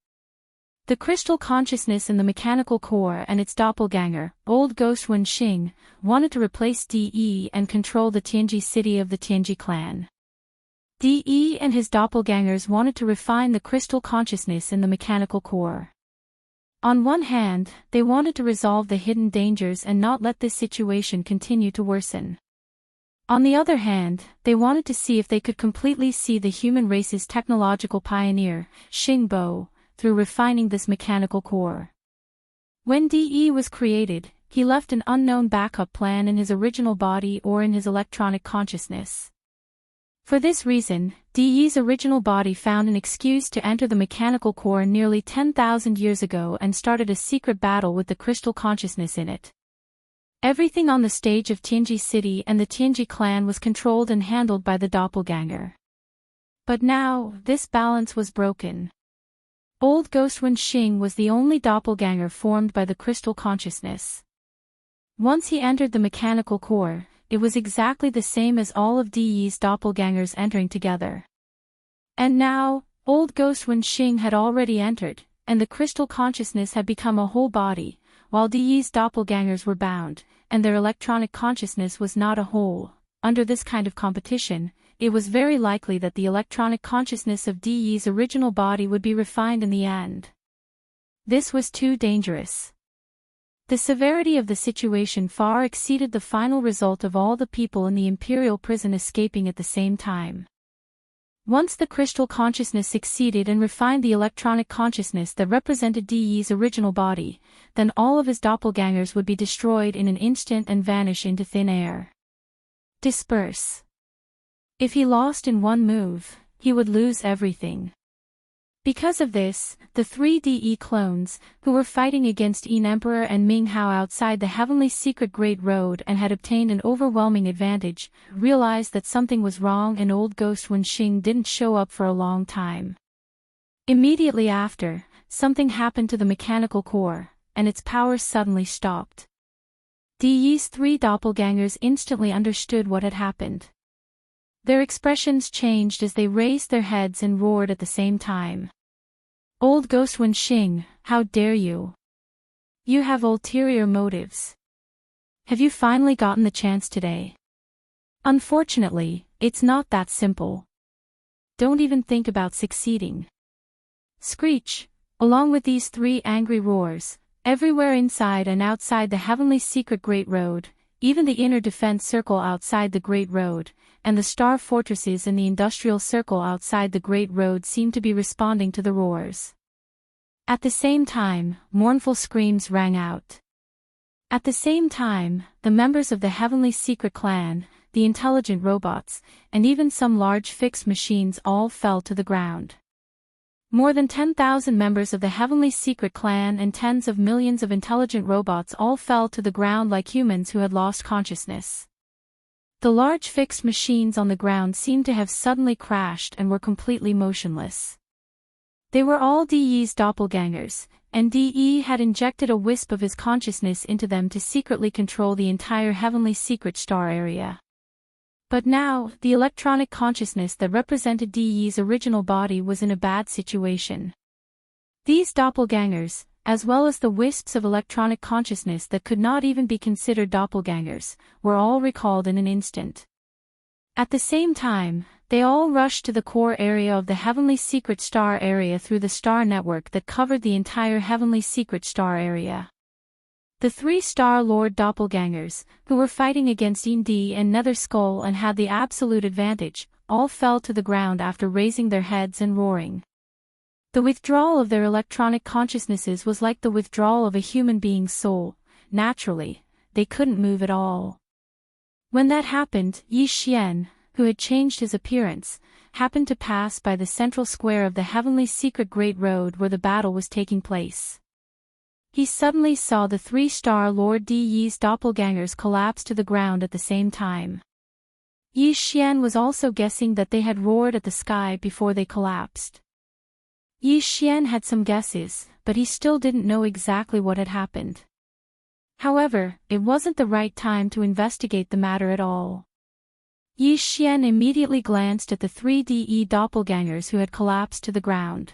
Speaker 1: The crystal consciousness in the mechanical core and its doppelganger, old ghost Wen Xing, wanted to replace De and control the Tianji city of the Tianji clan. De and his doppelgangers wanted to refine the crystal consciousness in the mechanical core. On one hand, they wanted to resolve the hidden dangers and not let this situation continue to worsen. On the other hand, they wanted to see if they could completely see the human race's technological pioneer, Xingbo, through refining this mechanical core. When De was created, he left an unknown backup plan in his original body or in his electronic consciousness. For this reason, De's original body found an excuse to enter the mechanical core nearly 10,000 years ago and started a secret battle with the crystal consciousness in it. Everything on the stage of Tianji City and the Tianji clan was controlled and handled by the doppelganger. But now, this balance was broken. Old Ghost Wenxing was the only doppelganger formed by the crystal consciousness. Once he entered the mechanical core, it was exactly the same as all of Di's doppelgangers entering together. And now, Old Ghost Wenxing had already entered, and the crystal consciousness had become a whole body, while Di's doppelgangers were bound, and their electronic consciousness was not a whole. Under this kind of competition, it was very likely that the electronic consciousness of Di's original body would be refined in the end. This was too dangerous. The severity of the situation far exceeded the final result of all the people in the imperial prison escaping at the same time. Once the crystal consciousness succeeded and refined the electronic consciousness that represented Di's original body, then all of his doppelgangers would be destroyed in an instant and vanish into thin air. Disperse. If he lost in one move, he would lose everything. Because of this, the three DE clones, who were fighting against Yin Emperor and Ming Hao outside the Heavenly Secret Great Road and had obtained an overwhelming advantage, realized that something was wrong and Old Ghost Wenxing didn't show up for a long time. Immediately after, something happened to the mechanical core, and its power suddenly stopped. DE's three doppelgangers instantly understood what had happened. Their expressions changed as they raised their heads and roared at the same time. Old Ghost Wenxing, how dare you? You have ulterior motives. Have you finally gotten the chance today? Unfortunately, it's not that simple. Don't even think about succeeding. Screech, along with these three angry roars, everywhere inside and outside the Heavenly Secret Great Road, even the inner defense circle outside the Great Road, and the star fortresses in the industrial circle outside the Great Road seemed to be responding to the roars. At the same time, mournful screams rang out. At the same time, the members of the Heavenly Secret Clan, the intelligent robots, and even some large fixed machines all fell to the ground. More than 10,000 members of the Heavenly Secret Clan and tens of millions of intelligent robots all fell to the ground like humans who had lost consciousness. The large fixed machines on the ground seemed to have suddenly crashed and were completely motionless. They were all DE's doppelgangers, and DE had injected a wisp of his consciousness into them to secretly control the entire Heavenly Secret Star area. But now, the electronic consciousness that represented DE's original body was in a bad situation. These doppelgangers, as well as the wisps of electronic consciousness that could not even be considered doppelgangers, were all recalled in an instant. At the same time, they all rushed to the core area of the Heavenly Secret Star area through the star network that covered the entire Heavenly Secret Star area. The three Star Lord doppelgangers, who were fighting against Yin Di and Nether Skull and had the absolute advantage, all fell to the ground after raising their heads and roaring. The withdrawal of their electronic consciousnesses was like the withdrawal of a human being's soul. Naturally, they couldn't move at all. When that happened, Yi Xian, who had changed his appearance, happened to pass by the central square of the Heavenly Secret Great Road where the battle was taking place. He suddenly saw the three Star Lord Di's doppelgangers collapse to the ground at the same time. Yi Xian was also guessing that they had roared at the sky before they collapsed. Yi Xian had some guesses, but he still didn't know exactly what had happened. However, it wasn't the right time to investigate the matter at all. Yi Xian immediately glanced at the three DE doppelgangers who had collapsed to the ground.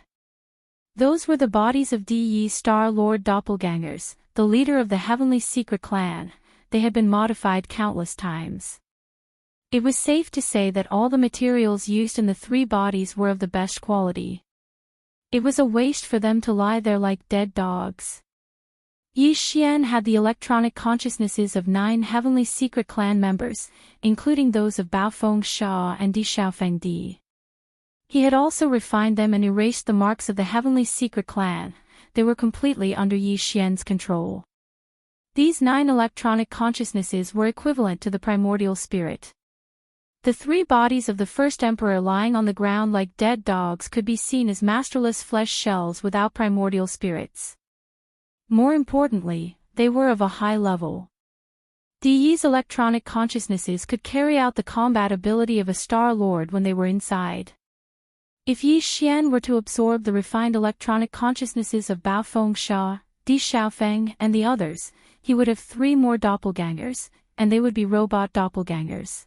Speaker 1: Those were the bodies of DE's Star Lord doppelgangers, the leader of the Heavenly Secret Clan. They had been modified countless times. It was safe to say that all the materials used in the three bodies were of the best quality. It was a waste for them to lie there like dead dogs. Yi Xian had the electronic consciousnesses of 9 Heavenly Secret Clan members, including those of Baofeng Sha and Di Xiaofeng Di. He had also refined them and erased the marks of the Heavenly Secret Clan. They were completely under Yi Xian's control. These 9 electronic consciousnesses were equivalent to the primordial spirit. The 3 bodies of the first emperor lying on the ground like dead dogs could be seen as masterless flesh shells without primordial spirits. More importantly, they were of a high level. Di's electronic consciousnesses could carry out the combat ability of a Star Lord when they were inside. If Yi Xian were to absorb the refined electronic consciousnesses of Bao Fengsha, Di Xiaofeng, and the others, he would have 3 more doppelgangers, and they would be robot doppelgangers.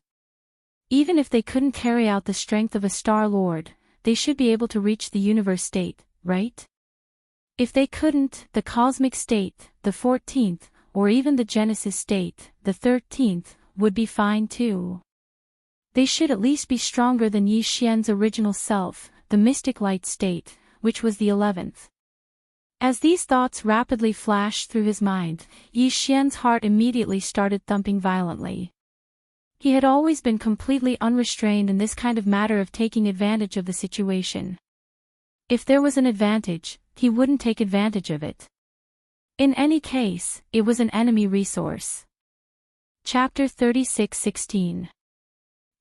Speaker 1: Even if they couldn't carry out the strength of a Star Lord, they should be able to reach the universe state, right? If they couldn't, the cosmic state, the 14th, or even the Genesis state, the 13th, would be fine too. They should at least be stronger than Yi Xian's original self, the mystic light state, which was the 11th. As these thoughts rapidly flashed through his mind, Yi Xian's heart immediately started thumping violently. He had always been completely unrestrained in this kind of matter of taking advantage of the situation. If there was an advantage, he wouldn't take advantage of it. In any case, it was an enemy resource. Chapter 36:16.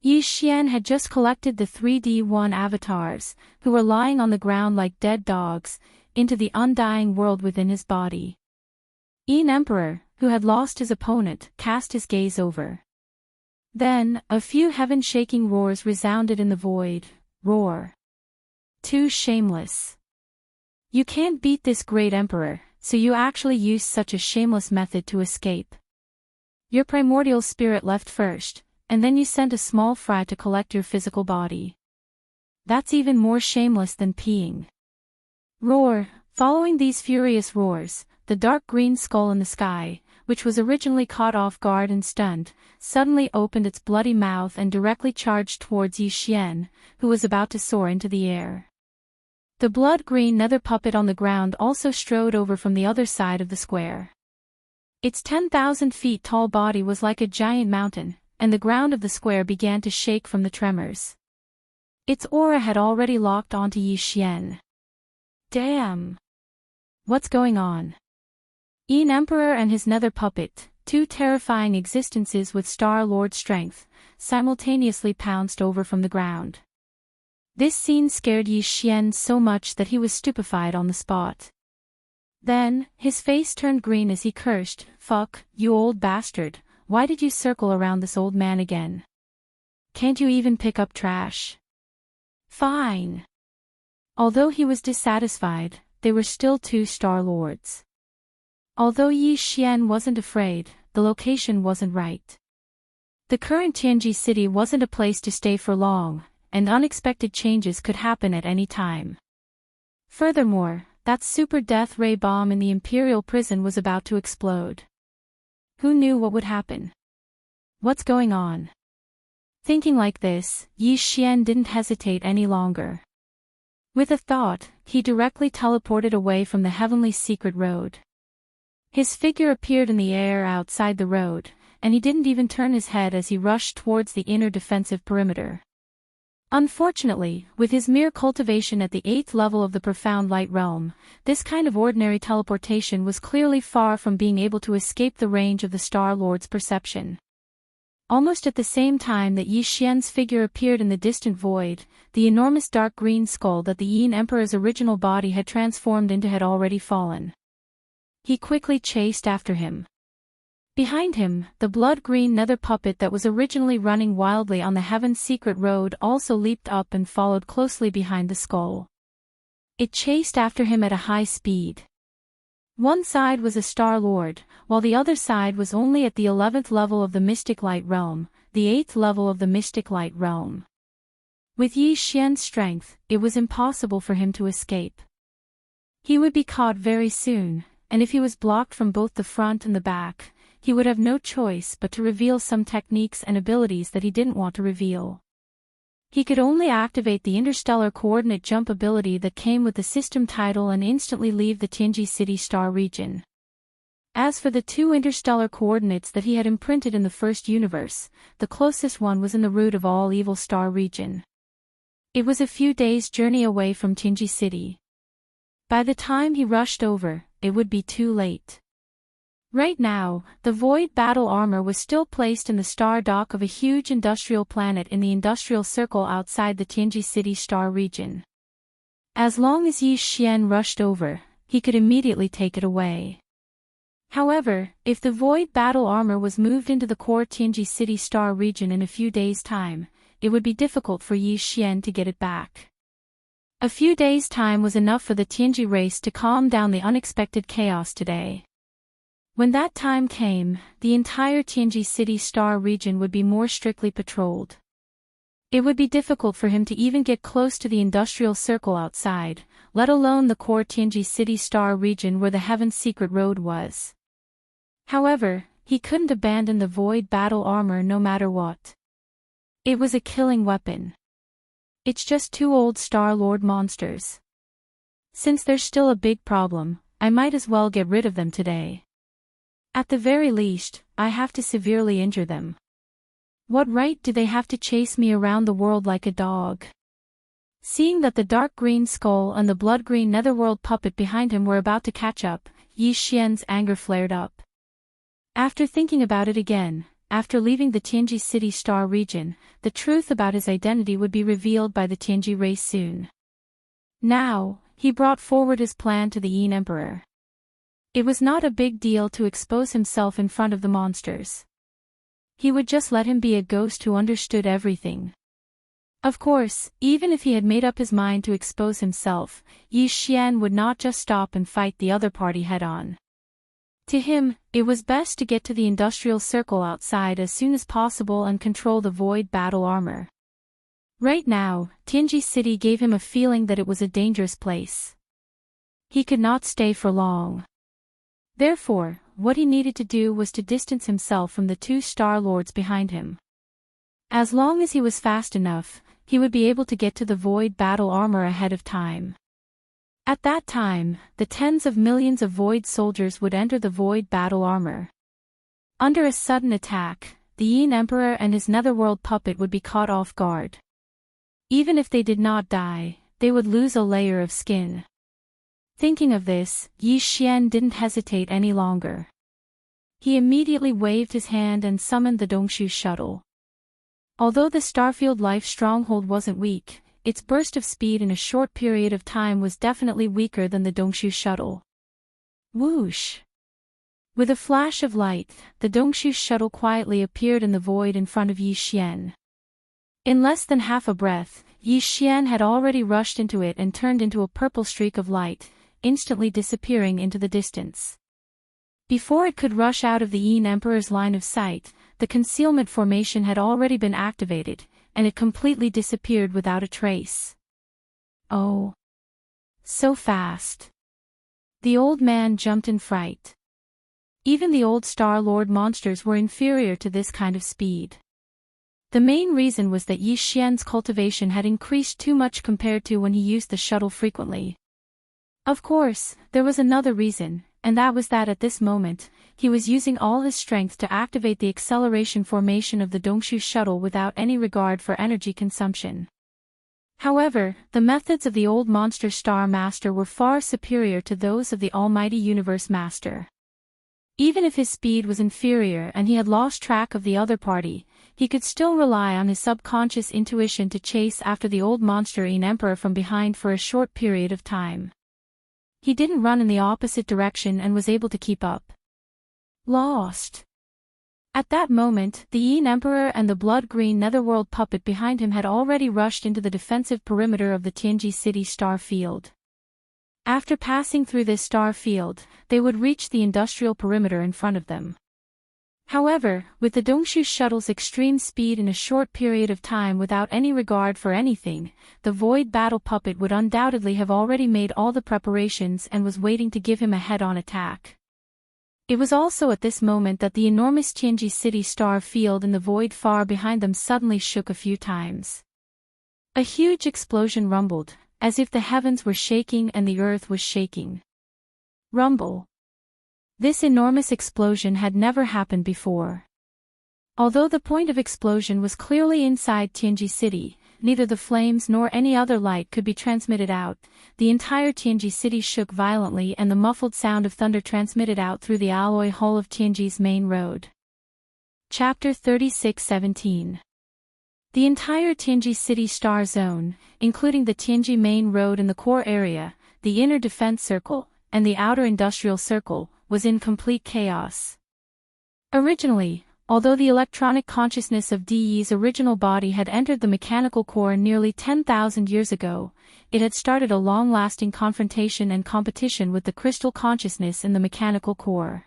Speaker 1: Yi Xian had just collected the 3D1 avatars, who were lying on the ground like dead dogs, into the undying world within his body. Yin Emperor, who had lost his opponent, cast his gaze over. Then, a few heaven-shaking roars resounded in the void. Roar. Too shameless. You can't beat this great emperor, so you actually used such a shameless method to escape. Your primordial spirit left first, and then you sent a small fry to collect your physical body. That's even more shameless than peeing. Roar. Following these furious roars, the dark green skull in the sky, which was originally caught off guard and stunned, suddenly opened its bloody mouth and directly charged towards Yi Xian, who was about to soar into the air. The blood-green nether puppet on the ground also strode over from the other side of the square. Its 10,000 feet tall body was like a giant mountain, and the ground of the square began to shake from the tremors. Its aura had already locked onto Yi Xian. Damn! What's going on? Yin Emperor and his nether puppet, 2 terrifying existences with Star Lord strength, simultaneously pounced over from the ground. This scene scared Yi Xian so much that he was stupefied on the spot. Then, his face turned green as he cursed, "Fuck, you old bastard, why did you circle around this old man again? Can't you even pick up trash?" Fine. Although he was dissatisfied, they were still 2 Star Lords. Although Yi Xian wasn't afraid, the location wasn't right. The current Tianji city wasn't a place to stay for long, and unexpected changes could happen at any time. Furthermore, that super death ray bomb in the imperial prison was about to explode. Who knew what would happen? What's going on? Thinking like this, Yi Xian didn't hesitate any longer. With a thought, he directly teleported away from the heavenly secret road. His figure appeared in the air outside the road, and he didn't even turn his head as he rushed towards the inner defensive perimeter. Unfortunately, with his mere cultivation at the 8th level of the profound light realm, this kind of ordinary teleportation was clearly far from being able to escape the range of the Star Lord's perception. Almost at the same time that Yi Xian's figure appeared in the distant void, the enormous dark green skull that the Yin Emperor's original body had transformed into had already fallen. He quickly chased after him. Behind him, the blood-green nether puppet that was originally running wildly on the Heaven's secret road also leaped up and followed closely behind the skull. It chased after him at a high speed. One side was a Star Lord, while the other side was only at the 11th level of the Mystic Light Realm, the 8th level of the Mystic Light Realm. With Yi Xian's strength, it was impossible for him to escape. He would be caught very soon, and if he was blocked from both the front and the back, he would have no choice but to reveal some techniques and abilities that he didn't want to reveal. He could only activate the interstellar coordinate jump ability that came with the system title and instantly leave the Tianji City star region. As for the 2 interstellar coordinates that he had imprinted in the first universe, the closest one was in the root of all evil star region. It was a few days' journey away from Tianji City. By the time he rushed over, it would be too late. Right now, the void battle armor was still placed in the star dock of a huge industrial planet in the industrial circle outside the Tianji City star region. As long as Yi Xian rushed over, he could immediately take it away. However, if the void battle armor was moved into the core Tianji City Star region in a few days' time, it would be difficult for Yi Xian to get it back. A few days' time was enough for the Tianji race to calm down the unexpected chaos today. When that time came, the entire Tianji City Star region would be more strictly patrolled. It would be difficult for him to even get close to the industrial circle outside, let alone the core Tianji City Star region where the Heaven's Secret Road was. However, he couldn't abandon the void battle armor no matter what. It was a killing weapon. It's just two old Star Lord monsters. Since there's still a big problem, I might as well get rid of them today. At the very least, I have to severely injure them. What right do they have to chase me around the world like a dog? Seeing that the dark green skull and the blood-green netherworld puppet behind him were about to catch up, Yi Xian's anger flared up. After thinking about it again, after leaving the Tianji City Star region, the truth about his identity would be revealed by the Tianji race soon. Now, he brought forward his plan to the Yin Emperor. It was not a big deal to expose himself in front of the monsters. He would just let him be a ghost who understood everything. Of course, even if he had made up his mind to expose himself, Yi Xian would not just stop and fight the other party head-on. To him, it was best to get to the industrial circle outside as soon as possible and control the void battle armor. Right now, Tianji City gave him a feeling that it was a dangerous place. He could not stay for long. Therefore, what he needed to do was to distance himself from the two Star Lords behind him. As long as he was fast enough, he would be able to get to the void battle armor ahead of time. At that time, the tens of millions of void soldiers would enter the void battle armor. Under a sudden attack, the Yin Emperor and his netherworld puppet would be caught off guard. Even if they did not die, they would lose a layer of skin. Thinking of this, Yi Xian didn't hesitate any longer. He immediately waved his hand and summoned the Dongshu shuttle. Although the Starfield Life stronghold wasn't weak, its burst of speed in a short period of time was definitely weaker than the Dongshu shuttle. Whoosh! With a flash of light, the Dongshu shuttle quietly appeared in the void in front of Yi Xian. In less than half a breath, Yi Xian had already rushed into it and turned into a purple streak of light, instantly disappearing into the distance. Before it could rush out of the Yin Emperor's line of sight, the concealment formation had already been activated, and it completely disappeared without a trace. Oh! So fast! The old man jumped in fright. Even the old Star Lord monsters were inferior to this kind of speed. The main reason was that Yi Xian's cultivation had increased too much compared to when he used the shuttle frequently. Of course, there was another reason, and that was that at this moment, he was using all his strength to activate the acceleration formation of the Dongshu shuttle without any regard for energy consumption. However, the methods of the old Monster Star Master were far superior to those of the Almighty Universe Master. Even if his speed was inferior and he had lost track of the other party, he could still rely on his subconscious intuition to chase after the old monster Yin Emperor from behind for a short period of time. He didn't run in the opposite direction and was able to keep up. Lost! At that moment, the Yin Emperor and the blood-green netherworld puppet behind him had already rushed into the defensive perimeter of the Tianji City star field. After passing through this star field, they would reach the industrial perimeter in front of them. However, with the Dongshu shuttle's extreme speed in a short period of time without any regard for anything, the void battle puppet would undoubtedly have already made all the preparations and was waiting to give him a head-on attack. It was also at this moment that the enormous Tianji City star field in the void far behind them suddenly shook a few times. A huge explosion rumbled, as if the heavens were shaking and the earth was shaking. Rumble. This enormous explosion had never happened before. Although the point of explosion was clearly inside Tianji City, neither the flames nor any other light could be transmitted out. The entire Tianji City shook violently and the muffled sound of thunder transmitted out through the alloy hull of Tianji's main road. Chapter 36:17. The entire Tianji City Star Zone, including the Tianji main road and the core area, the inner defense circle, and the outer industrial circle, was in complete chaos. Originally, although the electronic consciousness of DE's original body had entered the mechanical core nearly 10,000 years ago, it had started a long-lasting confrontation and competition with the crystal consciousness in the mechanical core.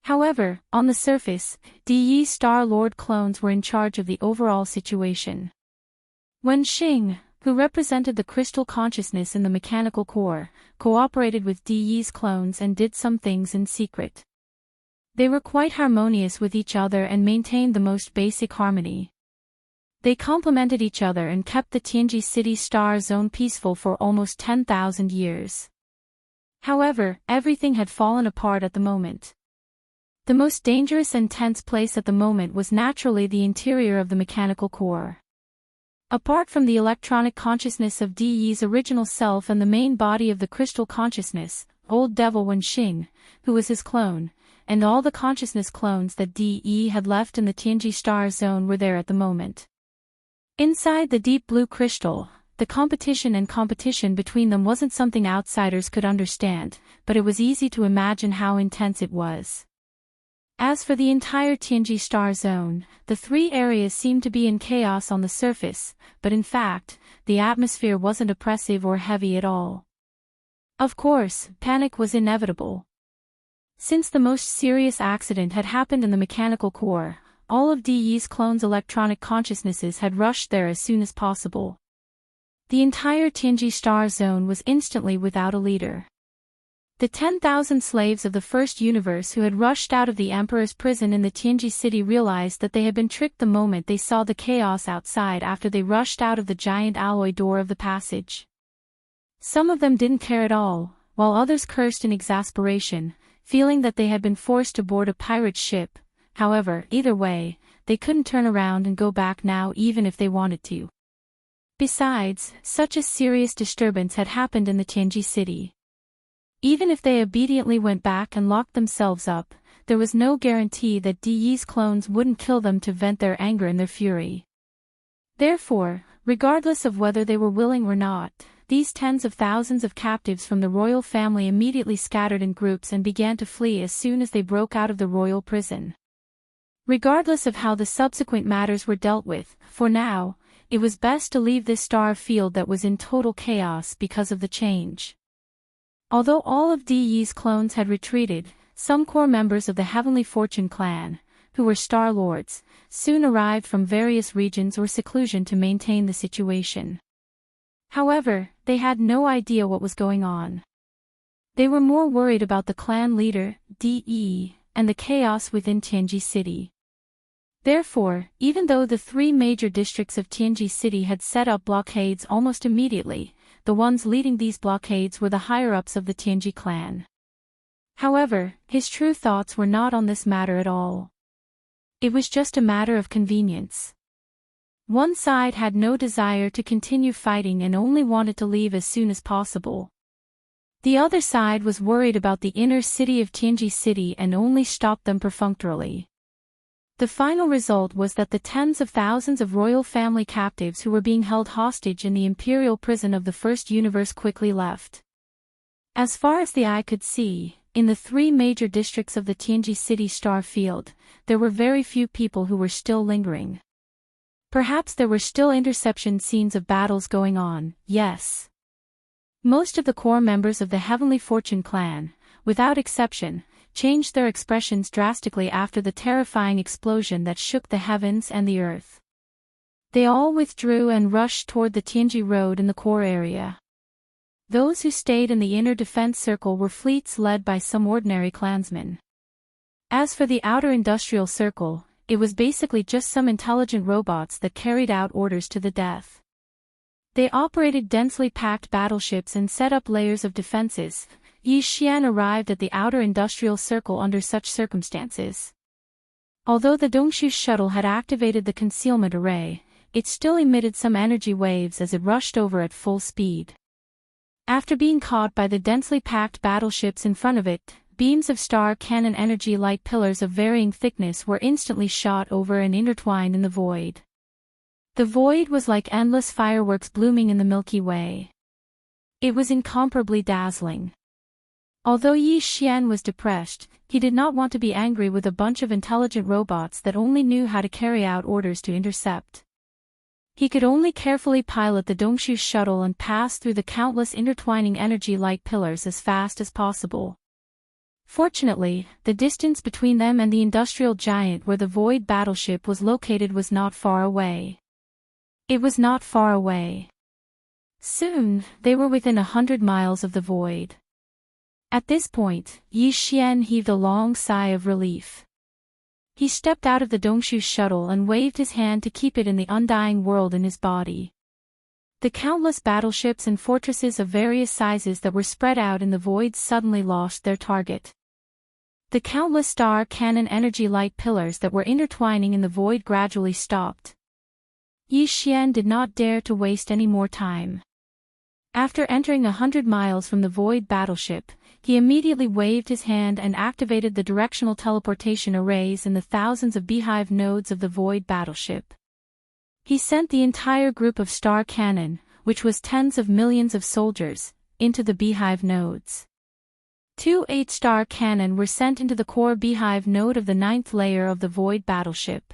Speaker 1: However, on the surface, DE's Star Lord clones were in charge of the overall situation. Wen Xing, who represented the crystal consciousness in the mechanical core, cooperated with DE's clones and did some things in secret. They were quite harmonious with each other and maintained the most basic harmony. They complemented each other and kept the Tianji City Star Zone peaceful for almost 10,000 years. However, everything had fallen apart at the moment. The most dangerous and tense place at the moment was naturally the interior of the mechanical core. Apart from the electronic consciousness of DE's original self and the main body of the crystal consciousness, Old Devil Wen Xing, who was his clone, and all the consciousness clones that DE had left in the Tianji Star Zone were there at the moment. Inside the deep blue crystal, the competition between them wasn't something outsiders could understand, but it was easy to imagine how intense it was. As for the entire Tianji Star Zone, the three areas seemed to be in chaos on the surface, but in fact, the atmosphere wasn't oppressive or heavy at all. Of course, panic was inevitable. Since the most serious accident had happened in the mechanical core, all of DE's clones' electronic consciousnesses had rushed there as soon as possible. The entire Tianji Star Zone was instantly without a leader. The 10,000 slaves of the first universe who had rushed out of the Emperor's prison in the Tianji city realized that they had been tricked the moment they saw the chaos outside after they rushed out of the giant alloy door of the passage. Some of them didn't care at all, while others cursed in exasperation, feeling that they had been forced to board a pirate ship. However, either way, they couldn't turn around and go back now even if they wanted to. Besides, such a serious disturbance had happened in the Tianji city. Even if they obediently went back and locked themselves up, there was no guarantee that DE's clones wouldn't kill them to vent their anger and their fury. Therefore, regardless of whether they were willing or not, these tens of thousands of captives from the royal family immediately scattered in groups and began to flee as soon as they broke out of the royal prison. Regardless of how the subsequent matters were dealt with, for now, it was best to leave this star field that was in total chaos because of the change. Although all of DE's clones had retreated, some core members of the Heavenly Fortune clan, who were Star Lords, soon arrived from various regions or seclusion to maintain the situation. However, they had no idea what was going on. They were more worried about the clan leader, DE, and the chaos within Tianji City. Therefore, even though the three major districts of Tianji City had set up blockades almost immediately, the ones leading these blockades were the higher-ups of the Tianji clan. However, his true thoughts were not on this matter at all. It was just a matter of convenience. One side had no desire to continue fighting and only wanted to leave as soon as possible. The other side was worried about the inner city of Tianji City and only stopped them perfunctorily. The final result was that the tens of thousands of royal family captives who were being held hostage in the imperial prison of the first universe quickly left. As far as the eye could see, in the three major districts of the Tianji City star field, there were very few people who were still lingering. Perhaps there were still interception scenes of battles going on, yes. Most of the core members of the Heavenly Fortune clan, without exception, changed their expressions drastically after the terrifying explosion that shook the heavens and the earth. They all withdrew and rushed toward the Tianji Road in the core area. Those who stayed in the inner defense circle were fleets led by some ordinary clansmen. As for the outer industrial circle, it was basically just some intelligent robots that carried out orders to the death. They operated densely packed battleships and set up layers of defenses. Yi Xian arrived at the outer industrial circle under such circumstances. Although the Dongshu shuttle had activated the concealment array, it still emitted some energy waves as it rushed over at full speed. After being caught by the densely packed battleships in front of it, beams of star cannon energy light pillars of varying thickness were instantly shot over and intertwined in the void. The void was like endless fireworks blooming in the Milky Way. It was incomparably dazzling. Although Yi Xian was depressed, he did not want to be angry with a bunch of intelligent robots that only knew how to carry out orders to intercept. He could only carefully pilot the Dongshu shuttle and pass through the countless intertwining energy light pillars as fast as possible. Fortunately, the distance between them and the industrial giant where the Void battleship was located was not far away. It was not far away. Soon, they were within 100 miles of the Void. At this point, Yi Xian heaved a long sigh of relief. He stepped out of the Dongshu shuttle and waved his hand to keep it in the undying world in his body. The countless battleships and fortresses of various sizes that were spread out in the Void suddenly lost their target. The countless star cannon energy light pillars that were intertwining in the Void gradually stopped. Yi Xian did not dare to waste any more time. After entering 100 miles from the Void battleship, he immediately waved his hand and activated the directional teleportation arrays in the thousands of beehive nodes of the Void battleship. He sent the entire group of star cannon, which was tens of millions of soldiers, into the beehive nodes. 2 8-star cannon were sent into the core beehive node of the 9th layer of the Void battleship.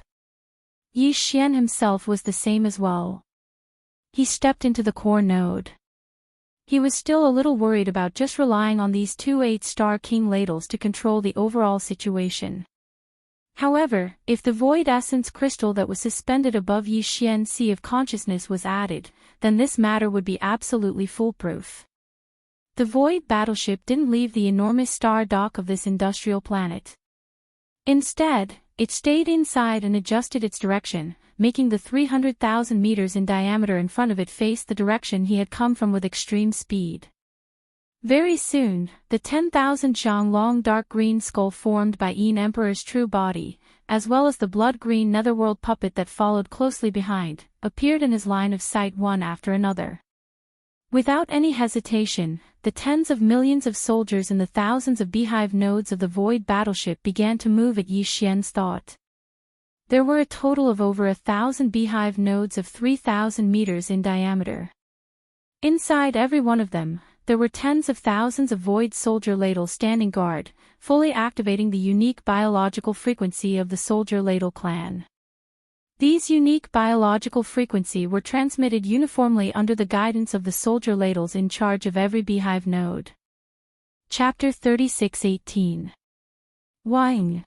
Speaker 1: Yi Xian himself was the same as well. He stepped into the core node. He was still a little worried about just relying on these 2 8-star king ladles to control the overall situation. However, if the Void essence crystal that was suspended above Yi Xian's sea of consciousness was added, then this matter would be absolutely foolproof. The Void battleship didn't leave the enormous star dock of this industrial planet. Instead, it stayed inside and adjusted its direction, making the 300,000 meters in diameter in front of it face the direction he had come from with extreme speed. Very soon, the 10,000 zhang long dark green skull formed by Yin Emperor's true body, as well as the blood-green netherworld puppet that followed closely behind, appeared in his line of sight one after another. Without any hesitation, the tens of millions of soldiers in the thousands of beehive nodes of the Void battleship began to move at Yi Xian's thought. There were a total of over 1,000 beehive nodes of 3,000 meters in diameter. Inside every one of them, there were tens of thousands of Void soldier ladles standing guard, fully activating the unique biological frequency of the soldier ladle clan. These unique biological frequency were transmitted uniformly under the guidance of the soldier ladles in charge of every beehive node. Chapter 36:18. Wang.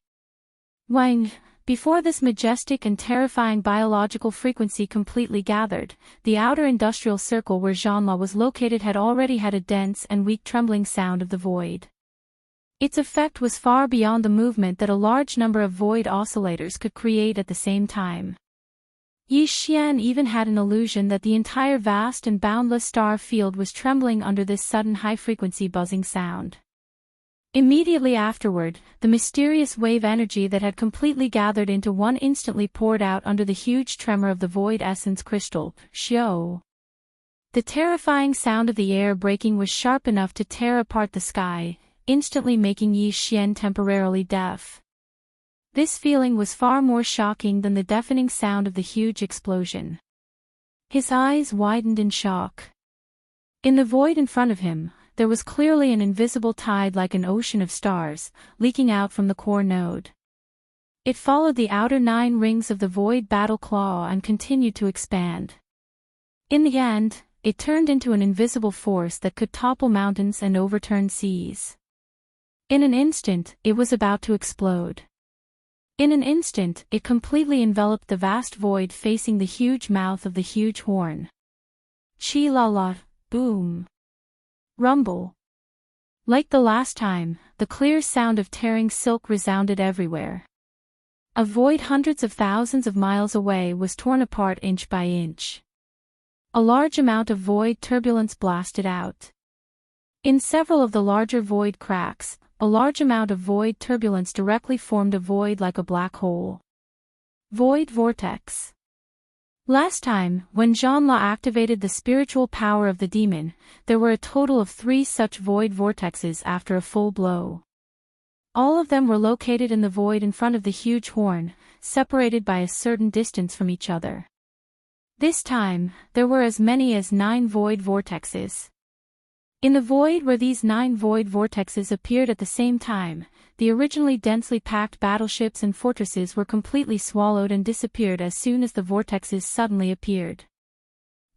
Speaker 1: Before this majestic and terrifying biological frequency completely gathered, the outer industrial circle where Zhanla was located had already had a dense and weak trembling sound of the Void. Its effect was far beyond the movement that a large number of Void oscillators could create at the same time. Yi Xian even had an illusion that the entire vast and boundless star field was trembling under this sudden high-frequency buzzing sound. Immediately afterward, the mysterious wave energy that had completely gathered into one instantly poured out under the huge tremor of the Void essence crystal, Xiao. The terrifying sound of the air breaking was sharp enough to tear apart the sky, instantly making Yi Xian temporarily deaf. This feeling was far more shocking than the deafening sound of the huge explosion. His eyes widened in shock. In the Void in front of him, there was clearly an invisible tide like an ocean of stars, leaking out from the core node. It followed the outer 9 rings of the Void battle claw and continued to expand. In the end, it turned into an invisible force that could topple mountains and overturn seas. In an instant, it was about to explode. In an instant, it completely enveloped the vast Void facing the huge mouth of the huge horn. Chi-la-la, boom. Rumble. Like the last time, the clear sound of tearing silk resounded everywhere. A Void hundreds of thousands of miles away was torn apart inch by inch. A large amount of Void turbulence blasted out. In several of the larger Void cracks, a large amount of Void turbulence directly formed a void like a black hole. Void vortex. Last time, when Zhanla activated the spiritual power of the demon, there were a total of 3 such Void vortexes after a full blow. All of them were located in the Void in front of the huge horn, separated by a certain distance from each other. This time, there were as many as 9 Void vortexes. In the void where these 9 void vortexes appeared at the same time, the originally densely packed battleships and fortresses were completely swallowed and disappeared as soon as the vortexes suddenly appeared.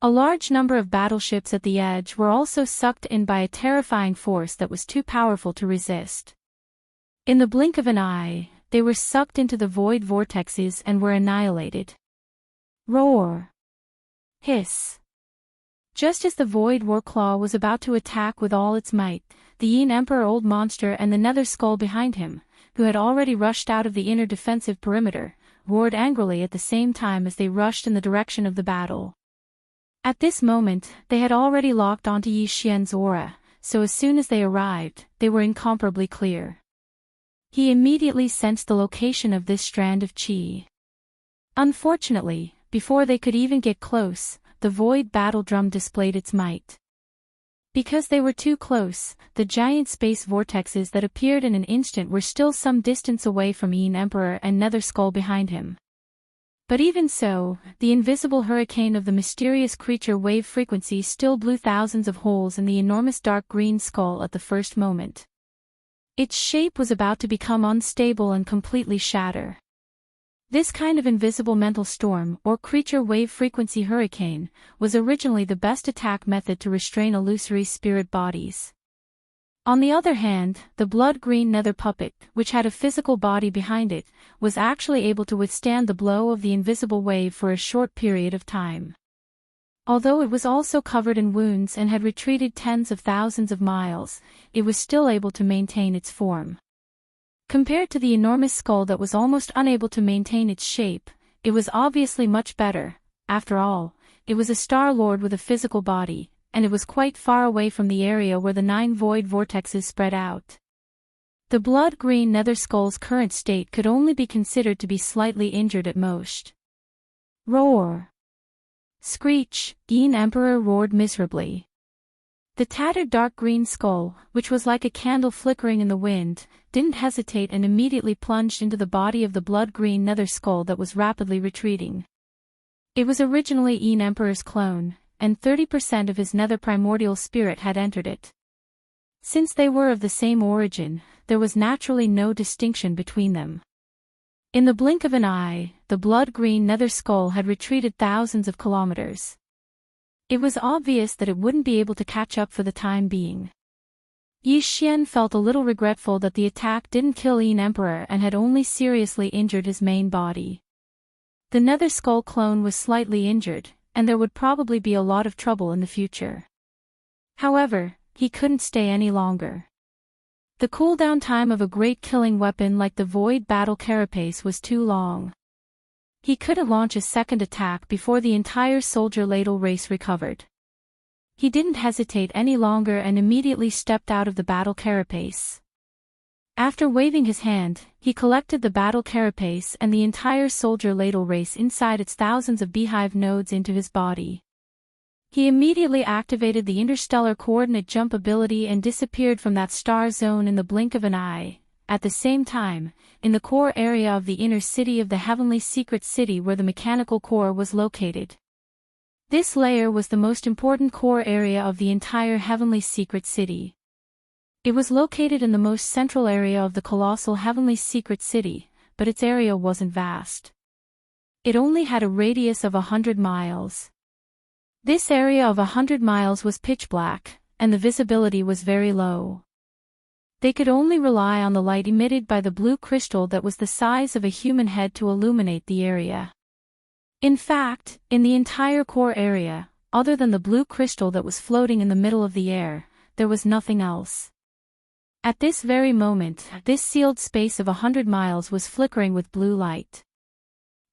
Speaker 1: A large number of battleships at the edge were also sucked in by a terrifying force that was too powerful to resist. In the blink of an eye, they were sucked into the void vortexes and were annihilated. Roar! Hiss! Just as the void warclaw was about to attack with all its might, the Yin Emperor Old Monster and the Nether Skull behind him, who had already rushed out of the inner defensive perimeter, roared angrily at the same time as they rushed in the direction of the battle. At this moment, they had already locked onto Yi Xian's aura, so as soon as they arrived, they were incomparably clear. He immediately sensed the location of this strand of qi. Unfortunately, before they could even get close, the void battle drum displayed its might. Because they were too close, the giant space vortexes that appeared in an instant were still some distance away from Yin Emperor and Nether Skull behind him. But even so, the invisible hurricane of the mysterious creature wave frequency still blew thousands of holes in the enormous dark green skull at the first moment. Its shape was about to become unstable and completely shatter. This kind of invisible mental storm, or creature wave frequency hurricane, was originally the best attack method to restrain illusory spirit bodies. On the other hand, the blood-green nether puppet, which had a physical body behind it, was actually able to withstand the blow of the invisible wave for a short period of time. Although it was also covered in wounds and had retreated tens of thousands of miles, it was still able to maintain its form. Compared to the enormous skull that was almost unable to maintain its shape, it was obviously much better. After all, it was a Star-Lord with a physical body, and it was quite far away from the area where the 9 void vortexes spread out. The blood-green nether skull's current state could only be considered to be slightly injured at most. Roar! Screech! Yin Emperor roared miserably. The tattered dark green skull, which was like a candle flickering in the wind, didn't hesitate and immediately plunged into the body of the blood-green nether skull that was rapidly retreating. It was originally Yin Emperor's clone, and 30% of his nether primordial spirit had entered it. Since they were of the same origin, there was naturally no distinction between them. In the blink of an eye, the blood-green nether skull had retreated thousands of kilometers. It was obvious that it wouldn't be able to catch up for the time being. Yi Xian felt a little regretful that the attack didn't kill Yin Emperor and had only seriously injured his main body. The nether skull clone was slightly injured, and there would probably be a lot of trouble in the future. However, he couldn't stay any longer. The cooldown time of a great killing weapon like the Void Battle Carapace was too long. He couldn't launch a second attack before the entire soldier ladle race recovered. He didn't hesitate any longer and immediately stepped out of the battle carapace. After waving his hand, he collected the battle carapace and the entire soldier ladle race inside its thousands of beehive nodes into his body. He immediately activated the interstellar coordinate jump ability and disappeared from that star zone in the blink of an eye. At the same time, in the core area of the inner city of the Heavenly Secret City where the mechanical core was located. This layer was the most important core area of the entire Heavenly Secret City. It was located in the most central area of the colossal Heavenly Secret City, but its area wasn't vast. It only had a radius of 100 miles. This area of 100 miles was pitch black, and the visibility was very low. They could only rely on the light emitted by the blue crystal that was the size of a human head to illuminate the area. In fact, in the entire core area, other than the blue crystal that was floating in the middle of the air, there was nothing else. At this very moment, this sealed space of 100 miles was flickering with blue light.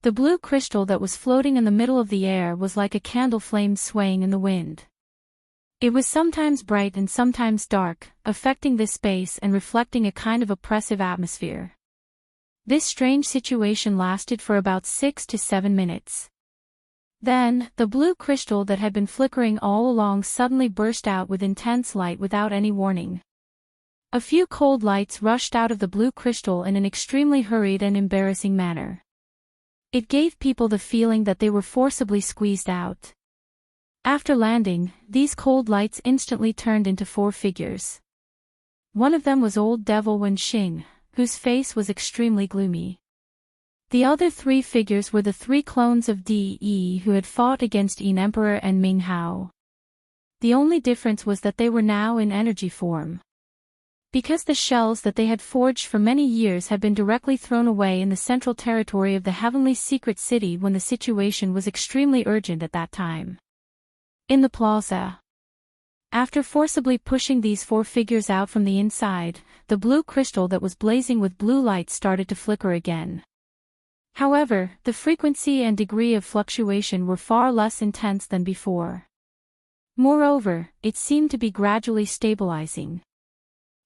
Speaker 1: The blue crystal that was floating in the middle of the air was like a candle flame swaying in the wind. It was sometimes bright and sometimes dark, affecting this space and reflecting a kind of oppressive atmosphere. This strange situation lasted for about 6 to 7 minutes. Then, the blue crystal that had been flickering all along suddenly burst out with intense light without any warning. A few cold lights rushed out of the blue crystal in an extremely hurried and embarrassing manner. It gave people the feeling that they were forcibly squeezed out. After landing, these cold lights instantly turned into 4 figures. One of them was old devil Wenxing, whose face was extremely gloomy. The other 3 figures were the 3 clones of Di who had fought against Yin Emperor and Ming Hao. The only difference was that they were now in energy form. Because the shells that they had forged for many years had been directly thrown away in the central territory of the heavenly secret city when the situation was extremely urgent at that time. In the plaza. After forcibly pushing these 4 figures out from the inside, the blue crystal that was blazing with blue light started to flicker again. However, the frequency and degree of fluctuation were far less intense than before. Moreover, it seemed to be gradually stabilizing.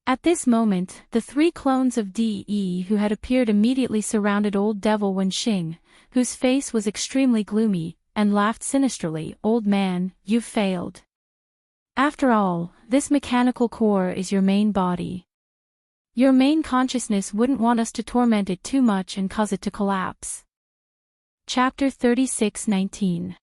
Speaker 1: At this moment, the 3 clones of Di who had appeared immediately surrounded old devil Wenxing, whose face was extremely gloomy, and laughed sinisterly. "Old man, you've failed. After all, this mechanical core is your main body. Your main consciousness wouldn't want us to torment it too much and cause it to collapse." Chapter 36:19.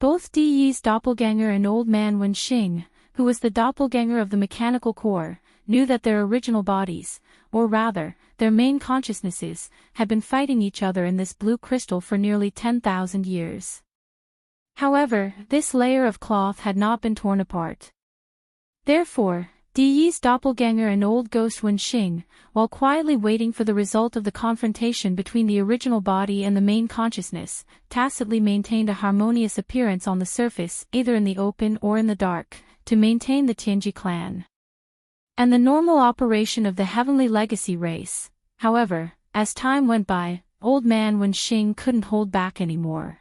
Speaker 1: Both Di's doppelganger and old man Wenxing, who was the doppelganger of the mechanical core, knew that their original bodies, or rather, their main consciousnesses, had been fighting each other in this blue crystal for nearly 10,000 years. However, this layer of cloth had not been torn apart. Therefore, Di's doppelganger and old ghost Wenxing, while quietly waiting for the result of the confrontation between the original body and the main consciousness, tacitly maintained a harmonious appearance on the surface, either in the open or in the dark, to maintain the Tianji clan and the normal operation of the heavenly legacy race. However, as time went by, old man Wenxing couldn't hold back anymore.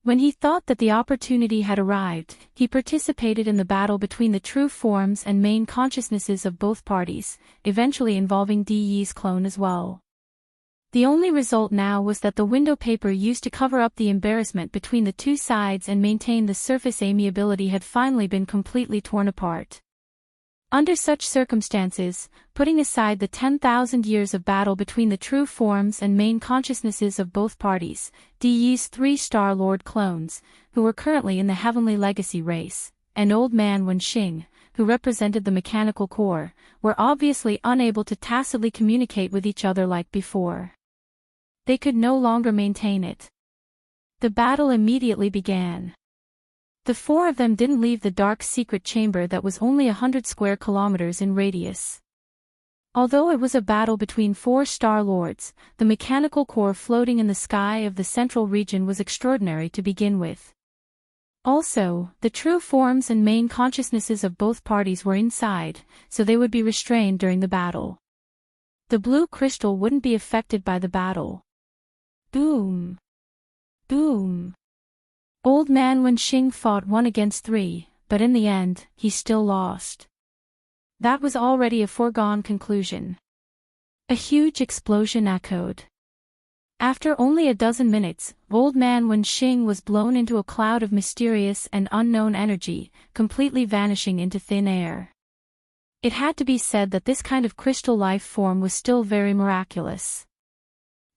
Speaker 1: When he thought that the opportunity had arrived, he participated in the battle between the true forms and main consciousnesses of both parties, eventually involving Di's clone as well. The only result now was that the window paper used to cover up the embarrassment between the 2 sides and maintain the surface amiability had finally been completely torn apart. Under such circumstances, putting aside the 10,000 years of battle between the true forms and main consciousnesses of both parties, Di's 3 Star Lord clones, who were currently in the heavenly legacy race, and old man Wenxing, who represented the mechanical core, were obviously unable to tacitly communicate with each other like before. They could no longer maintain it. The battle immediately began. The 4 of them didn't leave the dark secret chamber that was only 100 square kilometers in radius. Although it was a battle between 4 Star Lords, the mechanical core floating in the sky of the central region was extraordinary to begin with. Also, the true forms and main consciousnesses of both parties were inside, so they would be restrained during the battle. The blue crystal wouldn't be affected by the battle. Boom! Boom! Old man Wenxing fought 1 against 3, but in the end, he still lost. That was already a foregone conclusion. A huge explosion echoed. After only a dozen minutes, old man Wenxing was blown into a cloud of mysterious and unknown energy, completely vanishing into thin air. It had to be said that this kind of crystal life form was still very miraculous.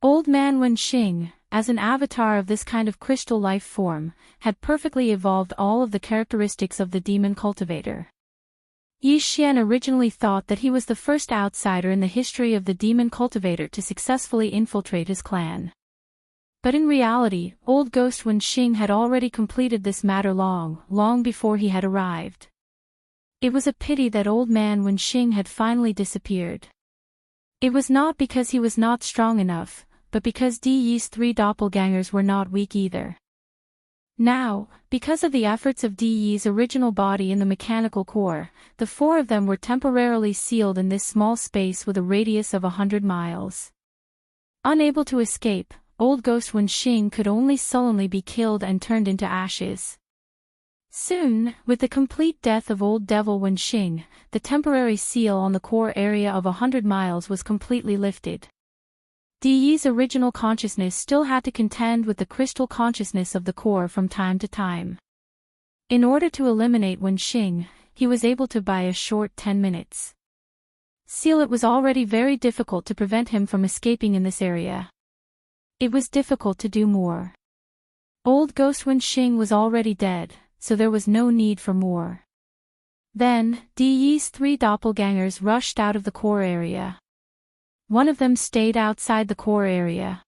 Speaker 1: Old man Wenxing, as an avatar of this kind of crystal life form, had perfectly evolved all of the characteristics of the demon cultivator. Yi Xian originally thought that he was the first outsider in the history of the demon cultivator to successfully infiltrate his clan. But in reality, old ghost Wenxing had already completed this matter long before he had arrived. It was a pity that old man Wenxing had finally disappeared. It was not because he was not strong enough, but because Di's 3 doppelgangers were not weak either. Now, because of the efforts of Di's original body in the mechanical core, the 4 of them were temporarily sealed in this small space with a radius of 100 miles. Unable to escape, old ghost Wenxing could only sullenly be killed and turned into ashes. Soon, with the complete death of old devil Wenxing, the temporary seal on the core area of 100 miles was completely lifted. Di's original consciousness still had to contend with the crystal consciousness of the core from time to time. In order to eliminate Wenxing, he was able to buy a short 10 minutes. Still, it was already very difficult to prevent him from escaping in this area. It was difficult to do more. Old ghost Wenxing was already dead, so there was no need for more. Then, Di's 3 doppelgangers rushed out of the core area. One of them stayed outside the core area.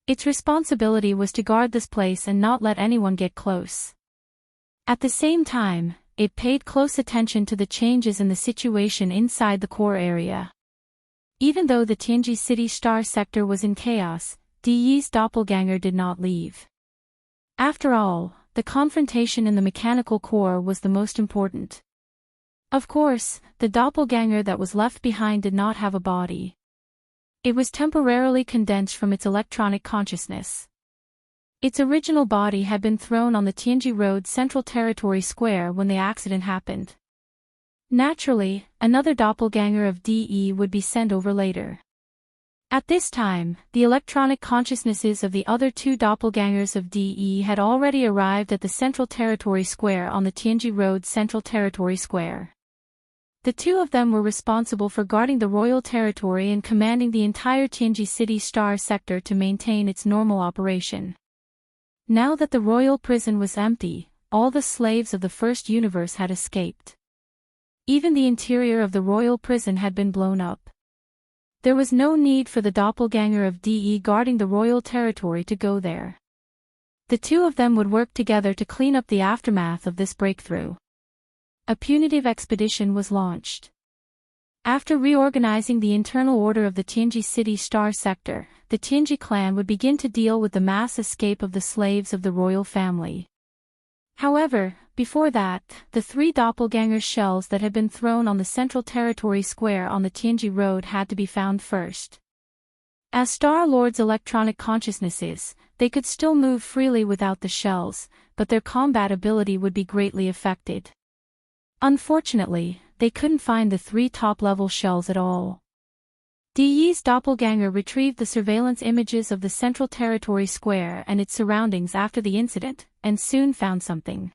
Speaker 1: Its responsibility was to guard this place and not let anyone get close. At the same time, it paid close attention to the changes in the situation inside the core area. Even though the Tianji City Star sector was in chaos, Di's doppelganger did not leave. After all, the confrontation in the mechanical core was the most important. Of course, the doppelganger that was left behind did not have a body. It was temporarily condensed from its electronic consciousness. Its original body had been thrown on the Tianji Road Central Territory Square when the accident happened. Naturally, another doppelganger of DE would be sent over later. At this time, the electronic consciousnesses of the other 2 doppelgangers of DE had already arrived at the Central Territory Square on the Tianji Road Central Territory Square. The 2 of them were responsible for guarding the royal territory and commanding the entire Tianji City Star sector to maintain its normal operation. Now that the royal prison was empty, all the slaves of the first universe had escaped. Even the interior of the royal prison had been blown up. There was no need for the doppelganger of DE guarding the royal territory to go there. The 2 of them would work together to clean up the aftermath of this breakthrough. A punitive expedition was launched. After reorganizing the internal order of the Tianji City Star sector, the Tianji clan would begin to deal with the mass escape of the slaves of the royal family. However, before that, the 3 doppelganger shells that had been thrown on the Central Territory Square on the Tianji Road had to be found first. As Star Lord's electronic consciousnesses, they could still move freely without the shells, but their combat ability would be greatly affected. Unfortunately, they couldn't find the 3 top-level shells at all. DE's doppelganger retrieved the surveillance images of the Central Territory Square and its surroundings after the incident, and soon found something.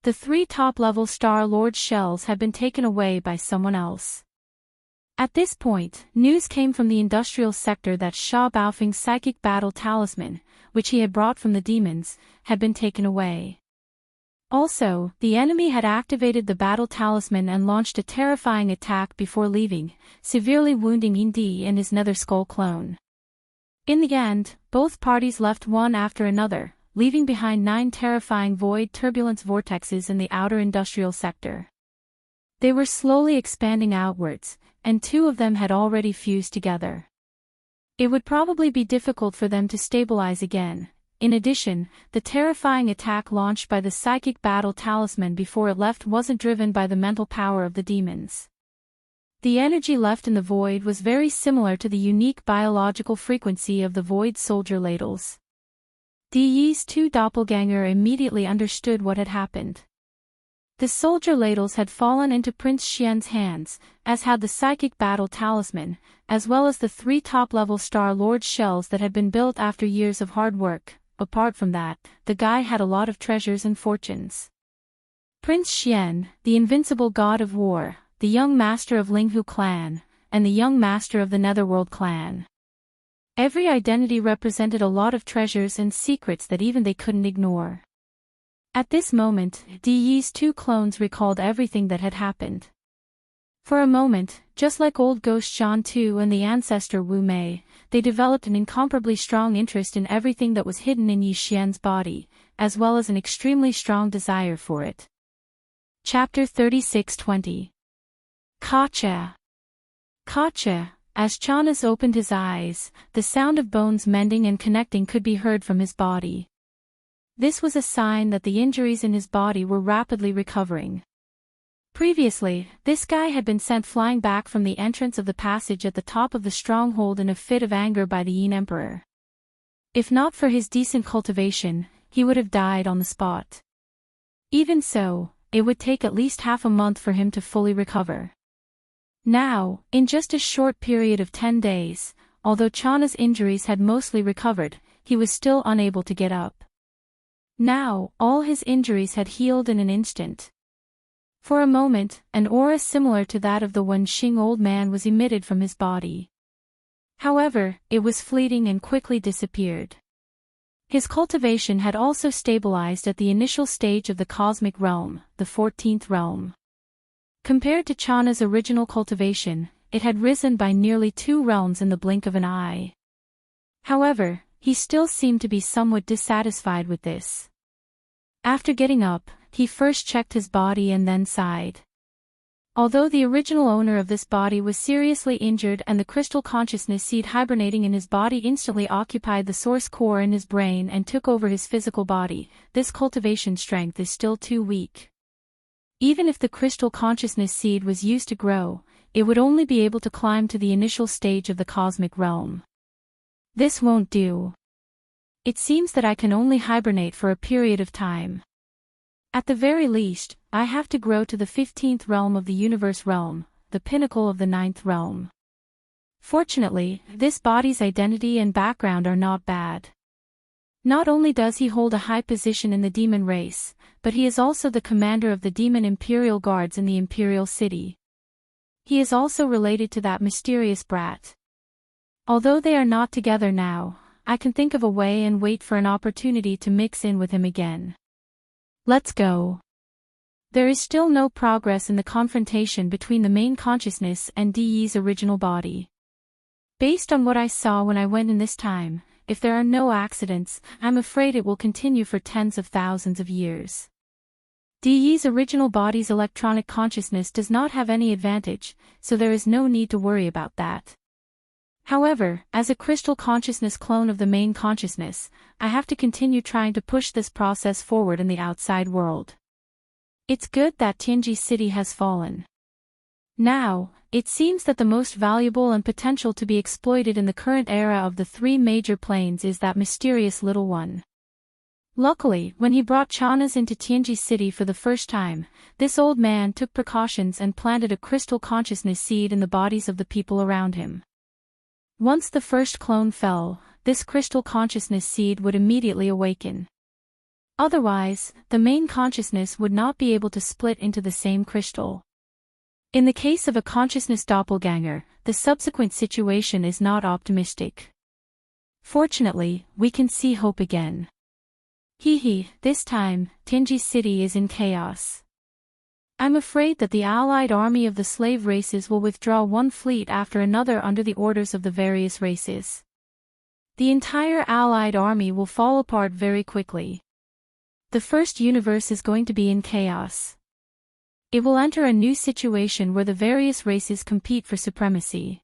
Speaker 1: The 3 top-level Star Lord shells had been taken away by someone else. At this point, news came from the industrial sector that Sha Baofeng's psychic battle talisman, which he had brought from the demons, had been taken away. Also, the enemy had activated the battle talisman and launched a terrifying attack before leaving, severely wounding Indi and his Nether Skull clone. In the end, both parties left one after another, leaving behind 9 terrifying void turbulence vortexes in the outer industrial sector. They were slowly expanding outwards, and 2 of them had already fused together. It would probably be difficult for them to stabilize again. In addition, the terrifying attack launched by the psychic battle talisman before it left wasn't driven by the mental power of the demons. The energy left in the void was very similar to the unique biological frequency of the void soldier ladles. DE's 2 doppelganger immediately understood what had happened. The soldier ladles had fallen into Prince Xian's hands, as had the psychic battle talisman, as well as the 3 top-level Star Lord shells that had been built after years of hard work. Apart from that, the guy had a lot of treasures and fortunes. Prince Xian, the invincible god of war, the young master of Linghu clan, and the young master of the Netherworld clan. Every identity represented a lot of treasures and secrets that even they couldn't ignore. At this moment, DE's 2 clones recalled everything that had happened. For a moment, just like old Ghost Zhan Tu and the ancestor Wu Mei, they developed an incomparably strong interest in everything that was hidden in Yi Xian's body, as well as an extremely strong desire for it. Chapter 36:20. Kacha. Kacha. As Chanas opened his eyes, the sound of bones mending and connecting could be heard from his body. This was a sign that the injuries in his body were rapidly recovering. Previously, this guy had been sent flying back from the entrance of the passage at the top of the stronghold in a fit of anger by the Yin Emperor. If not for his decent cultivation, he would have died on the spot. Even so, it would take at least half a month for him to fully recover. Now, in just a short period of 10 days, although Chana's injuries had mostly recovered, he was still unable to get up. Now, all his injuries had healed in an instant. For a moment, an aura similar to that of the Wenxing old man was emitted from his body. However, it was fleeting and quickly disappeared. His cultivation had also stabilized at the initial stage of the cosmic realm, the 14th realm. Compared to Chana's original cultivation, it had risen by nearly 2 realms in the blink of an eye. However, he still seemed to be somewhat dissatisfied with this. After getting up, he first checked his body and then sighed. Although the original owner of this body was seriously injured and the crystal consciousness seed hibernating in his body instantly occupied the source core in his brain and took over his physical body, this cultivation strength is still too weak. Even if the crystal consciousness seed was used to grow, it would only be able to climb to the initial stage of the cosmic realm. This won't do. It seems that I can only hibernate for a period of time. At the very least, I have to grow to the 15th realm of the universe realm, the pinnacle of the 9th realm. Fortunately, this body's identity and background are not bad. Not only does he hold a high position in the demon race, but he is also the commander of the demon imperial guards in the imperial city. He is also related to that mysterious brat. Although they are not together now, I can think of a way and wait for an opportunity to mix in with him again. Let's go. There is still no progress in the confrontation between the main consciousness and De's original body. Based on what I saw when I went in this time, if there are no accidents, I'm afraid it will continue for tens of thousands of years. De's original body's electronic consciousness does not have any advantage, so there is no need to worry about that. However, as a crystal consciousness clone of the main consciousness, I have to continue trying to push this process forward in the outside world. It's good that Tianji City has fallen. Now, it seems that the most valuable and potential to be exploited in the current era of the 3 major planes is that mysterious little one. Luckily, when he brought Chanas into Tianji City for the first time, this old man took precautions and planted a crystal consciousness seed in the bodies of the people around him. Once the first clone fell, this crystal consciousness seed would immediately awaken. Otherwise, the main consciousness would not be able to split into the same crystal. In the case of a consciousness doppelganger, the subsequent situation is not optimistic. Fortunately, we can see hope again. This time, Tianji City is in chaos. I'm afraid that the allied army of the slave races will withdraw one fleet after another under the orders of the various races. The entire allied army will fall apart very quickly. The first universe is going to be in chaos. It will enter a new situation where the various races compete for supremacy.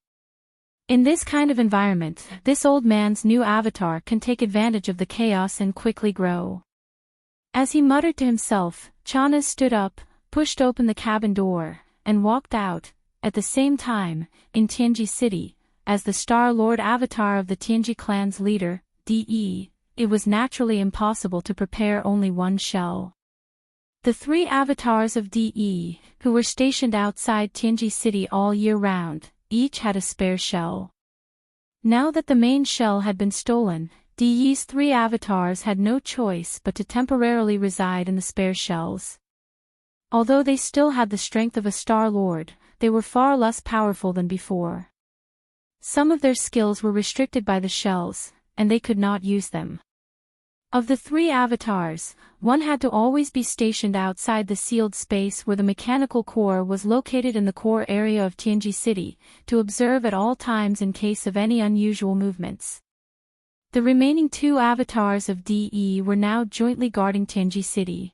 Speaker 1: In this kind of environment, this old man's new avatar can take advantage of the chaos and quickly grow. As he muttered to himself, Chanas stood up, pushed open the cabin door, and walked out. At the same time, in Tianji City, as the Star-Lord avatar of the Tianji clan's leader, De, it was naturally impossible to prepare only one shell. The 3 avatars of De, who were stationed outside Tianji City all year round, each had a spare shell. Now that the main shell had been stolen, De's 3 avatars had no choice but to temporarily reside in the spare shells. Although they still had the strength of a Star-Lord, they were far less powerful than before. Some of their skills were restricted by the shells, and they could not use them. Of the 3 avatars, one had to always be stationed outside the sealed space where the mechanical core was located in the core area of Tianji City, to observe at all times in case of any unusual movements. The remaining 2 avatars of De were now jointly guarding Tianji City.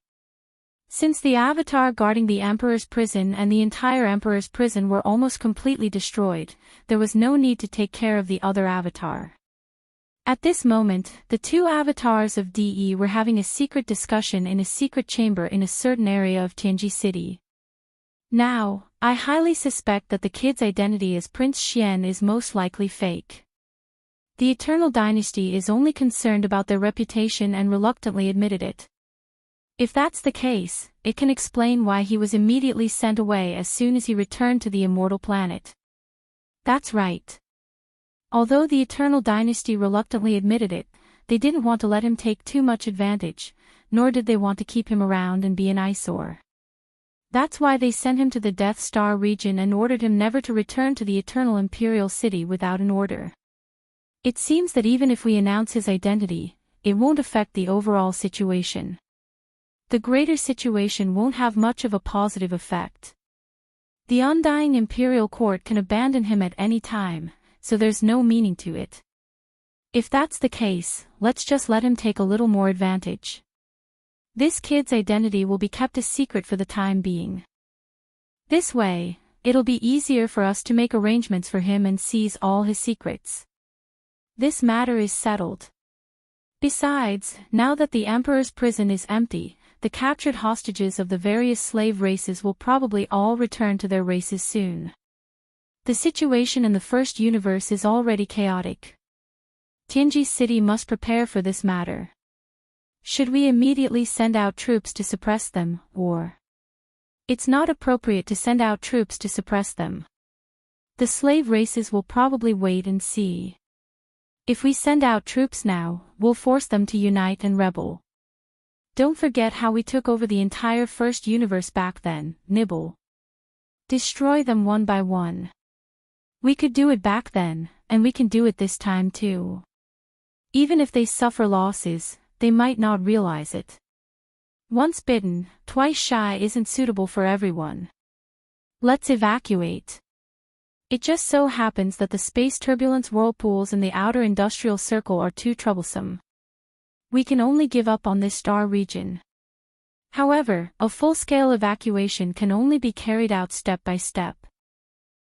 Speaker 1: Since the avatar guarding the Emperor's prison and the entire Emperor's prison were almost completely destroyed, there was no need to take care of the other avatar. At this moment, the 2 avatars of De were having a secret discussion in a secret chamber in a certain area of Tianji City. Now, I highly suspect that the kid's identity as Prince Xian is most likely fake. The Eternal Dynasty is only concerned about their reputation and reluctantly admitted it. If that's the case, it can explain why he was immediately sent away as soon as he returned to the immortal planet. That's right. Although the Eternal Dynasty reluctantly admitted it, they didn't want to let him take too much advantage, nor did they want to keep him around and be an eyesore. That's why they sent him to the Death Star region and ordered him never to return to the Eternal Imperial City without an order. It seems that even if we announce his identity, it won't affect the overall situation. The greater situation won't have much of a positive effect. The undying imperial court can abandon him at any time, so there's no meaning to it. If that's the case, let's just let him take a little more advantage. This kid's identity will be kept a secret for the time being. This way, it'll be easier for us to make arrangements for him and seize all his secrets. This matter is settled. Besides, now that the Emperor's prison is empty, the captured hostages of the various slave races will probably all return to their races soon. The situation in the first universe is already chaotic. Tianji City must prepare for this matter. Should we immediately send out troops to suppress them, or? It's not appropriate to send out troops to suppress them. The slave races will probably wait and see. If we send out troops now, we'll force them to unite and rebel. Don't forget how we took over the entire first universe back then, Nibble. Destroy them one by one. We could do it back then, and we can do it this time too. Even if they suffer losses, they might not realize it. Once bitten, twice shy isn't suitable for everyone. Let's evacuate. It just so happens that the space turbulence whirlpools in the outer industrial circle are too troublesome. We can only give up on this star region. However, a full-scale evacuation can only be carried out step by step.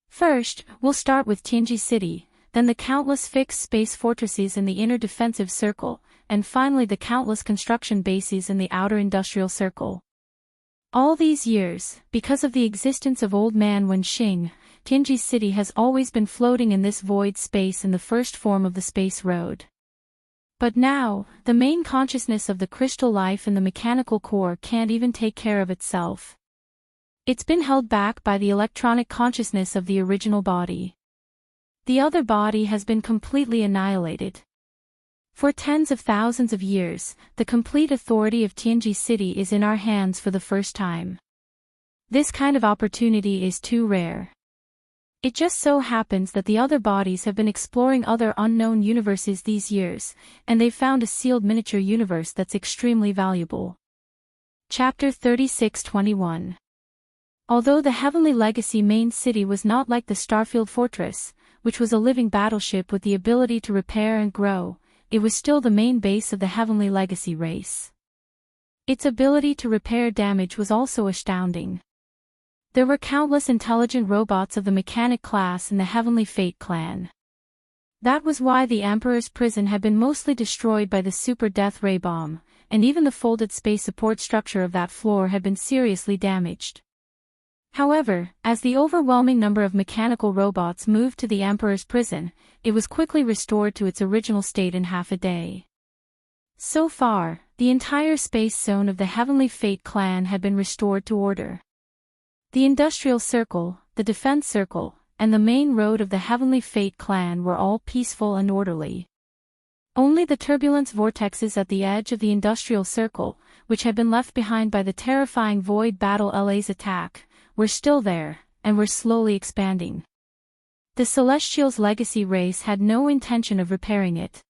Speaker 1: First, we'll start with Tianji City, then the countless fixed space fortresses in the inner defensive circle, and finally the countless construction bases in the outer industrial circle. All these years, because of the existence of Old Man Wenxing, Tianji City has always been floating in this void space in the first form of the space road. But now, the main consciousness of the crystal life in the mechanical core can't even take care of itself. It's been held back by the electronic consciousness of the original body. The other body has been completely annihilated. For tens of thousands of years, the complete authority of Tianji City is in our hands for the first time. This kind of opportunity is too rare. It just so happens that the other bodies have been exploring other unknown universes these years, and they've found a sealed miniature universe that's extremely valuable. Chapter 36-21. Although the Heavenly Legacy main city was not like the Starfield Fortress, which was a living battleship with the ability to repair and grow, it was still the main base of the Heavenly Legacy race. Its ability to repair damage was also astounding. There were countless intelligent robots of the mechanic class in the Heavenly Fate clan. That was why the Emperor's prison had been mostly destroyed by the Super Death Ray Bomb, and even the folded space support structure of that floor had been seriously damaged. However, as the overwhelming number of mechanical robots moved to the Emperor's prison, it was quickly restored to its original state in half a day. So far, the entire space zone of the Heavenly Fate clan had been restored to order. The industrial circle, the defense circle, and the main road of the Heavenly Fate clan were all peaceful and orderly. Only the turbulence vortexes at the edge of the industrial circle, which had been left behind by the terrifying Void Battle LA's attack, were still there, and were slowly expanding. The Celestials' legacy race had no intention of repairing it.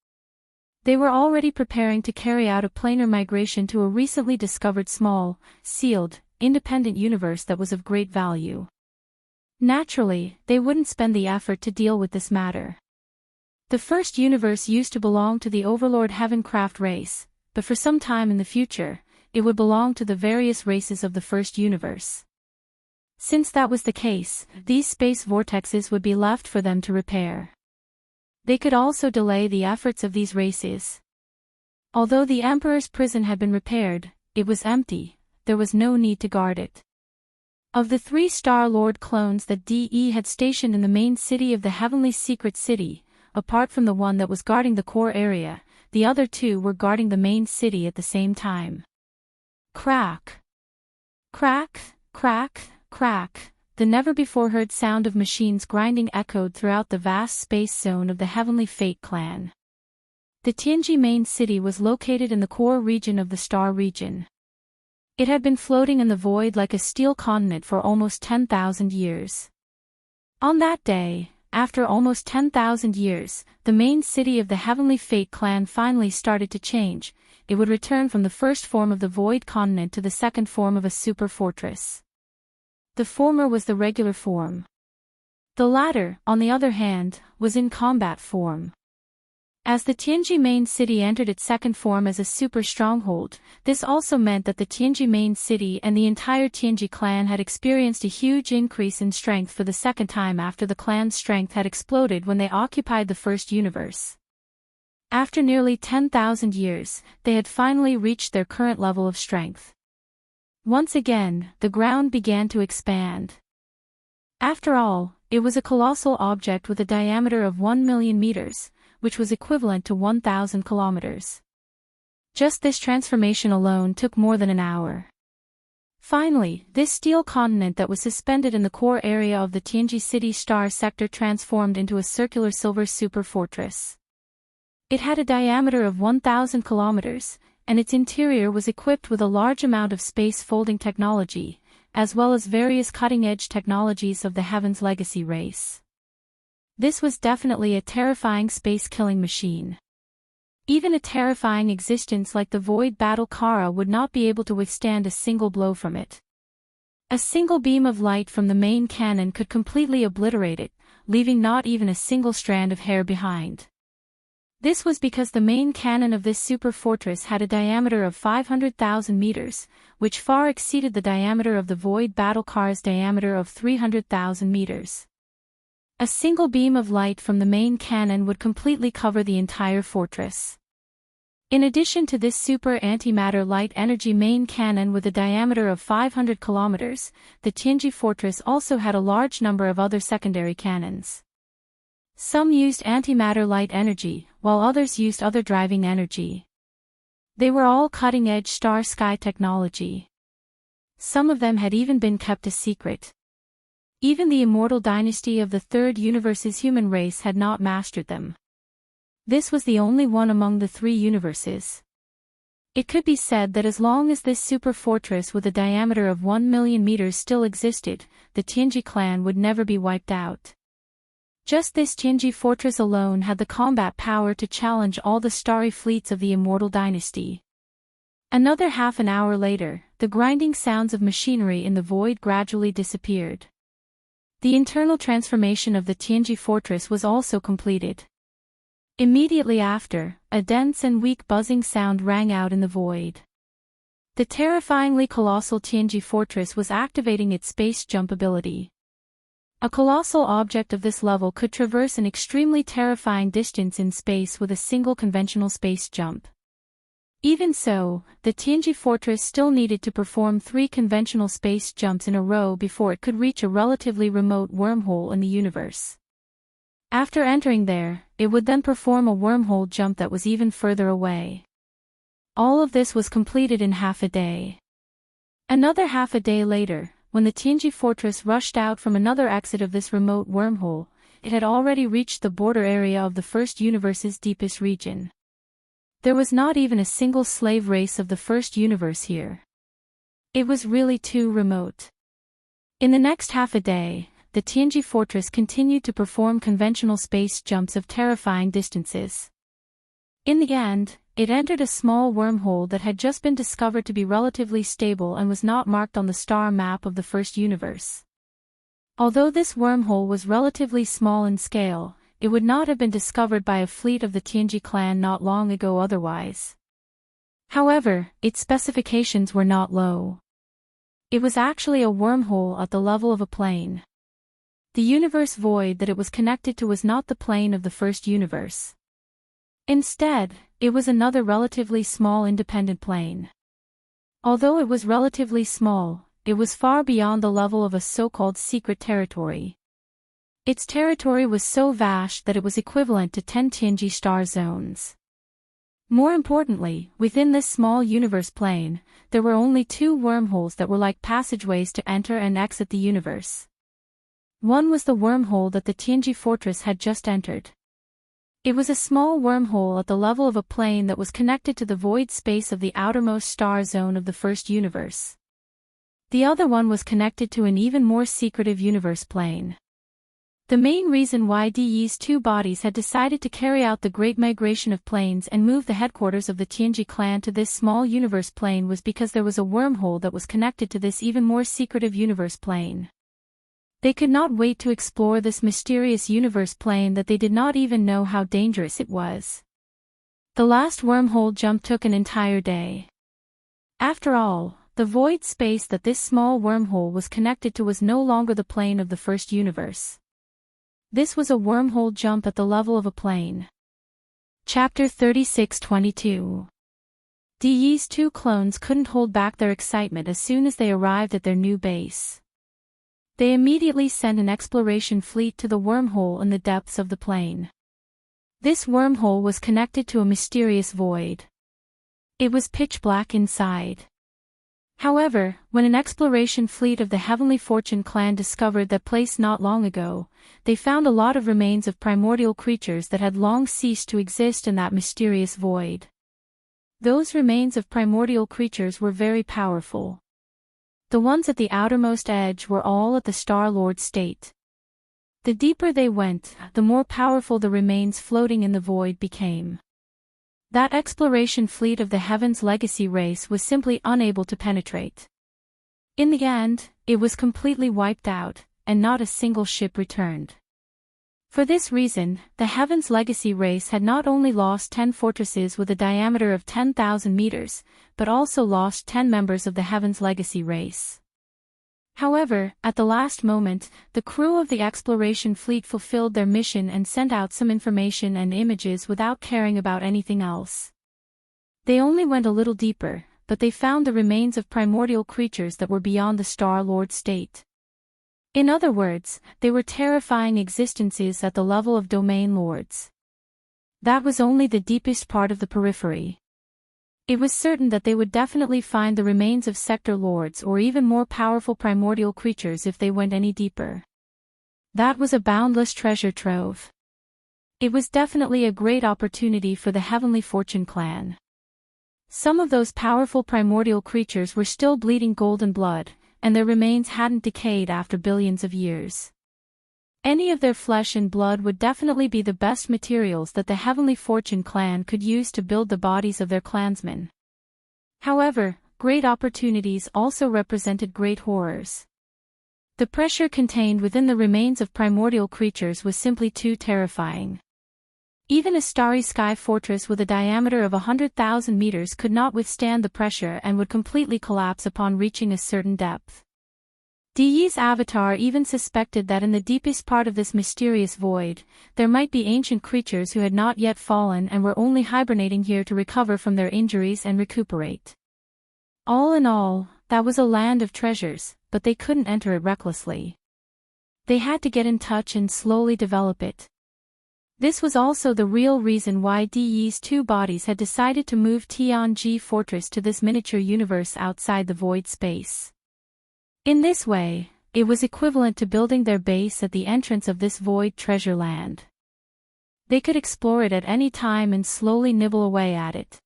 Speaker 1: They were already preparing to carry out a planar migration to a recently discovered small, sealed, independent universe that was of great value. Naturally, they wouldn't spend the effort to deal with this matter. The first universe used to belong to the Overlord Heavencraft race, but for some time in the future, it would belong to the various races of the first universe. Since that was the case, these space vortexes would be left for them to repair. They could also delay the efforts of these races. Although the Emperor's prison had been repaired, it was empty. There was no need to guard it. Of the 3 Star-Lord clones that DE had stationed in the main city of the Heavenly Secret City, apart from the one that was guarding the core area, the other 2 were guarding the main city at the same time. Crack! Crack, crack, crack, the never-before-heard sound of machines grinding echoed throughout the vast space zone of the Heavenly Fate clan. The Tianji main city was located in the core region of the Star region. It had been floating in the void like a steel continent for almost 10,000 years. On that day, after almost 10,000 years, the main city of the Heavenly Fate clan finally started to change. It would return from the first form of the Void Continent to the second form of a super fortress. The former was the regular form. The latter, on the other hand, was in combat form. As the Tianji main city entered its second form as a super stronghold, this also meant that the Tianji main city and the entire Tianji clan had experienced a huge increase in strength for the second time after the clan's strength had exploded when they occupied the first universe. After nearly 10,000 years, they had finally reached their current level of strength. Once again, the ground began to expand. After all, it was a colossal object with a diameter of 1 million meters, which was equivalent to 1,000 kilometers. Just this transformation alone took more than an hour. Finally, this steel continent that was suspended in the core area of the Tianji City Star Sector transformed into a circular silver super fortress. It had a diameter of 1,000 kilometers, and its interior was equipped with a large amount of space folding technology, as well as various cutting-edge technologies of the Heaven's Legacy race. This was definitely a terrifying space-killing machine. Even a terrifying existence like the Void Battle Kara would not be able to withstand a single blow from it. A single beam of light from the main cannon could completely obliterate it, leaving not even a single strand of hair behind. This was because the main cannon of this super fortress had a diameter of 500,000 meters, which far exceeded the diameter of the Void Battle Kara's diameter of 300,000 meters. A single beam of light from the main cannon would completely cover the entire fortress. In addition to this super antimatter light energy main cannon with a diameter of 500 kilometers, the Tianji fortress also had a large number of other secondary cannons. Some used antimatter light energy, while others used other driving energy. They were all cutting-edge star-sky technology. Some of them had even been kept a secret. Even the immortal dynasty of the Third Universe's human race had not mastered them. This was the only one among the three universes. It could be said that as long as this super fortress with a diameter of 1 million meters still existed, the Tianji clan would never be wiped out. Just this Tianji fortress alone had the combat power to challenge all the starry fleets of the immortal dynasty. Another half an hour later, the grinding sounds of machinery in the void gradually disappeared. The internal transformation of the Tianji fortress was also completed. Immediately after, a dense and weak buzzing sound rang out in the void. The terrifyingly colossal Tianji fortress was activating its space jump ability. A colossal object of this level could traverse an extremely terrifying distance in space with a single conventional space jump. Even so, the Tianji fortress still needed to perform 3 conventional space jumps in a row before it could reach a relatively remote wormhole in the universe. After entering there, it would then perform a wormhole jump that was even further away. All of this was completed in half a day. Another half a day later, when the Tianji fortress rushed out from another exit of this remote wormhole, it had already reached the border area of the first universe's deepest region. There was not even a single slave race of the first universe here. It was really too remote. In the next half a day, the Tianji fortress continued to perform conventional space jumps of terrifying distances. In the end, it entered a small wormhole that had just been discovered to be relatively stable and was not marked on the star map of the first universe. Although this wormhole was relatively small in scale, it would not have been discovered by a fleet of the Tianji clan not long ago otherwise. However, its specifications were not low. It was actually a wormhole at the level of a plane. The universe void that it was connected to was not the plane of the first universe. Instead, it was another relatively small independent plane. Although it was relatively small, it was far beyond the level of a so-called secret territory. Its territory was so vast that it was equivalent to 10 Tianji star zones. More importantly, within this small universe plane, there were only 2 wormholes that were like passageways to enter and exit the universe. One was the wormhole that the Tianji fortress had just entered. It was a small wormhole at the level of a plane that was connected to the void space of the outermost star zone of the first universe. The other one was connected to an even more secretive universe plane. The main reason why Di's two bodies had decided to carry out the great migration of planes and move the headquarters of the Tianji clan to this small universe plane was because there was a wormhole that was connected to this even more secretive universe plane. They could not wait to explore this mysterious universe plane that they did not even know how dangerous it was. The last wormhole jump took an entire day. After all, the void space that this small wormhole was connected to was no longer the plane of the first universe. This was a wormhole jump at the level of a plane. Chapter 36:22. Di's two clones couldn't hold back their excitement as soon as they arrived at their new base. They immediately sent an exploration fleet to the wormhole in the depths of the plane. This wormhole was connected to a mysterious void. It was pitch black inside. However, when an exploration fleet of the Heavenly Fortune clan discovered that place not long ago, they found a lot of remains of primordial creatures that had long ceased to exist in that mysterious void. Those remains of primordial creatures were very powerful. The ones at the outermost edge were all at the Star-Lord state. The deeper they went, the more powerful the remains floating in the void became. That exploration fleet of the Heaven's Legacy race was simply unable to penetrate. In the end, it was completely wiped out, and not a single ship returned. For this reason, the Heaven's Legacy race had not only lost 10 fortresses with a diameter of 10,000 meters, but also lost 10 members of the Heaven's Legacy race. However, at the last moment, the crew of the exploration fleet fulfilled their mission and sent out some information and images without caring about anything else. They only went a little deeper, but they found the remains of primordial creatures that were beyond the Star-Lord state. In other words, they were terrifying existences at the level of domain lords. That was only the deepest part of the periphery. It was certain that they would definitely find the remains of sector lords or even more powerful primordial creatures if they went any deeper. That was a boundless treasure trove. It was definitely a great opportunity for the Heavenly Fortune clan. Some of those powerful primordial creatures were still bleeding golden blood, and their remains hadn't decayed after billions of years. Any of their flesh and blood would definitely be the best materials that the Heavenly Fortune clan could use to build the bodies of their clansmen. However, great opportunities also represented great horrors. The pressure contained within the remains of primordial creatures was simply too terrifying. Even a starry sky fortress with a diameter of 100,000 meters could not withstand the pressure and would completely collapse upon reaching a certain depth. Di's avatar even suspected that in the deepest part of this mysterious void, there might be ancient creatures who had not yet fallen and were only hibernating here to recover from their injuries and recuperate. All in all, that was a land of treasures, but they couldn't enter it recklessly. They had to get in touch and slowly develop it. This was also the real reason why Di's two bodies had decided to move Tianji Fortress to this miniature universe outside the void space. In this way, it was equivalent to building their base at the entrance of this void treasure land. They could explore it at any time and slowly nibble away at it.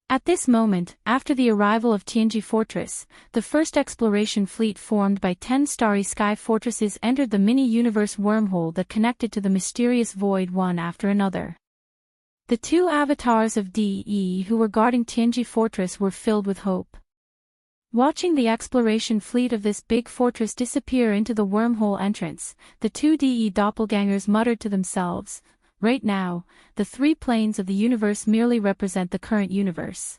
Speaker 1: At this moment, after the arrival of Tianji Fortress, the first exploration fleet formed by 10 starry sky fortresses entered the mini-universe wormhole that connected to the mysterious void one after another. The two avatars of DE who were guarding Tianji Fortress were filled with hope. Watching the exploration fleet of this big fortress disappear into the wormhole entrance, the two DE doppelgangers muttered to themselves, "Right now, the three planes of the universe merely represent the current universe."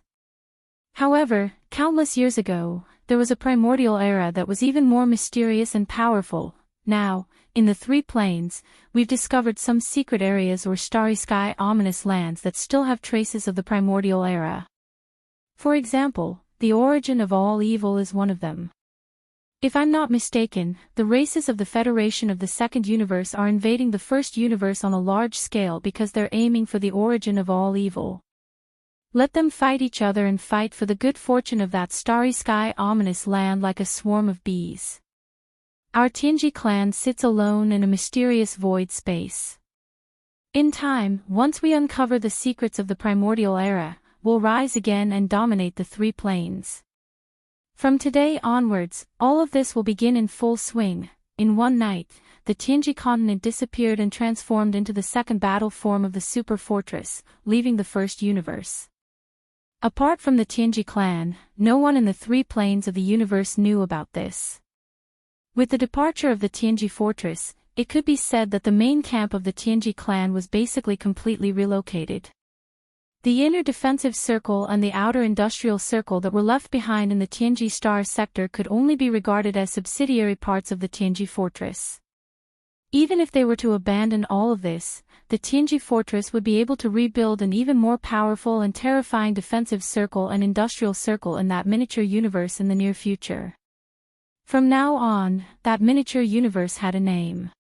Speaker 1: However, countless years ago, there was a primordial era that was even more mysterious and powerful. Now, in the three planes, we've discovered some secret areas or starry sky ominous lands that still have traces of the primordial era. For example, the origin of all evil is one of them. If I'm not mistaken, the races of the Federation of the Second Universe are invading the First Universe on a large scale because they're aiming for the origin of all evil. Let them fight each other and fight for the good fortune of that starry sky ominous land like a swarm of bees. Our Tianji clan sits alone in a mysterious void space. In time, once we uncover the secrets of the primordial era, we'll rise again and dominate the three planes. From today onwards, all of this will begin in full swing. In one night, the Tianji continent disappeared and transformed into the second battle form of the super fortress, leaving the first universe. Apart from the Tianji clan, no one in the three planes of the universe knew about this. With the departure of the Tianji fortress, it could be said that the main camp of the Tianji clan was basically completely relocated. The inner defensive circle and the outer industrial circle that were left behind in the Tianji Star sector could only be regarded as subsidiary parts of the Tianji fortress. Even if they were to abandon all of this, the Tianji fortress would be able to rebuild an even more powerful and terrifying defensive circle and industrial circle in that miniature universe in the near future. From now on, that miniature universe had a name.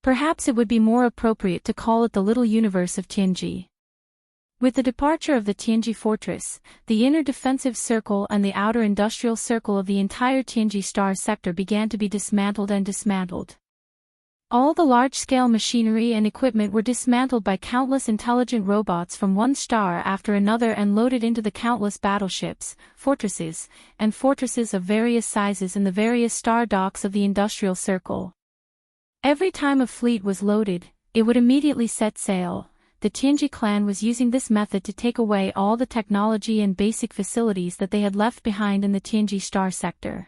Speaker 1: Perhaps it would be more appropriate to call it the Little Universe of Tianji. With the departure of the Tianji fortress, the inner defensive circle and the outer industrial circle of the entire Tianji Star sector began to be dismantled and dismantled. All the large-scale machinery and equipment were dismantled by countless intelligent robots from one star after another and loaded into the countless battleships, fortresses, and fortresses of various sizes in the various star docks of the industrial circle. Every time a fleet was loaded, it would immediately set sail. The Tianji clan was using this method to take away all the technology and basic facilities that they had left behind in the Tianji Star sector.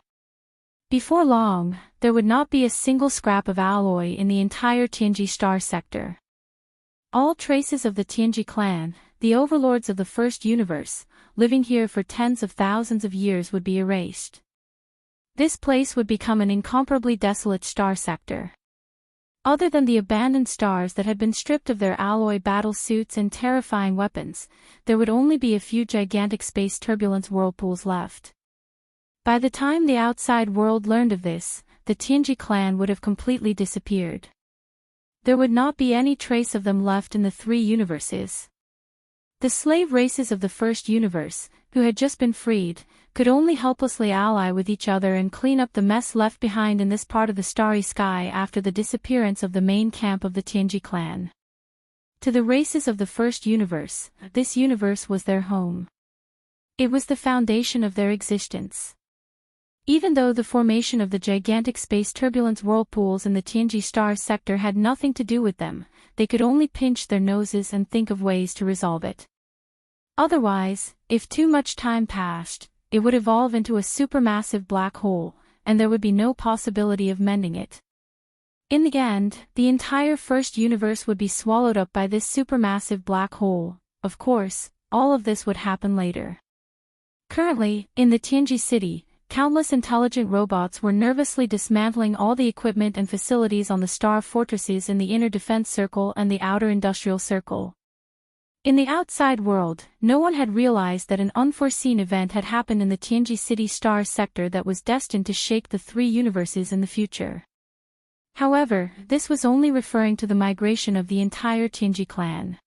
Speaker 1: Before long, there would not be a single scrap of alloy in the entire Tianji Star sector. All traces of the Tianji clan, the overlords of the first universe, living here for tens of thousands of years would be erased. This place would become an incomparably desolate star sector. Other than the abandoned stars that had been stripped of their alloy battle suits and terrifying weapons, there would only be a few gigantic space turbulence whirlpools left. By the time the outside world learned of this, the Tianji clan would have completely disappeared. There would not be any trace of them left in the three universes. The slave races of the first universe, who had just been freed, could only helplessly ally with each other and clean up the mess left behind in this part of the starry sky after the disappearance of the main camp of the Tianji clan. To the races of the first universe, this universe was their home. It was the foundation of their existence. Even though the formation of the gigantic space turbulence whirlpools in the Tianji Star sector had nothing to do with them, they could only pinch their noses and think of ways to resolve it. Otherwise, if too much time passed, it would evolve into a supermassive black hole, and there would be no possibility of mending it. In the end, the entire first universe would be swallowed up by this supermassive black hole. Of course, all of this would happen later. Currently, in the Tianji city, countless intelligent robots were nervously dismantling all the equipment and facilities on the star fortresses in the inner defense circle and the outer industrial circle. In the outside world, no one had realized that an unforeseen event had happened in the Tianji City Star sector that was destined to shake the three universes in the future. However, this was only referring to the migration of the entire Tianji clan.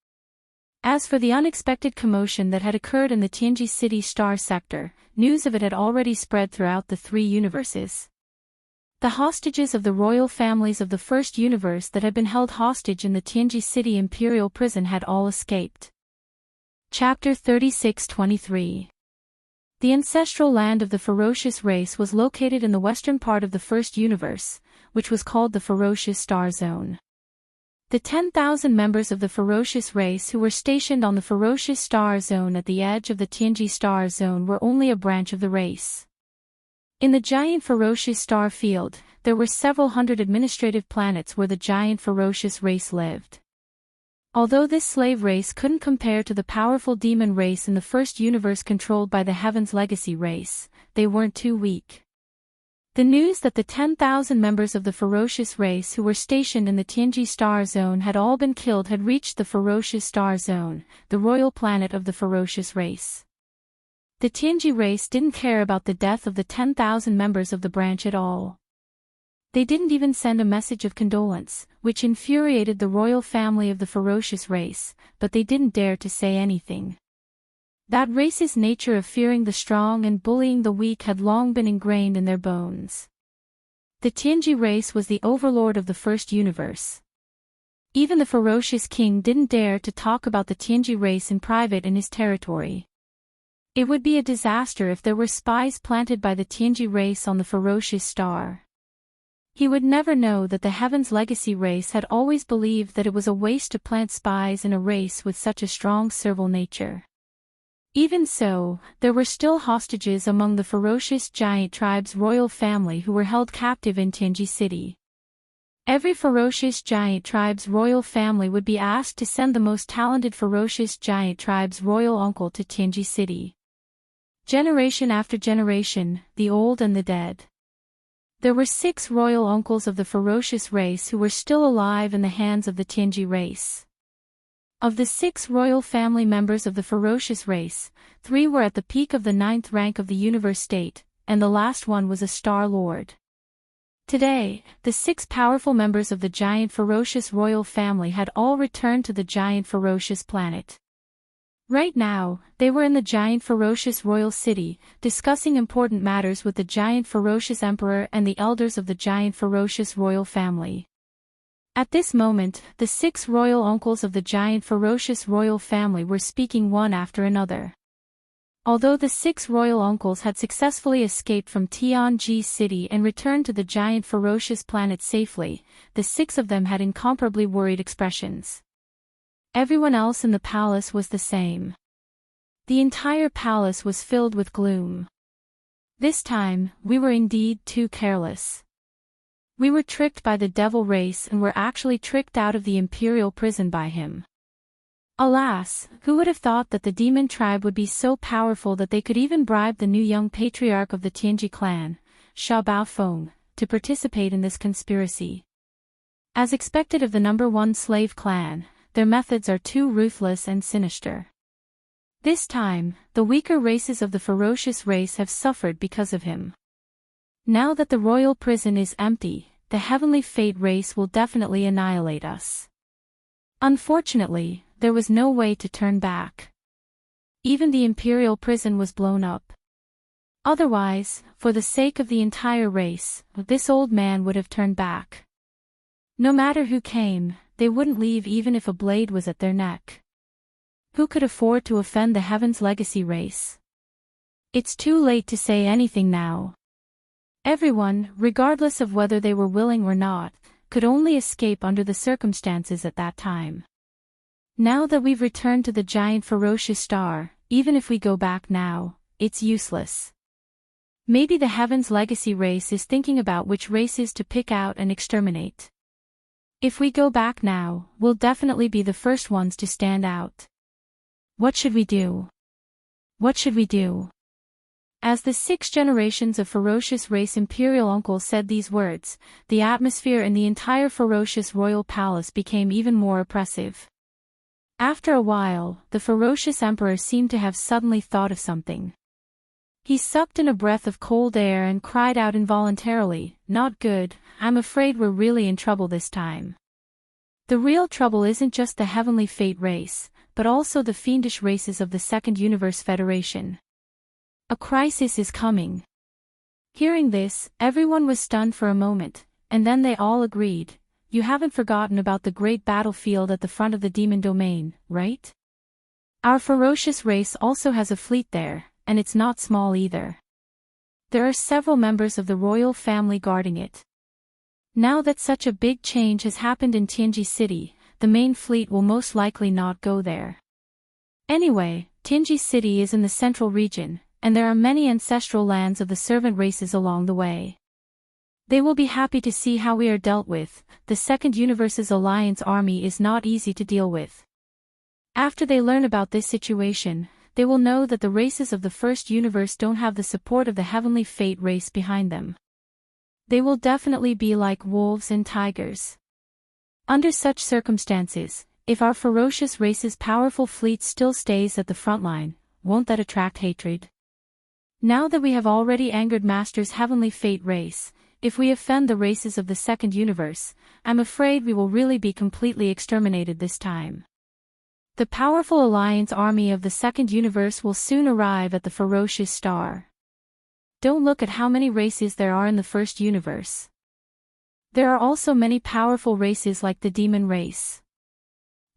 Speaker 1: As for the unexpected commotion that had occurred in the Tianji City Star sector, news of it had already spread throughout the three universes. The hostages of the royal families of the first universe that had been held hostage in the Tianji City Imperial Prison had all escaped. Chapter 36-23. The ancestral land of the ferocious race was located in the western part of the first universe, which was called the Ferocious Star Zone. The 10,000 members of the ferocious race who were stationed on the Ferocious Star Zone at the edge of the Tianji Star Zone were only a branch of the race. In the giant ferocious star field, there were several hundred administrative planets where the giant ferocious race lived. Although this slave race couldn't compare to the powerful demon race in the first universe controlled by the Heaven's Legacy race, they weren't too weak. The news that the 10,000 members of the ferocious race who were stationed in the Tianji Star Zone had all been killed had reached the Ferocious Star Zone, the royal planet of the ferocious race. The Tianji race didn't care about the death of the 10,000 members of the branch at all. They didn't even send a message of condolence, which infuriated the royal family of the ferocious race, but they didn't dare to say anything. That race's nature of fearing the strong and bullying the weak had long been ingrained in their bones. The Tianji race was the overlord of the first universe. Even the ferocious king didn't dare to talk about the Tianji race in private in his territory. It would be a disaster if there were spies planted by the Tianji race on the ferocious star. He would never know that the Heaven's Legacy race had always believed that it was a waste to plant spies in a race with such a strong servile nature. Even so, there were still hostages among the ferocious giant tribe's royal family who were held captive in Tianji City. Every ferocious giant tribe's royal family would be asked to send the most talented ferocious giant tribe's royal uncle to Tianji City. Generation after generation, the old and the dead. There were 6 royal uncles of the ferocious race who were still alive in the hands of the Tianji race. Of the 6 royal family members of the ferocious race, 3 were at the peak of the 9th rank of the universe state, and the last one was a Star Lord. Today, the 6 powerful members of the giant ferocious royal family had all returned to the giant ferocious planet. Right now, they were in the giant ferocious royal city, discussing important matters with the giant ferocious emperor and the elders of the giant ferocious royal family. At this moment, the 6 royal uncles of the giant ferocious royal family were speaking one after another. Although the 6 royal uncles had successfully escaped from Tianji City and returned to the giant ferocious planet safely, the 6 of them had incomparably worried expressions. Everyone else in the palace was the same. The entire palace was filled with gloom. This time, we were indeed too careless. We were tricked by the devil race and were actually tricked out of the imperial prison by him. Alas, who would have thought that the demon tribe would be so powerful that they could even bribe the new young patriarch of the Tianji clan, Xia Baofeng, to participate in this conspiracy. As expected of the number 1 slave clan, their methods are too ruthless and sinister. This time, the weaker races of the ferocious race have suffered because of him. Now that the royal prison is empty, the heavenly fate race will definitely annihilate us. Unfortunately, there was no way to turn back. Even the imperial prison was blown up. Otherwise, for the sake of the entire race, this old man would have turned back. No matter who came, they wouldn't leave even if a blade was at their neck. Who could afford to offend the Heaven's Legacy race? It's too late to say anything now. Everyone, regardless of whether they were willing or not, could only escape under the circumstances at that time. Now that we've returned to the giant ferocious star, even if we go back now, it's useless. Maybe the Heaven's Legacy race is thinking about which races to pick out and exterminate. If we go back now, we'll definitely be the first ones to stand out. What should we do? What should we do? As the 6 generations of ferocious race imperial uncles said these words, the atmosphere in the entire ferocious royal palace became even more oppressive. After a while, the ferocious emperor seemed to have suddenly thought of something. He sucked in a breath of cold air and cried out involuntarily, "Not good, I'm afraid we're really in trouble this time." The real trouble isn't just the heavenly fate race, but also the fiendish races of the Second Universe Federation. A crisis is coming. Hearing this, everyone was stunned for a moment, and then they all agreed, "You haven't forgotten about the great battlefield at the front of the demon domain, right? Our ferocious race also has a fleet there, and it's not small either. There are several members of the royal family guarding it. Now that such a big change has happened in Tianji City, the main fleet will most likely not go there. Anyway, Tianji City is in the central region, and there are many ancestral lands of the servant races along the way. They will be happy to see how we are dealt with. The Second Universe's alliance army is not easy to deal with. After they learn about this situation, they will know that the races of the First Universe don't have the support of the Heavenly Fate race behind them. They will definitely be like wolves and tigers. Under such circumstances, if our ferocious race's powerful fleet still stays at the front line, won't that attract hatred? Now that we have already angered Master's Heavenly Fate race, if we offend the races of the Second Universe, I'm afraid we will really be completely exterminated this time. The powerful alliance army of the Second Universe will soon arrive at the ferocious star. Don't look at how many races there are in the First Universe. There are also many powerful races like the demon race.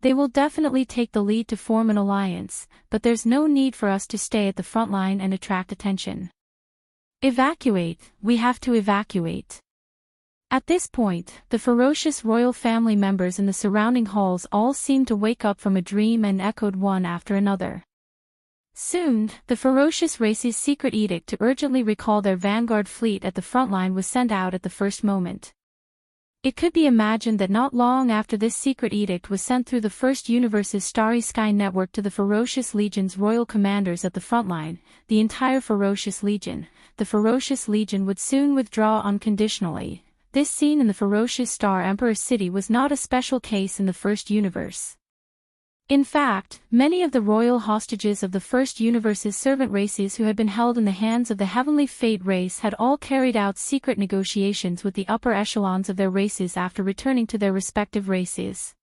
Speaker 1: They will definitely take the lead to form an alliance, but there's no need for us to stay at the front line and attract attention. Evacuate, we have to evacuate. At this point, the ferocious royal family members in the surrounding halls all seemed to wake up from a dream and echoed one after another. Soon, the ferocious race's secret edict to urgently recall their vanguard fleet at the front line was sent out at the first moment. It could be imagined that not long after this secret edict was sent through the First Universe's Starry Sky network to the Ferocious Legion's royal commanders at the front line, the entire Ferocious Legion, the Ferocious Legion would soon withdraw unconditionally. This scene in the Ferocious Star Emperor City was not a special case in the First Universe. In fact, many of the royal hostages of the First Universe's servant races who had been held in the hands of the Heavenly Fate race had all carried out secret negotiations with the upper echelons of their races after returning to their respective races.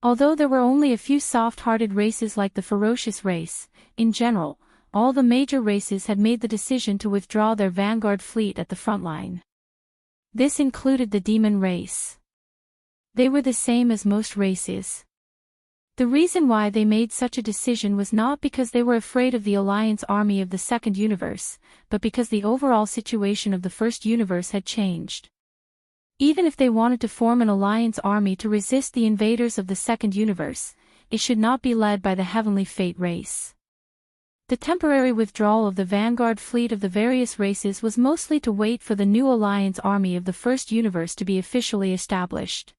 Speaker 1: Although there were only a few soft-hearted races like the Ferocious race, in general, all the major races had made the decision to withdraw their vanguard fleet at the front line. This included the Demon race. They were the same as most races. The reason why they made such a decision was not because they were afraid of the Alliance army of the Second Universe, but because the overall situation of the First Universe had changed. Even if they wanted to form an Alliance army to resist the invaders of the Second Universe, it should not be led by the Heavenly Fate race. The temporary withdrawal of the vanguard fleet of the various races was mostly to wait for the new Alliance army of the First Universe to be officially established.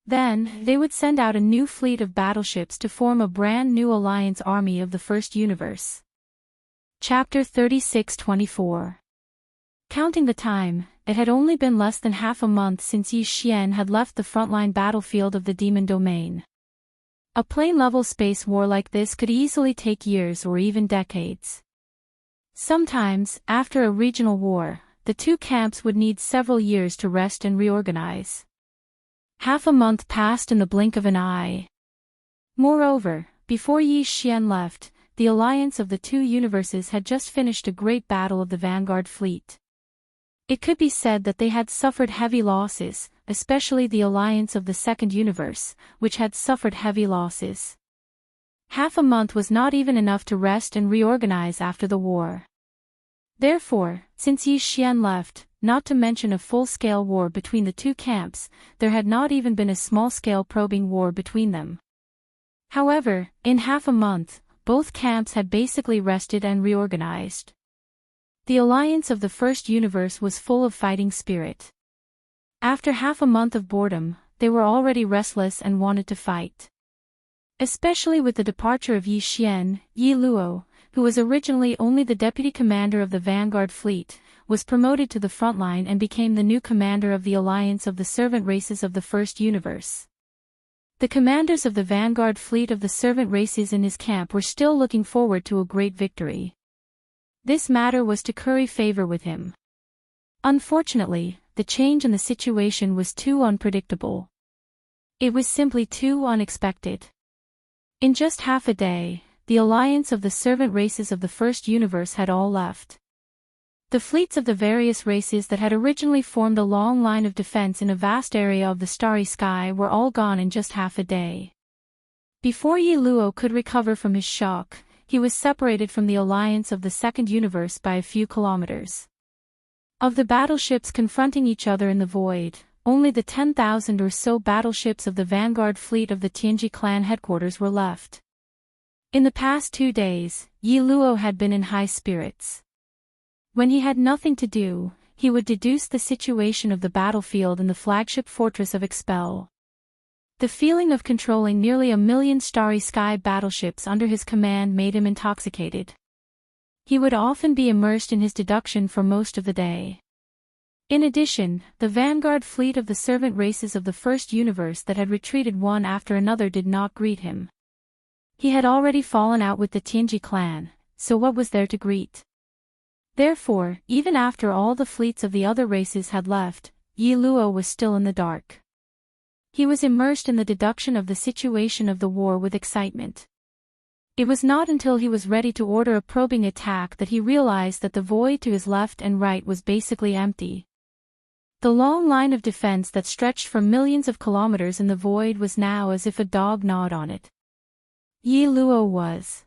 Speaker 1: Then, they would send out a new fleet of battleships to form a brand new Alliance army of the First Universe. Chapter 36-24. Counting the time, it had only been less than half a month since Yi Xian had left the frontline battlefield of the Demon Domain. A plane-level space war like this could easily take years or even decades. Sometimes, after a regional war, the two camps would need several years to rest and reorganize. Half a month passed in the blink of an eye. Moreover, before Yi Xian left, the alliance of the two universes had just finished a great battle of the vanguard fleet. It could be said that they had suffered heavy losses, especially the alliance of the Second Universe, which had suffered heavy losses. Half a month was not even enough to rest and reorganize after the war. Therefore, since Yi Xian left, not to mention a full-scale war between the two camps, there had not even been a small-scale probing war between them. However, in half a month, both camps had basically rested and reorganized. The alliance of the First Universe was full of fighting spirit. After half a month of boredom, they were already restless and wanted to fight. Especially with the departure of Yi Xian, Yi Luo, who was originally only the deputy commander of the vanguard fleet, was promoted to the front line and became the new commander of the alliance of the servant races of the First Universe. The commanders of the vanguard fleet of the servant races in his camp were still looking forward to a great victory. This matter was to curry favor with him. Unfortunately, the change in the situation was too unpredictable. It was simply too unexpected. In just half a day, the alliance of the servant races of the First Universe had all left. The fleets of the various races that had originally formed a long line of defense in a vast area of the starry sky were all gone in just half a day. Before Yi Luo could recover from his shock, he was separated from the alliance of the Second Universe by a few kilometers. Of the battleships confronting each other in the void, only the 10,000 or so battleships of the vanguard fleet of the Tianji clan headquarters were left. In the past 2 days, Yi Luo had been in high spirits. When he had nothing to do, he would deduce the situation of the battlefield in the flagship fortress of Expel. The feeling of controlling nearly 1,000,000 starry sky battleships under his command made him intoxicated. He would often be immersed in his deduction for most of the day. In addition, the vanguard fleet of the servant races of the First Universe that had retreated one after another did not greet him. He had already fallen out with the Tianji clan, so what was there to greet? Therefore, even after all the fleets of the other races had left, Yi Luo was still in the dark. He was immersed in the deduction of the situation of the war with excitement. It was not until he was ready to order a probing attack that he realized that the void to his left and right was basically empty. The long line of defense that stretched for millions of kilometers in the void was now as if a dog gnawed on it. Yi Luo was.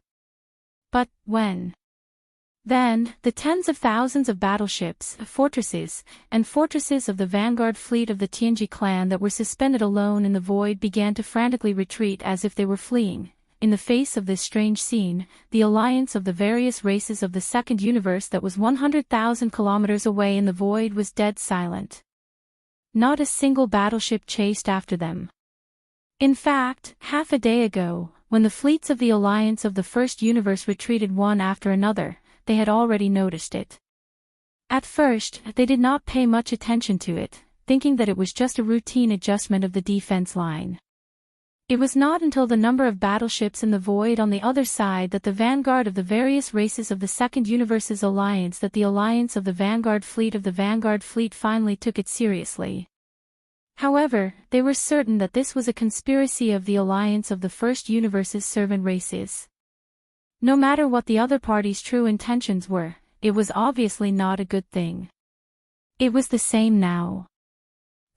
Speaker 1: But, when? Then, the tens of thousands of battleships, fortresses, and fortresses of the vanguard fleet of the Tianji clan that were suspended alone in the void began to frantically retreat as if they were fleeing. In the face of this strange scene, the alliance of the various races of the second universe that was 100,000 kilometers away in the void was dead silent. Not a single battleship chased after them. In fact, half a day ago, when the fleets of the alliance of the first universe retreated one after another, they had already noticed it. At first, they did not pay much attention to it, thinking that it was just a routine adjustment of the defense line. It was not until the number of battleships in the void on the other side that the vanguard of the various races of the second universe's alliance that the alliance of the vanguard fleet finally took it seriously. However, they were certain that this was a conspiracy of the alliance of the first universe's servant races. No matter what the other party's true intentions were, it was obviously not a good thing. It was the same now.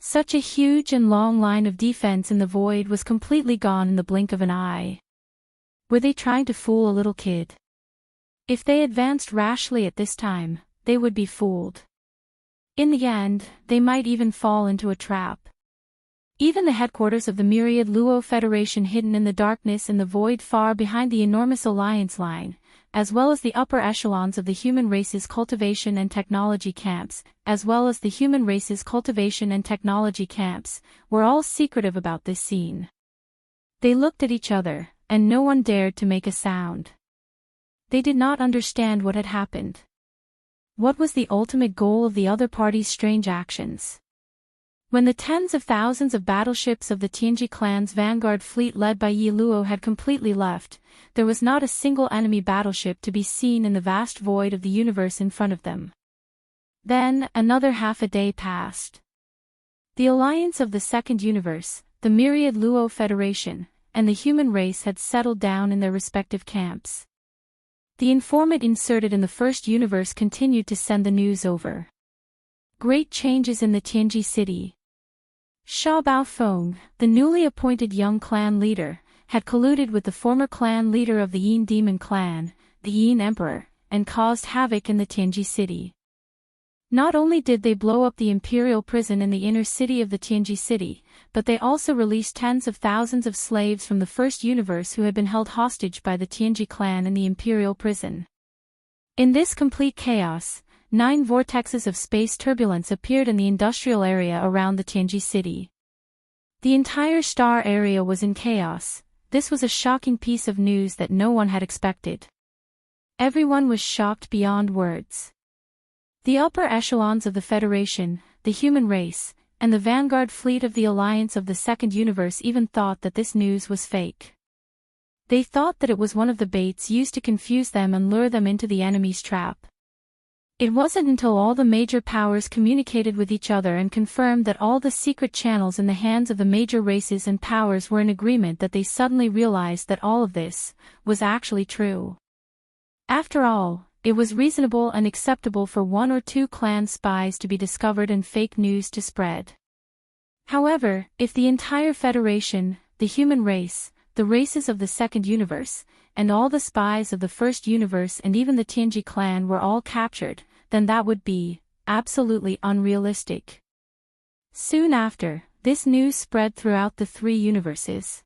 Speaker 1: Such a huge and long line of defense in the void was completely gone in the blink of an eye. Were they trying to fool a little kid? If they advanced rashly at this time, they would be fooled. In the end, they might even fall into a trap. Even the headquarters of the myriad Luo Federation hidden in the darkness in the void far behind the enormous alliance line, as well as the upper echelons of the human race's cultivation and technology camps, were all secretive about this scene. They looked at each other, and no one dared to make a sound. They did not understand what had happened. What was the ultimate goal of the other party's strange actions? When the tens of thousands of battleships of the Tianji clan's vanguard fleet led by Yi Luo had completely left, there was not a single enemy battleship to be seen in the vast void of the universe in front of them. Then, another half a day passed. The alliance of the second universe, the myriad Luo Federation, and the human race had settled down in their respective camps. The informant inserted in the first universe continued to send the news over. Great changes in the Tianji city. Sha Baofeng, the newly appointed young clan leader, had colluded with the former clan leader of the Yin Demon clan, the Yin Emperor, and caused havoc in the Tianji city. Not only did they blow up the imperial prison in the inner city of the Tianji city, but they also released tens of thousands of slaves from the first universe who had been held hostage by the Tianji clan in the imperial prison. In this complete chaos, 9 vortexes of space turbulence appeared in the industrial area around the Tianji city. The entire star area was in chaos. This was a shocking piece of news that no one had expected. Everyone was shocked beyond words. The upper echelons of the Federation, the human race, and the vanguard fleet of the alliance of the second universe even thought that this news was fake. They thought that it was one of the baits used to confuse them and lure them into the enemy's trap. It wasn't until all the major powers communicated with each other and confirmed that all the secret channels in the hands of the major races and powers were in agreement that they suddenly realized that all of this was actually true. After all, it was reasonable and acceptable for 1 or 2 clan spies to be discovered and fake news to spread. However, if the entire Federation, the human race, the races of the second universe, and all the spies of the first universe and even the Tianji clan were all captured, then that would be absolutely unrealistic. Soon after, this news spread throughout the 3 universes.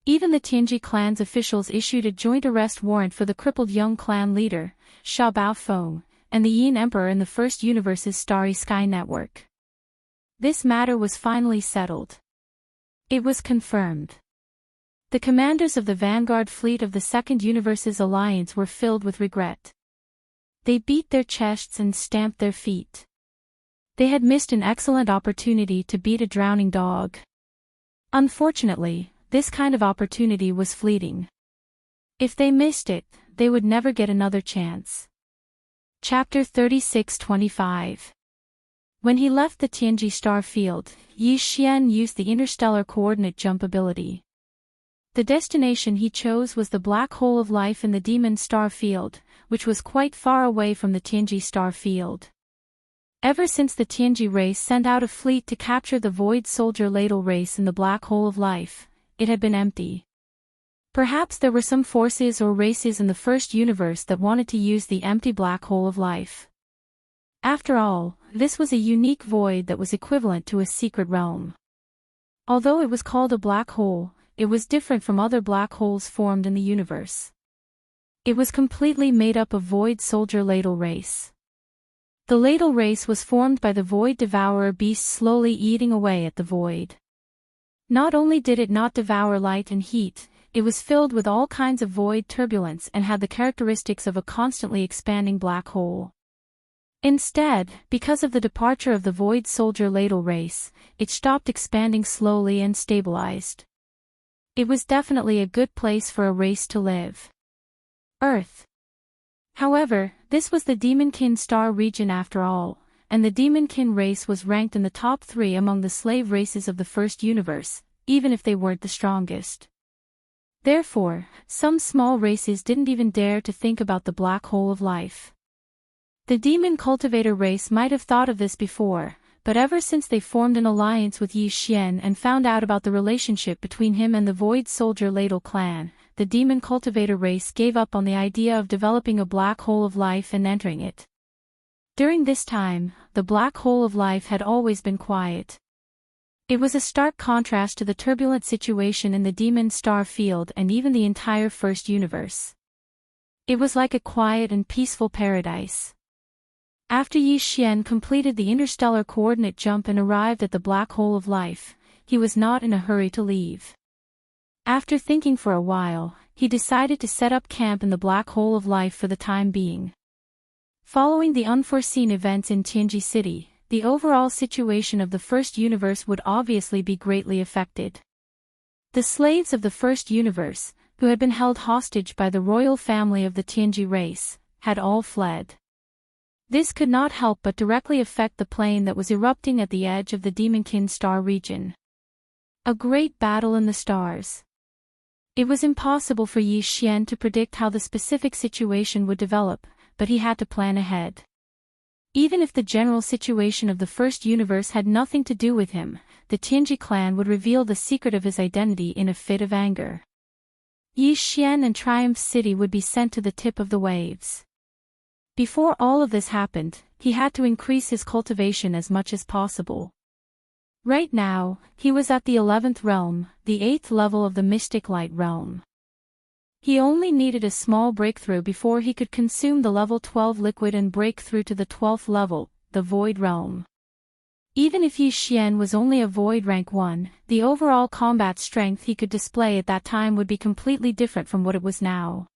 Speaker 1: Even the Tianji clan's officials issued a joint arrest warrant for the crippled young clan leader, Sha Baofeng, and the Yin Emperor in the first universe's Starry Sky network. This matter was finally settled. It was confirmed. The commanders of the vanguard fleet of the second universe's alliance were filled with regret. They beat their chests and stamped their feet. They had missed an excellent opportunity to beat a drowning dog. Unfortunately, this kind of opportunity was fleeting. If they missed it, they would never get another chance. Chapter 36-25. When he left the Tianji star field, Yi Xian used the interstellar coordinate jump ability. The destination he chose was the black hole of life in the Demon star field, which was quite far away from the Tianji star field. Ever since the Tianji race sent out a fleet to capture the Void Soldier Ladle race in the black hole of life, it had been empty. Perhaps there were some forces or races in the first universe that wanted to use the empty black hole of life. After all, this was a unique void that was equivalent to a secret realm. Although it was called a black hole, it was different from other black holes formed in the universe. It was completely made up of void soldier ladle race. The ladle race was formed by the void devourer beast slowly eating away at the void. Not only did it not devour light and heat, it was filled with all kinds of void turbulence and had the characteristics of a constantly expanding black hole. Instead, because of the departure of the void soldier ladle race, it stopped expanding slowly and stabilized. It was definitely a good place for a race to live. Earth. However, this was the Demonkin star region after all, and the Demonkin race was ranked in the top 3 among the slave races of the first universe, even if they weren't the strongest. Therefore, some small races didn't even dare to think about the black hole of life. The demon cultivator race might have thought of this before, but ever since they formed an alliance with Yi Xian and found out about the relationship between him and the Void Soldier Ladle clan, the demon cultivator race gave up on the idea of developing a black hole of life and entering it. During this time, the black hole of life had always been quiet. It was a stark contrast to the turbulent situation in the demon star field and even the entire first universe. It was like a quiet and peaceful paradise. After Yi Xian completed the interstellar coordinate jump and arrived at the black hole of life, he was not in a hurry to leave. After thinking for a while, he decided to set up camp in the black hole of life for the time being. Following the unforeseen events in Tianji City, the overall situation of the first universe would obviously be greatly affected. The slaves of the first universe, who had been held hostage by the royal family of the Tianji race, had all fled. This could not help but directly affect the plane that was erupting at the edge of the Demonkin star region. A great battle in the stars. It was impossible for Yi Xian to predict how the specific situation would develop, but he had to plan ahead. Even if the general situation of the first universe had nothing to do with him, the Tianji clan would reveal the secret of his identity in a fit of anger. Yi Xian and Triumph City would be sent to the tip of the waves. Before all of this happened, he had to increase his cultivation as much as possible. Right now, he was at the 11th realm, the 8th level of the Mystic Light realm. He only needed a small breakthrough before he could consume the level 12 liquid and break through to the 12th level, the Void realm. Even if Yi Xian was only a Void rank 1, the overall combat strength he could display at that time would be completely different from what it was now.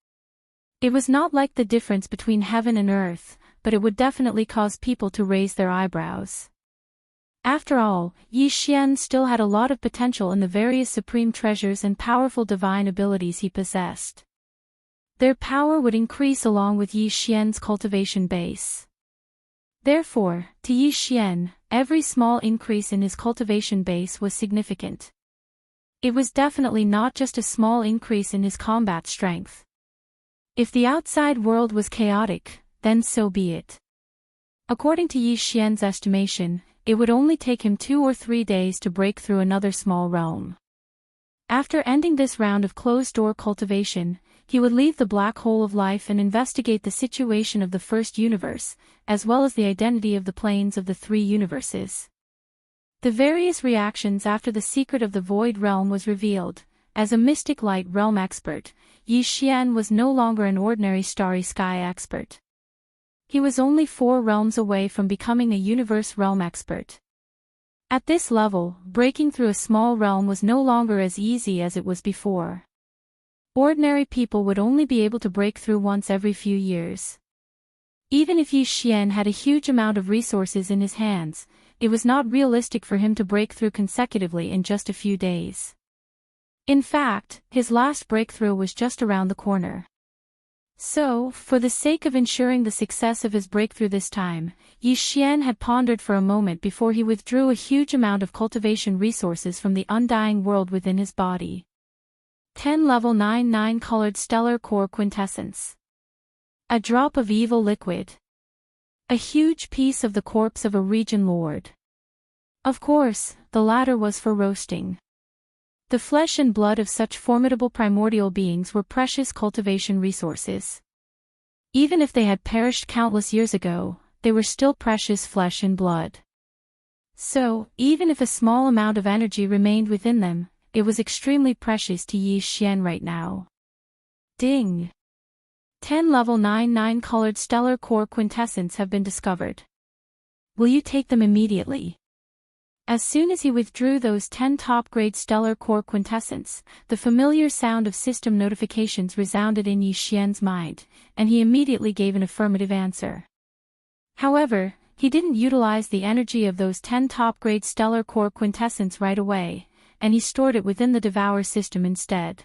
Speaker 1: It was not like the difference between heaven and earth, but it would definitely cause people to raise their eyebrows. After all, Yi Xian still had a lot of potential in the various supreme treasures and powerful divine abilities he possessed. Their power would increase along with Yi Xian's cultivation base. Therefore, to Yi Xian, every small increase in his cultivation base was significant. It was definitely not just a small increase in his combat strength. If the outside world was chaotic, then so be it. According to Yi Xian's estimation, it would only take him 2 or 3 days to break through another small realm. After ending this round of closed-door cultivation, he would leave the black hole of life and investigate the situation of the first universe, as well as the identity of the planes of the 3 universes. The various reactions after the secret of the Void realm was revealed. As a Mystic Light realm expert, Yi Xian was no longer an ordinary Starry Sky expert. He was only 4 realms away from becoming a Universe realm expert. At this level, breaking through a small realm was no longer as easy as it was before. Ordinary people would only be able to break through once every few years. Even if Yi Xian had a huge amount of resources in his hands, it was not realistic for him to break through consecutively in just a few days. In fact, his last breakthrough was just around the corner. So, for the sake of ensuring the success of his breakthrough this time, Yi Xian had pondered for a moment before he withdrew a huge amount of cultivation resources from the undying world within his body. 10 level 9 colored stellar core quintessence. A drop of evil liquid. A huge piece of the corpse of a region lord. Of course, the latter was for roasting. The flesh and blood of such formidable primordial beings were precious cultivation resources. Even if they had perished countless years ago, they were still precious flesh and blood. So, even if a small amount of energy remained within them, it was extremely precious to Yi Xian right now. Ding! 10 level 9 colored stellar core quintessence have been discovered. Will you take them immediately? As soon as he withdrew those 10 top-grade stellar core quintessence, the familiar sound of system notifications resounded in Yi Xian's mind, and he immediately gave an affirmative answer. However, he didn't utilize the energy of those 10 top-grade stellar core quintessence right away, and he stored it within the Devour system instead.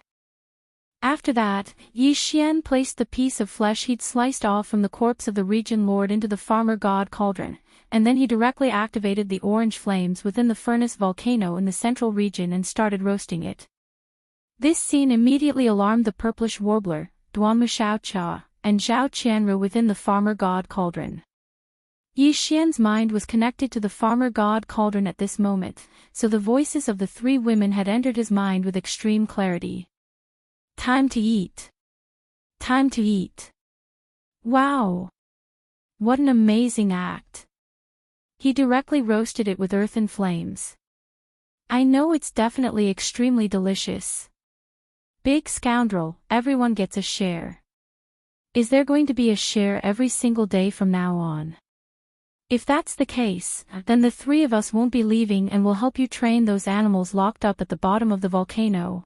Speaker 1: After that, Yi Xian placed the piece of flesh he'd sliced off from the corpse of the Region Lord into the Farmer God Cauldron, and then he directly activated the orange flames within the furnace volcano in the central region and started roasting it. This scene immediately alarmed the purplish warbler, Duanmu Xiaocha, and Zhao Qianru within the Farmer God Cauldron. Yi Xian's mind was connected to the Farmer God Cauldron at this moment, so the voices of the three women had entered his mind with extreme clarity. Time to eat. Time to eat. Wow! What an amazing act. He directly roasted it with earthen flames. I know it's definitely extremely delicious. Big scoundrel, everyone gets a share. Is there going to be a share every single day from now on? If that's the case, then the three of us won't be leaving and will help you train those animals locked up at the bottom of the volcano.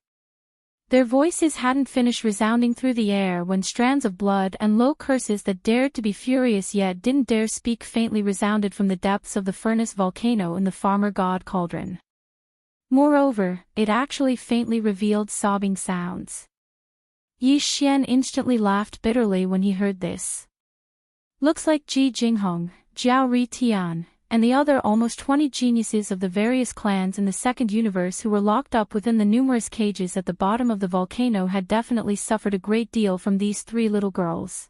Speaker 1: Their voices hadn't finished resounding through the air when strands of blood and low curses that dared to be furious yet didn't dare speak faintly resounded from the depths of the furnace volcano in the Farmer God Cauldron. Moreover, it actually faintly revealed sobbing sounds. Yi Xian instantly laughed bitterly when he heard this. Looks like Ji Jinghong, Jiao Ri Tian, and the other almost 20 geniuses of the various clans in the second universe who were locked up within the numerous cages at the bottom of the volcano had definitely suffered a great deal from these three little girls.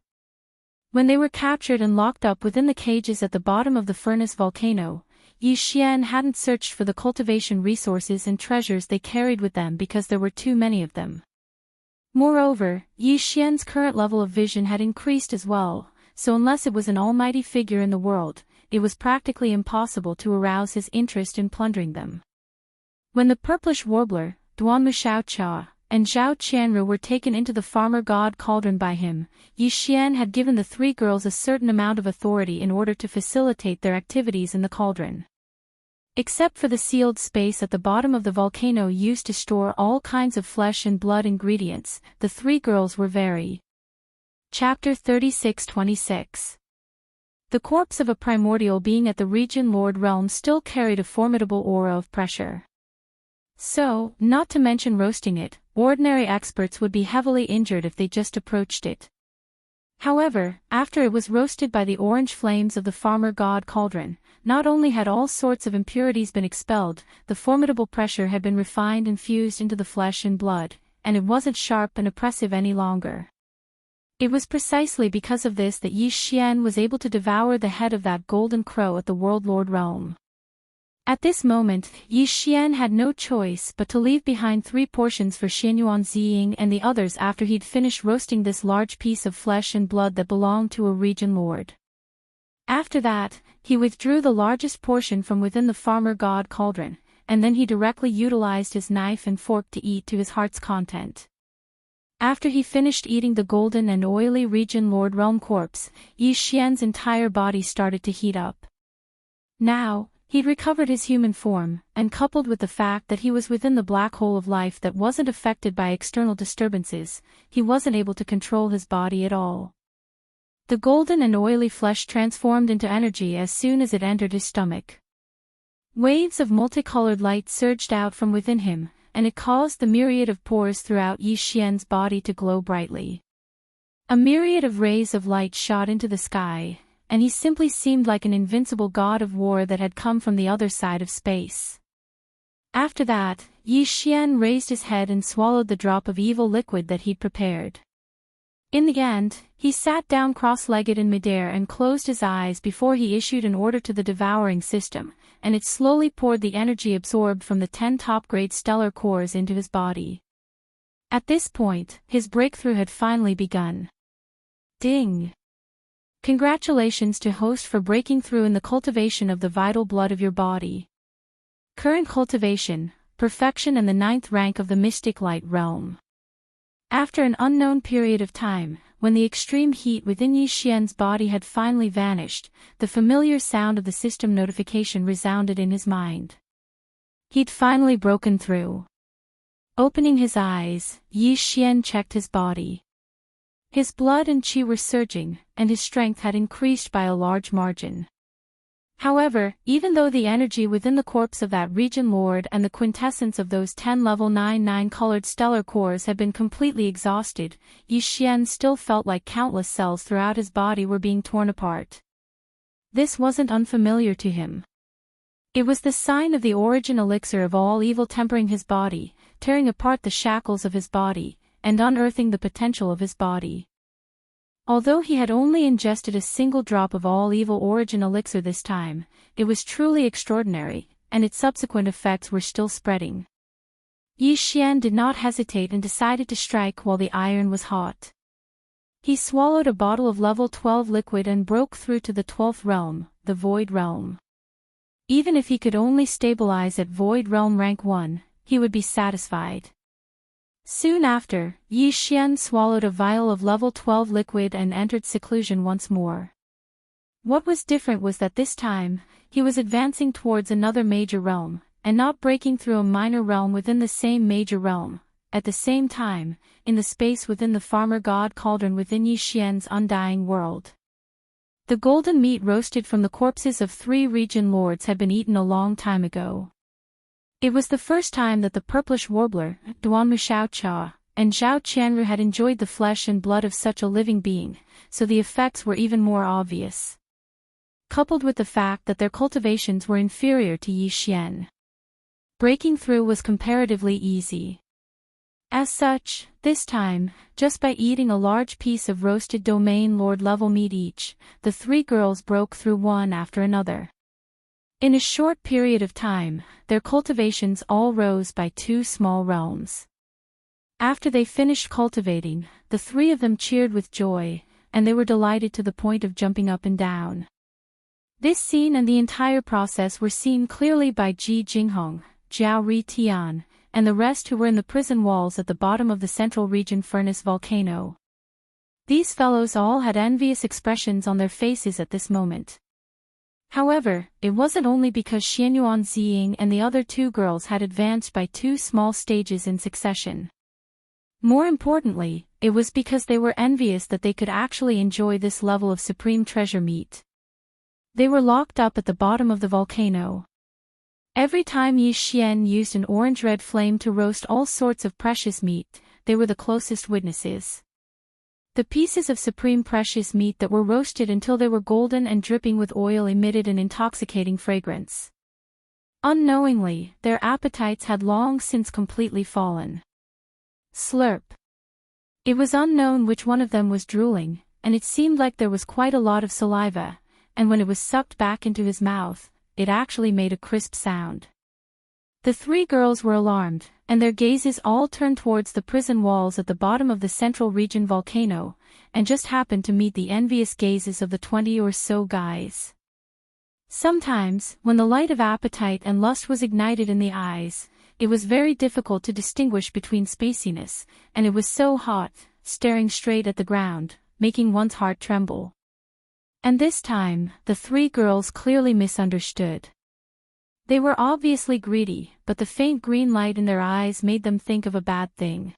Speaker 1: When they were captured and locked up within the cages at the bottom of the furnace volcano, Yi Xian hadn't searched for the cultivation resources and treasures they carried with them because there were too many of them. Moreover, Yi Xian's current level of vision had increased as well, so unless it was an almighty figure in the world, it was practically impossible to arouse his interest in plundering them. When the purplish warbler, Duanmu Xiaocha, and Zhao Qianru were taken into the Farmer God Cauldron by him, Yi Xian had given the three girls a certain amount of authority in order to facilitate their activities in the cauldron. Except for the sealed space at the bottom of the volcano used to store all kinds of flesh and blood ingredients, the three girls were very. Chapter 36-26. The corpse of a primordial being at the Region Lord realm still carried a formidable aura of pressure. So, not to mention roasting it, ordinary experts would be heavily injured if they just approached it. However, after it was roasted by the orange flames of the Farmer God Cauldron, not only had all sorts of impurities been expelled, the formidable pressure had been refined and fused into the flesh and blood, and it wasn't sharp and oppressive any longer. It was precisely because of this that Yi Xian was able to devour the head of that golden crow at the World Lord realm. At this moment, Yi Xian had no choice but to leave behind 3 portions for Xianyuan Ziying and the others after he'd finished roasting this large piece of flesh and blood that belonged to a region lord. After that, he withdrew the largest portion from within the Farmer God Cauldron, and then he directly utilized his knife and fork to eat to his heart's content. After he finished eating the golden and oily Region Lord Realm corpse, Yi Xian's entire body started to heat up. Now, he'd recovered his human form, and coupled with the fact that he was within the black hole of life that wasn't affected by external disturbances, he wasn't able to control his body at all. The golden and oily flesh transformed into energy as soon as it entered his stomach. Waves of multicolored light surged out from within him, and it caused the myriad of pores throughout Yi Xian's body to glow brightly. A myriad of rays of light shot into the sky, and he simply seemed like an invincible god of war that had come from the other side of space. After that, Yi Xian raised his head and swallowed the drop of evil liquid that he'd prepared. In the end, he sat down cross-legged in midair and closed his eyes before he issued an order to the devouring system, and it slowly poured the energy absorbed from the 10 top-grade stellar cores into his body. At this point, his breakthrough had finally begun. Ding! Congratulations to host for breaking through in the cultivation of the vital blood of your body. Current cultivation, perfection and the 9th rank of the mystic light realm. After an unknown period of time, when the extreme heat within Yi Xian's body had finally vanished, the familiar sound of the system notification resounded in his mind. He'd finally broken through. Opening his eyes, Yi Xian checked his body. His blood and qi were surging, and his strength had increased by a large margin. However, even though the energy within the corpse of that region lord and the quintessence of those 10 level 9 colored stellar cores had been completely exhausted, Yi Xian still felt like countless cells throughout his body were being torn apart. This wasn't unfamiliar to him. It was the sign of the origin elixir of all evil tempering his body, tearing apart the shackles of his body, and unearthing the potential of his body. Although he had only ingested a single drop of all evil origin elixir this time, it was truly extraordinary, and its subsequent effects were still spreading. Yi Xian did not hesitate and decided to strike while the iron was hot. He swallowed a bottle of level 12 liquid and broke through to the 12th realm, the Void Realm. Even if he could only stabilize at Void Realm rank 1, he would be satisfied. Soon after, Yi Xian swallowed a vial of level 12 liquid and entered seclusion once more. What was different was that this time, he was advancing towards another major realm, and not breaking through a minor realm within the same major realm. At the same time, in the space within the farmer god cauldron within Yi Xian's undying world. The golden meat roasted from the corpses of 3 region lords had been eaten a long time ago. It was the first time that the purplish warbler, Duanmu Xiaocha, and Zhao Qianru had enjoyed the flesh and blood of such a living being, so the effects were even more obvious. Coupled with the fact that their cultivations were inferior to Yi Xian, breaking through was comparatively easy. As such, this time, just by eating a large piece of roasted domain lord level meat each, the 3 girls broke through one after another. In a short period of time, their cultivations all rose by 2 small realms. After they finished cultivating, the 3 of them cheered with joy, and they were delighted to the point of jumping up and down. This scene and the entire process were seen clearly by Ji Jinghong, Zhao Ri Tian, and the rest who were in the prison walls at the bottom of the central region furnace volcano. These fellows all had envious expressions on their faces at this moment. However, it wasn't only because Xianyuan Ziying and the other 2 girls had advanced by 2 small stages in succession. More importantly, it was because they were envious that they could actually enjoy this level of supreme treasure meat. They were locked up at the bottom of the volcano. Every time Yi Xian used an orange-red flame to roast all sorts of precious meat, they were the closest witnesses. The pieces of supreme precious meat that were roasted until they were golden and dripping with oil emitted an intoxicating fragrance. Unknowingly, their appetites had long since completely fallen. Slurp. It was unknown which one of them was drooling, and it seemed like there was quite a lot of saliva, and when it was sucked back into his mouth, it actually made a crisp sound. The 3 girls were alarmed, and their gazes all turned towards the prison walls at the bottom of the central region volcano, and just happened to meet the envious gazes of the 20 or so guys. Sometimes, when the light of appetite and lust was ignited in the eyes, it was very difficult to distinguish between spaciness, and it was so hot, staring straight at the ground, making one's heart tremble. And this time, the 3 girls clearly misunderstood. They were obviously greedy, but the faint green light in their eyes made them think of a bad thing.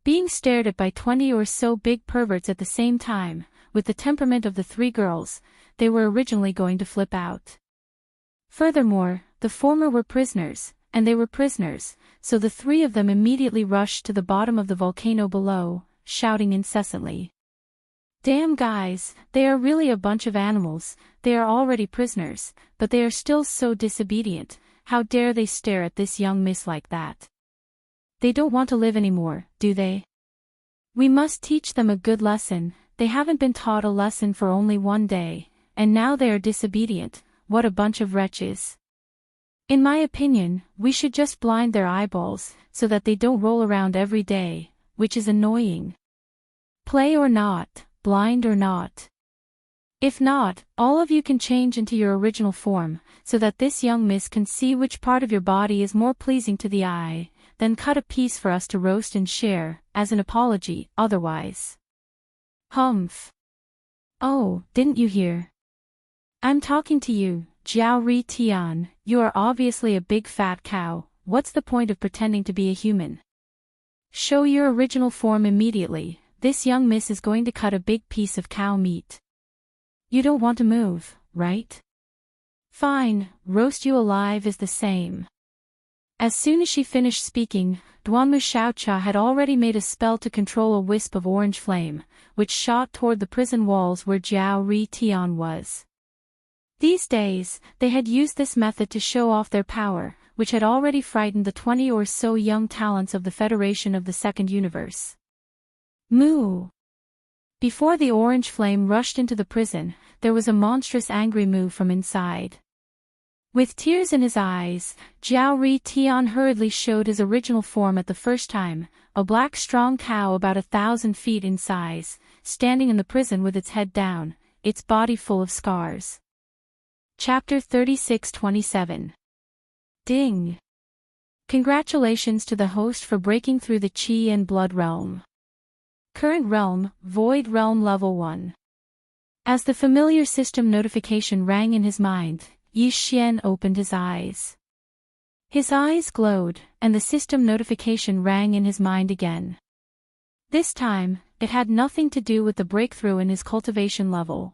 Speaker 1: Being stared at by 20 or so big perverts at the same time, with the temperament of the 3 girls, they were originally going to flip out. Furthermore, the former were prisoners, and they were prisoners, so the 3 of them immediately rushed to the bottom of the volcano below, shouting incessantly. Damn guys, they are really a bunch of animals, they are already prisoners, but they are still so disobedient, how dare they stare at this young miss like that? They don't want to live anymore, do they? We must teach them a good lesson, they haven't been taught a lesson for only 1 day, and now they are disobedient, what a bunch of wretches. In my opinion, we should just blind their eyeballs, so that they don't roll around every day, which is annoying. Play or not, blind or not. If not, all of you can change into your original form, so that this young miss can see which part of your body is more pleasing to the eye, then cut a piece for us to roast and share, as an apology, otherwise. Humph. Oh, didn't you hear? I'm talking to you, Jiao Ri Tian, you are obviously a big fat cow, what's the point of pretending to be a human? Show your original form immediately, this young miss is going to cut a big piece of cow meat. You don't want to move, right? Fine, roast you alive is the same. As soon as she finished speaking, Duanmu Xiaocha had already made a spell to control a wisp of orange flame, which shot toward the prison walls where Jiao Ri Tian was. These days, they had used this method to show off their power, which had already frightened the 20 or so young talents of the Federation of the Second Universe. Moo! Before the orange flame rushed into the prison, there was a monstrous angry moo from inside. With tears in his eyes, Jiao Ri Tian hurriedly showed his original form at the first time, a black strong cow about 1,000 feet in size, standing in the prison with its head down, its body full of scars. Chapter 36-27. Ding! Congratulations to the host for breaking through the Qi and Blood realm. Current realm, Void Realm Level 1. As the familiar system notification rang in his mind, Yi Xian opened his eyes. His eyes glowed, and the system notification rang in his mind again. This time, it had nothing to do with the breakthrough in his cultivation level.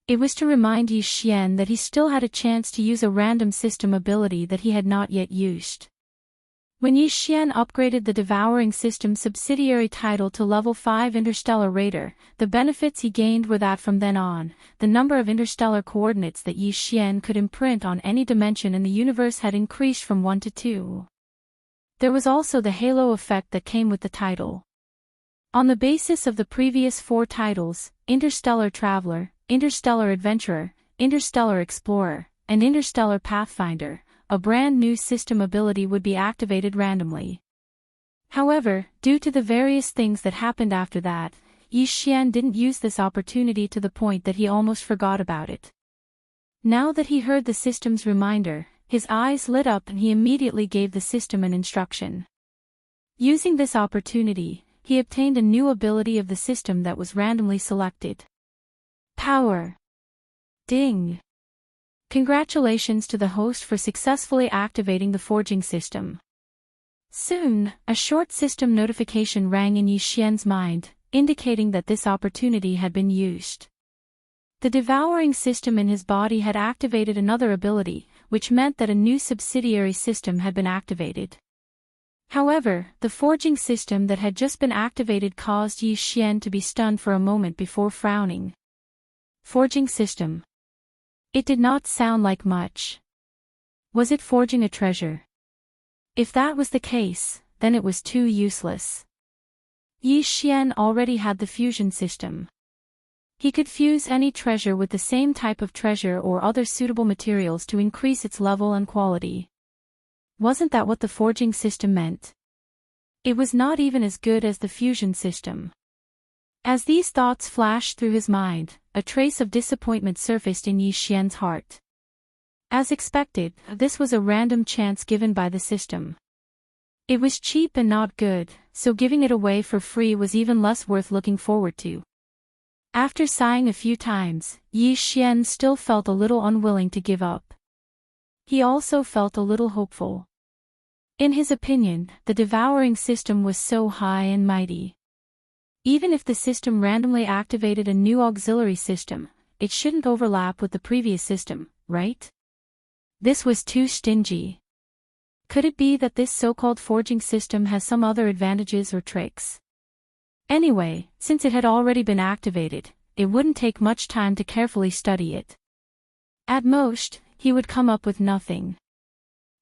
Speaker 1: It was to remind Yi Xian that he still had a chance to use a random system ability that he had not yet used. When Yi Xian upgraded the Devouring System subsidiary title to Level 5 Interstellar Raider, the benefits he gained were that from then on, the number of interstellar coordinates that Yi Xian could imprint on any dimension in the universe had increased from 1 to 2. There was also the halo effect that came with the title. On the basis of the previous 4 titles, Interstellar Traveler, Interstellar Adventurer, Interstellar Explorer, and Interstellar Pathfinder, a brand new system ability would be activated randomly. However, due to the various things that happened after that, Yi Xian didn't use this opportunity to the point that he almost forgot about it. Now that he heard the system's reminder, his eyes lit up and he immediately gave the system an instruction. Using this opportunity, he obtained a new ability of the system that was randomly selected. Power. Ding! Congratulations to the host for successfully activating the forging system. Soon, a short system notification rang in Yi Xian's mind, indicating that this opportunity had been used. The devouring system in his body had activated another ability, which meant that a new subsidiary system had been activated. However, the forging system that had just been activated caused Yi Xian to be stunned for a moment before frowning. Forging system. It did not sound like much. Was it forging a treasure? If that was the case, then it was too useless. Yi Xian already had the fusion system. He could fuse any treasure with the same type of treasure or other suitable materials to increase its level and quality. Wasn't that what the forging system meant? It was not even as good as the fusion system. As these thoughts flashed through his mind, a trace of disappointment surfaced in Yi Xian's heart. As expected, this was a random chance given by the system. It was cheap and not good, so giving it away for free was even less worth looking forward to. After sighing a few times, Yi Xian still felt a little unwilling to give up. He also felt a little hopeful. In his opinion, the devouring system was so high and mighty. Even if the system randomly activated a new auxiliary system, it shouldn't overlap with the previous system, right? This was too stingy. Could it be that this so-called forging system has some other advantages or tricks? Anyway, since it had already been activated, it wouldn't take much time to carefully study it. At most, he would come up with nothing.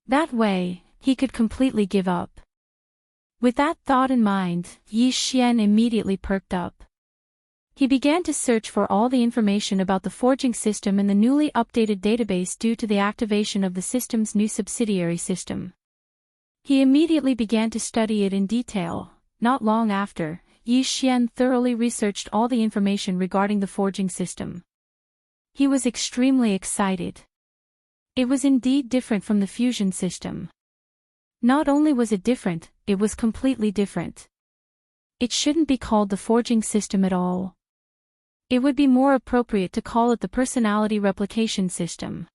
Speaker 1: That way, he could completely give up. With that thought in mind, Yi Xian immediately perked up. He began to search for all the information about the forging system in the newly updated database due to the activation of the system's new subsidiary system. He immediately began to study it in detail. Not long after, Yi Xian thoroughly researched all the information regarding the forging system. He was extremely excited. It was indeed different from the fusion system. Not only was it different, it was completely different. It shouldn't be called the forging system at all. It would be more appropriate to call it the personality replication system.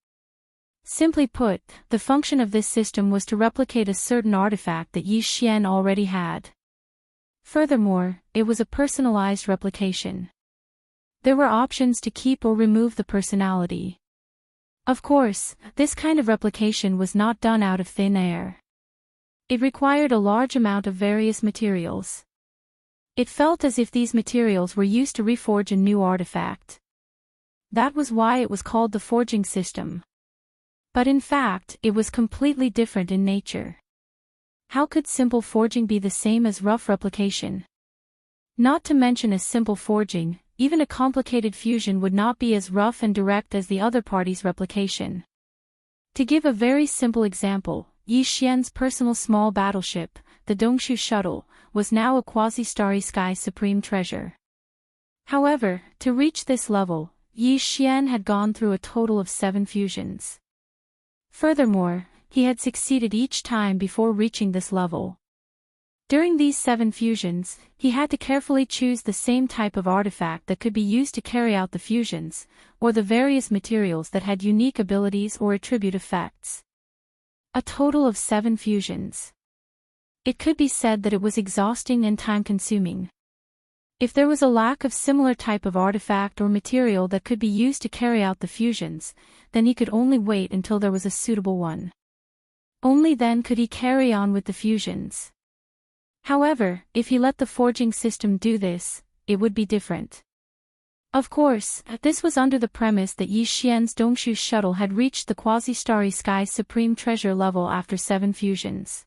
Speaker 1: Simply put, the function of this system was to replicate a certain artifact that Yi Xian already had. Furthermore, it was a personalized replication. There were options to keep or remove the personality. Of course, this kind of replication was not done out of thin air. It required a large amount of various materials. It felt as if these materials were used to reforge a new artifact. That was why it was called the forging system. But in fact, it was completely different in nature. How could simple forging be the same as rough replication? Not to mention a simple forging, even a complicated fusion would not be as rough and direct as the other party's replication. To give a very simple example, Yi Xian's personal small battleship, the Dongshu shuttle, was now a quasi-starry sky supreme treasure. However, to reach this level, Yi Xian had gone through a total of 7 fusions. Furthermore, he had succeeded each time before reaching this level. During these 7 fusions, he had to carefully choose the same type of artifact that could be used to carry out the fusions, or the various materials that had unique abilities or attribute effects. A total of 7 fusions. It could be said that it was exhausting and time-consuming. If there was a lack of similar type of artifact or material that could be used to carry out the fusions, then he could only wait until there was a suitable one. Only then could he carry on with the fusions. However, if he let the forging system do this, it would be different. Of course, this was under the premise that Yi Xian's Dongshu shuttle had reached the quasi-starry sky's supreme treasure level after 7 fusions.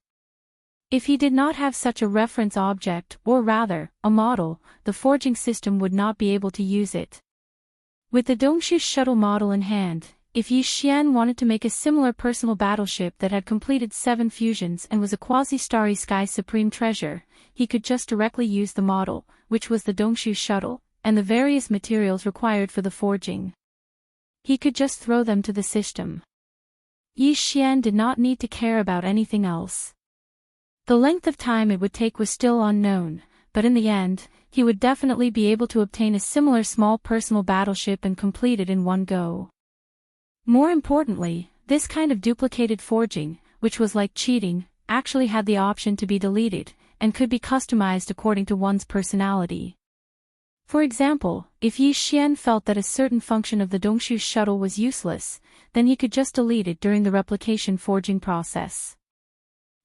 Speaker 1: If he did not have such a reference object, or rather, a model, the forging system would not be able to use it. With the Dongshu shuttle model in hand, if Yi Xian wanted to make a similar personal battleship that had completed 7 fusions and was a quasi-starry sky supreme treasure, he could just directly use the model, which was the Dongshu shuttle, and the various materials required for the forging. He could just throw them to the system. Yi Xian did not need to care about anything else. The length of time it would take was still unknown, but in the end, he would definitely be able to obtain a similar small personal battleship and complete it in one go. More importantly, this kind of duplicated forging, which was like cheating, actually had the option to be deleted, and could be customized according to one's personality. For example, if Yi Xian felt that a certain function of the Dongshu shuttle was useless, then he could just delete it during the replication forging process.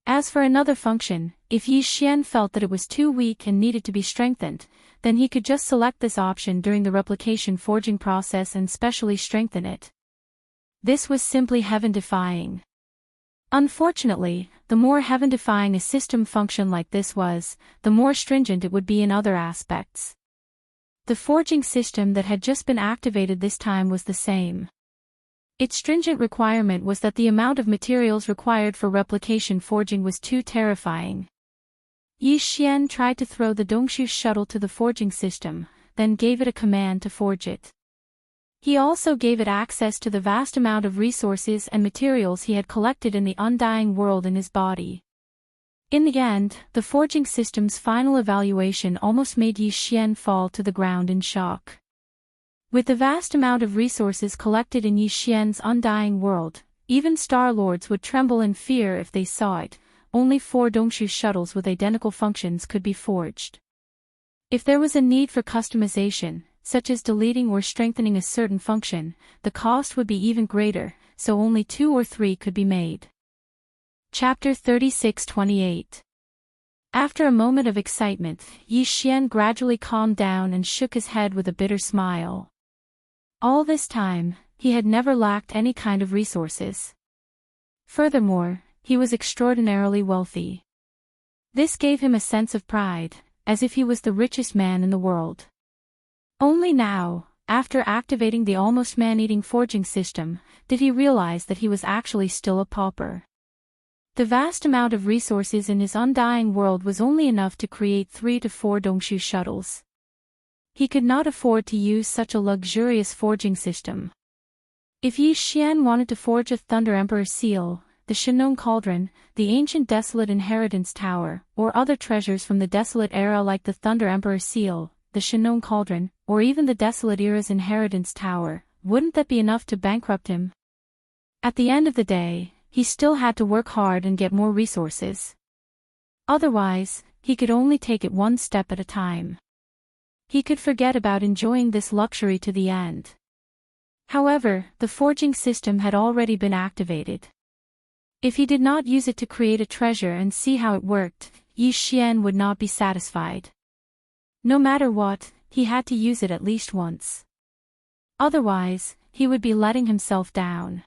Speaker 1: As for another function, if Yi Xian felt that it was too weak and needed to be strengthened, then he could just select this option during the replication forging process and specially strengthen it. This was simply heaven-defying. Unfortunately, the more heaven-defying a system function like this was, the more stringent it would be in other aspects. The forging system that had just been activated this time was the same. Its stringent requirement was that the amount of materials required for replication forging was too terrifying. Yi Xian tried to throw the Dongshu shuttle to the forging system, then gave it a command to forge it. He also gave it access to the vast amount of resources and materials he had collected in the undying world in his body. In the end, the forging system's final evaluation almost made Yi Xian fall to the ground in shock. With the vast amount of resources collected in Yi Xian's undying world, even Star Lords would tremble in fear if they saw it. Only 4 Dongshu shuttles with identical functions could be forged. If there was a need for customization, such as deleting or strengthening a certain function, the cost would be even greater, so only 2 or 3 could be made. Chapter 36-28. After a moment of excitement, Yi Xian gradually calmed down and shook his head with a bitter smile. All this time, he had never lacked any kind of resources. Furthermore, he was extraordinarily wealthy. This gave him a sense of pride, as if he was the richest man in the world. Only now, after activating the almost man-eating forging system, did he realize that he was actually still a pauper. The vast amount of resources in his undying world was only enough to create 3 to 4 Dongshu shuttles. He could not afford to use such a luxurious forging system. If Yi Xian wanted to forge a Thunder Emperor seal, the Shenong Cauldron, the ancient Desolate Inheritance Tower, or other treasures from the Desolate Era like the Thunder Emperor seal, the Shenong Cauldron, or even the Desolate Era's Inheritance Tower, wouldn't that be enough to bankrupt him? At the end of the day, he still had to work hard and get more resources. Otherwise, he could only take it one step at a time. He could forget about enjoying this luxury to the end. However, the forging system had already been activated. If he did not use it to create a treasure and see how it worked, Yi Xian would not be satisfied. No matter what, he had to use it at least once. Otherwise, he would be letting himself down.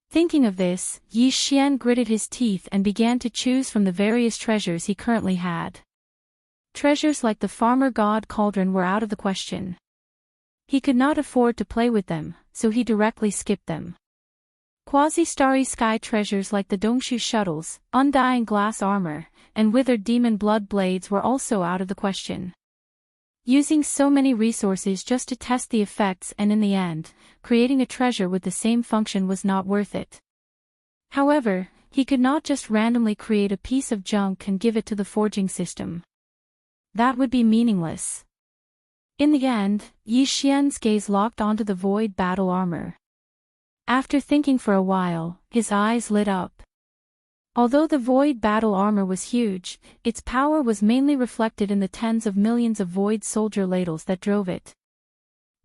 Speaker 1: Thinking of this, Yi Xian gritted his teeth and began to choose from the various treasures he currently had. Treasures like the Farmer God Cauldron were out of the question. He could not afford to play with them, so he directly skipped them. Quasi-starry sky treasures like the Dongshu shuttles, undying glass armor, and withered demon blood blades were also out of the question. Using so many resources just to test the effects and in the end, creating a treasure with the same function was not worth it. However, he could not just randomly create a piece of junk and give it to the forging system. That would be meaningless. In the end, Yi Xian's gaze locked onto the void battle armor. After thinking for a while, his eyes lit up. Although the void battle armor was huge, its power was mainly reflected in the tens of millions of void soldier ladles that drove it.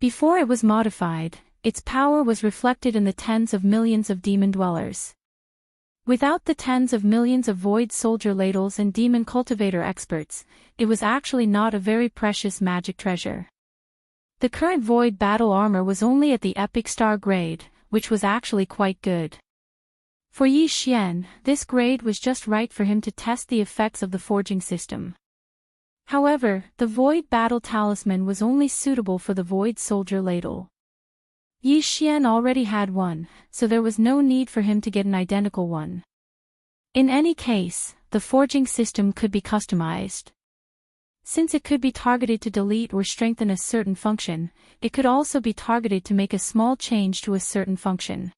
Speaker 1: Before it was modified, its power was reflected in the tens of millions of demon dwellers. Without the tens of millions of void soldier ladles and demon cultivator experts, it was actually not a very precious magic treasure. The current void battle armor was only at the epic star grade, which was actually quite good. For Yi Xian, this grade was just right for him to test the effects of the forging system. However, the void battle talisman was only suitable for the void soldier ladle. Yi Xian already had one, so there was no need for him to get an identical one. In any case, the forging system could be customized. Since it could be targeted to delete or strengthen a certain function, it could also be targeted to make a small change to a certain function.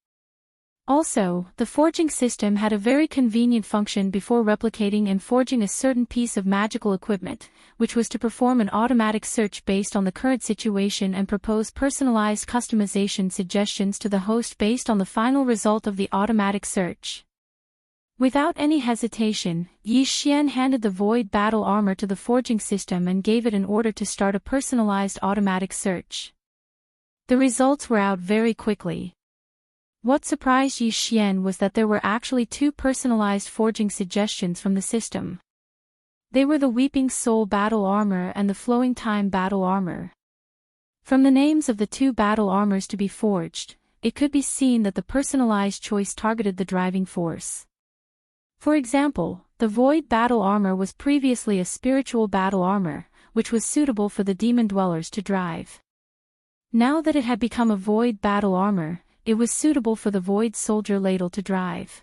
Speaker 1: Also, the forging system had a very convenient function before replicating and forging a certain piece of magical equipment, which was to perform an automatic search based on the current situation and propose personalized customization suggestions to the host based on the final result of the automatic search. Without any hesitation, Yi Xian handed the void battle armor to the forging system and gave it an order to start a personalized automatic search. The results were out very quickly. What surprised Yi Xian was that there were actually 2 personalized forging suggestions from the system. They were the Weeping Soul battle armor and the Flowing Time battle armor. From the names of the 2 battle armors to be forged, it could be seen that the personalized choice targeted the driving force. For example, the Void battle armor was previously a spiritual battle armor, which was suitable for the demon dwellers to drive. Now that it had become a Void battle armor, it was suitable for the void soldier ladle to drive.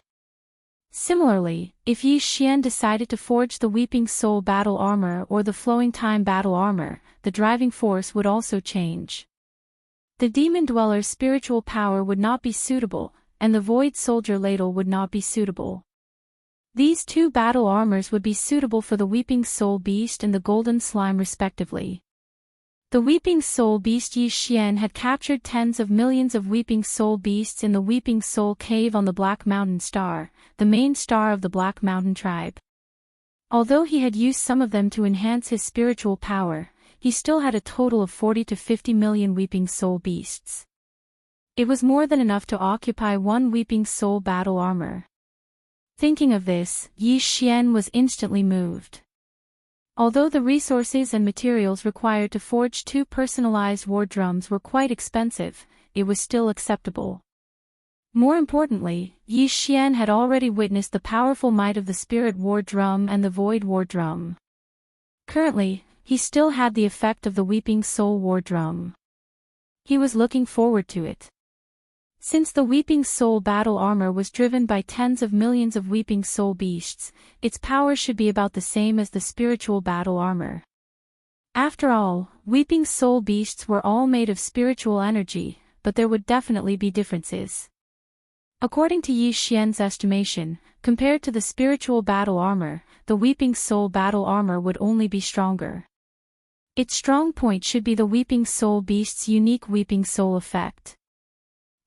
Speaker 1: Similarly, if Yi Xian decided to forge the Weeping Soul battle armor or the Flowing Time battle armor, the driving force would also change. The demon dweller's spiritual power would not be suitable, and the void soldier ladle would not be suitable. These 2 battle armors would be suitable for the Weeping Soul Beast and the Golden Slime respectively. The Weeping Soul Beast Yi Xian had captured tens of millions of Weeping Soul Beasts in the Weeping Soul Cave on the Black Mountain Star, the main star of the Black Mountain tribe. Although he had used some of them to enhance his spiritual power, he still had a total of 40 to 50 million Weeping Soul Beasts. It was more than enough to occupy 1 Weeping Soul battle armor. Thinking of this, Yi Xian was instantly moved. Although the resources and materials required to forge 2 personalized war drums were quite expensive, it was still acceptable. More importantly, Yi Xian had already witnessed the powerful might of the Spirit War Drum and the Void War Drum. Currently, he still had the effect of the Weeping Soul war drum. He was looking forward to it. Since the Weeping Soul battle armor was driven by tens of millions of Weeping Soul beasts, its power should be about the same as the spiritual battle armor. After all, Weeping Soul beasts were all made of spiritual energy, but there would definitely be differences. According to Yi Xian's estimation, compared to the spiritual battle armor, the Weeping Soul battle armor would only be stronger. Its strong point should be the Weeping Soul beast's unique Weeping Soul effect.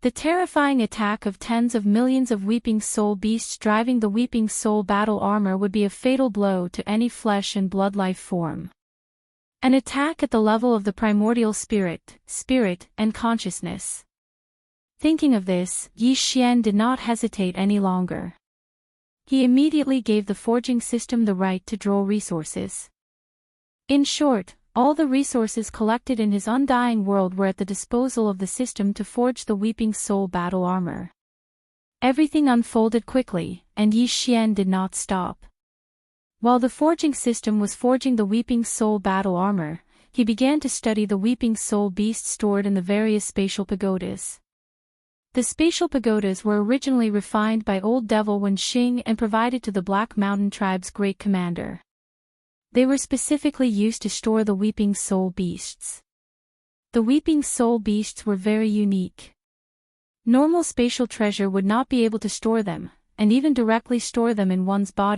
Speaker 1: The terrifying attack of tens of millions of Weeping Soul beasts driving the Weeping Soul battle armor would be a fatal blow to any flesh and blood life form. An attack at the level of the primordial spirit, and consciousness. Thinking of this, Yi Xian did not hesitate any longer. He immediately gave the forging system the right to draw resources. In short, all the resources collected in his undying world were at the disposal of the system to forge the Weeping Soul battle armor. Everything unfolded quickly, and Yi Xian did not stop. While the forging system was forging the Weeping Soul battle armor, he began to study the Weeping Soul beasts stored in the various spatial pagodas. The spatial pagodas were originally refined by Old Devil Wenxing and provided to the Black Mountain tribe's great commander. They were specifically used to store the Weeping Soul beasts. The Weeping Soul beasts were very unique. Normal spatial treasure would not be able to store them, and even directly store them in one's body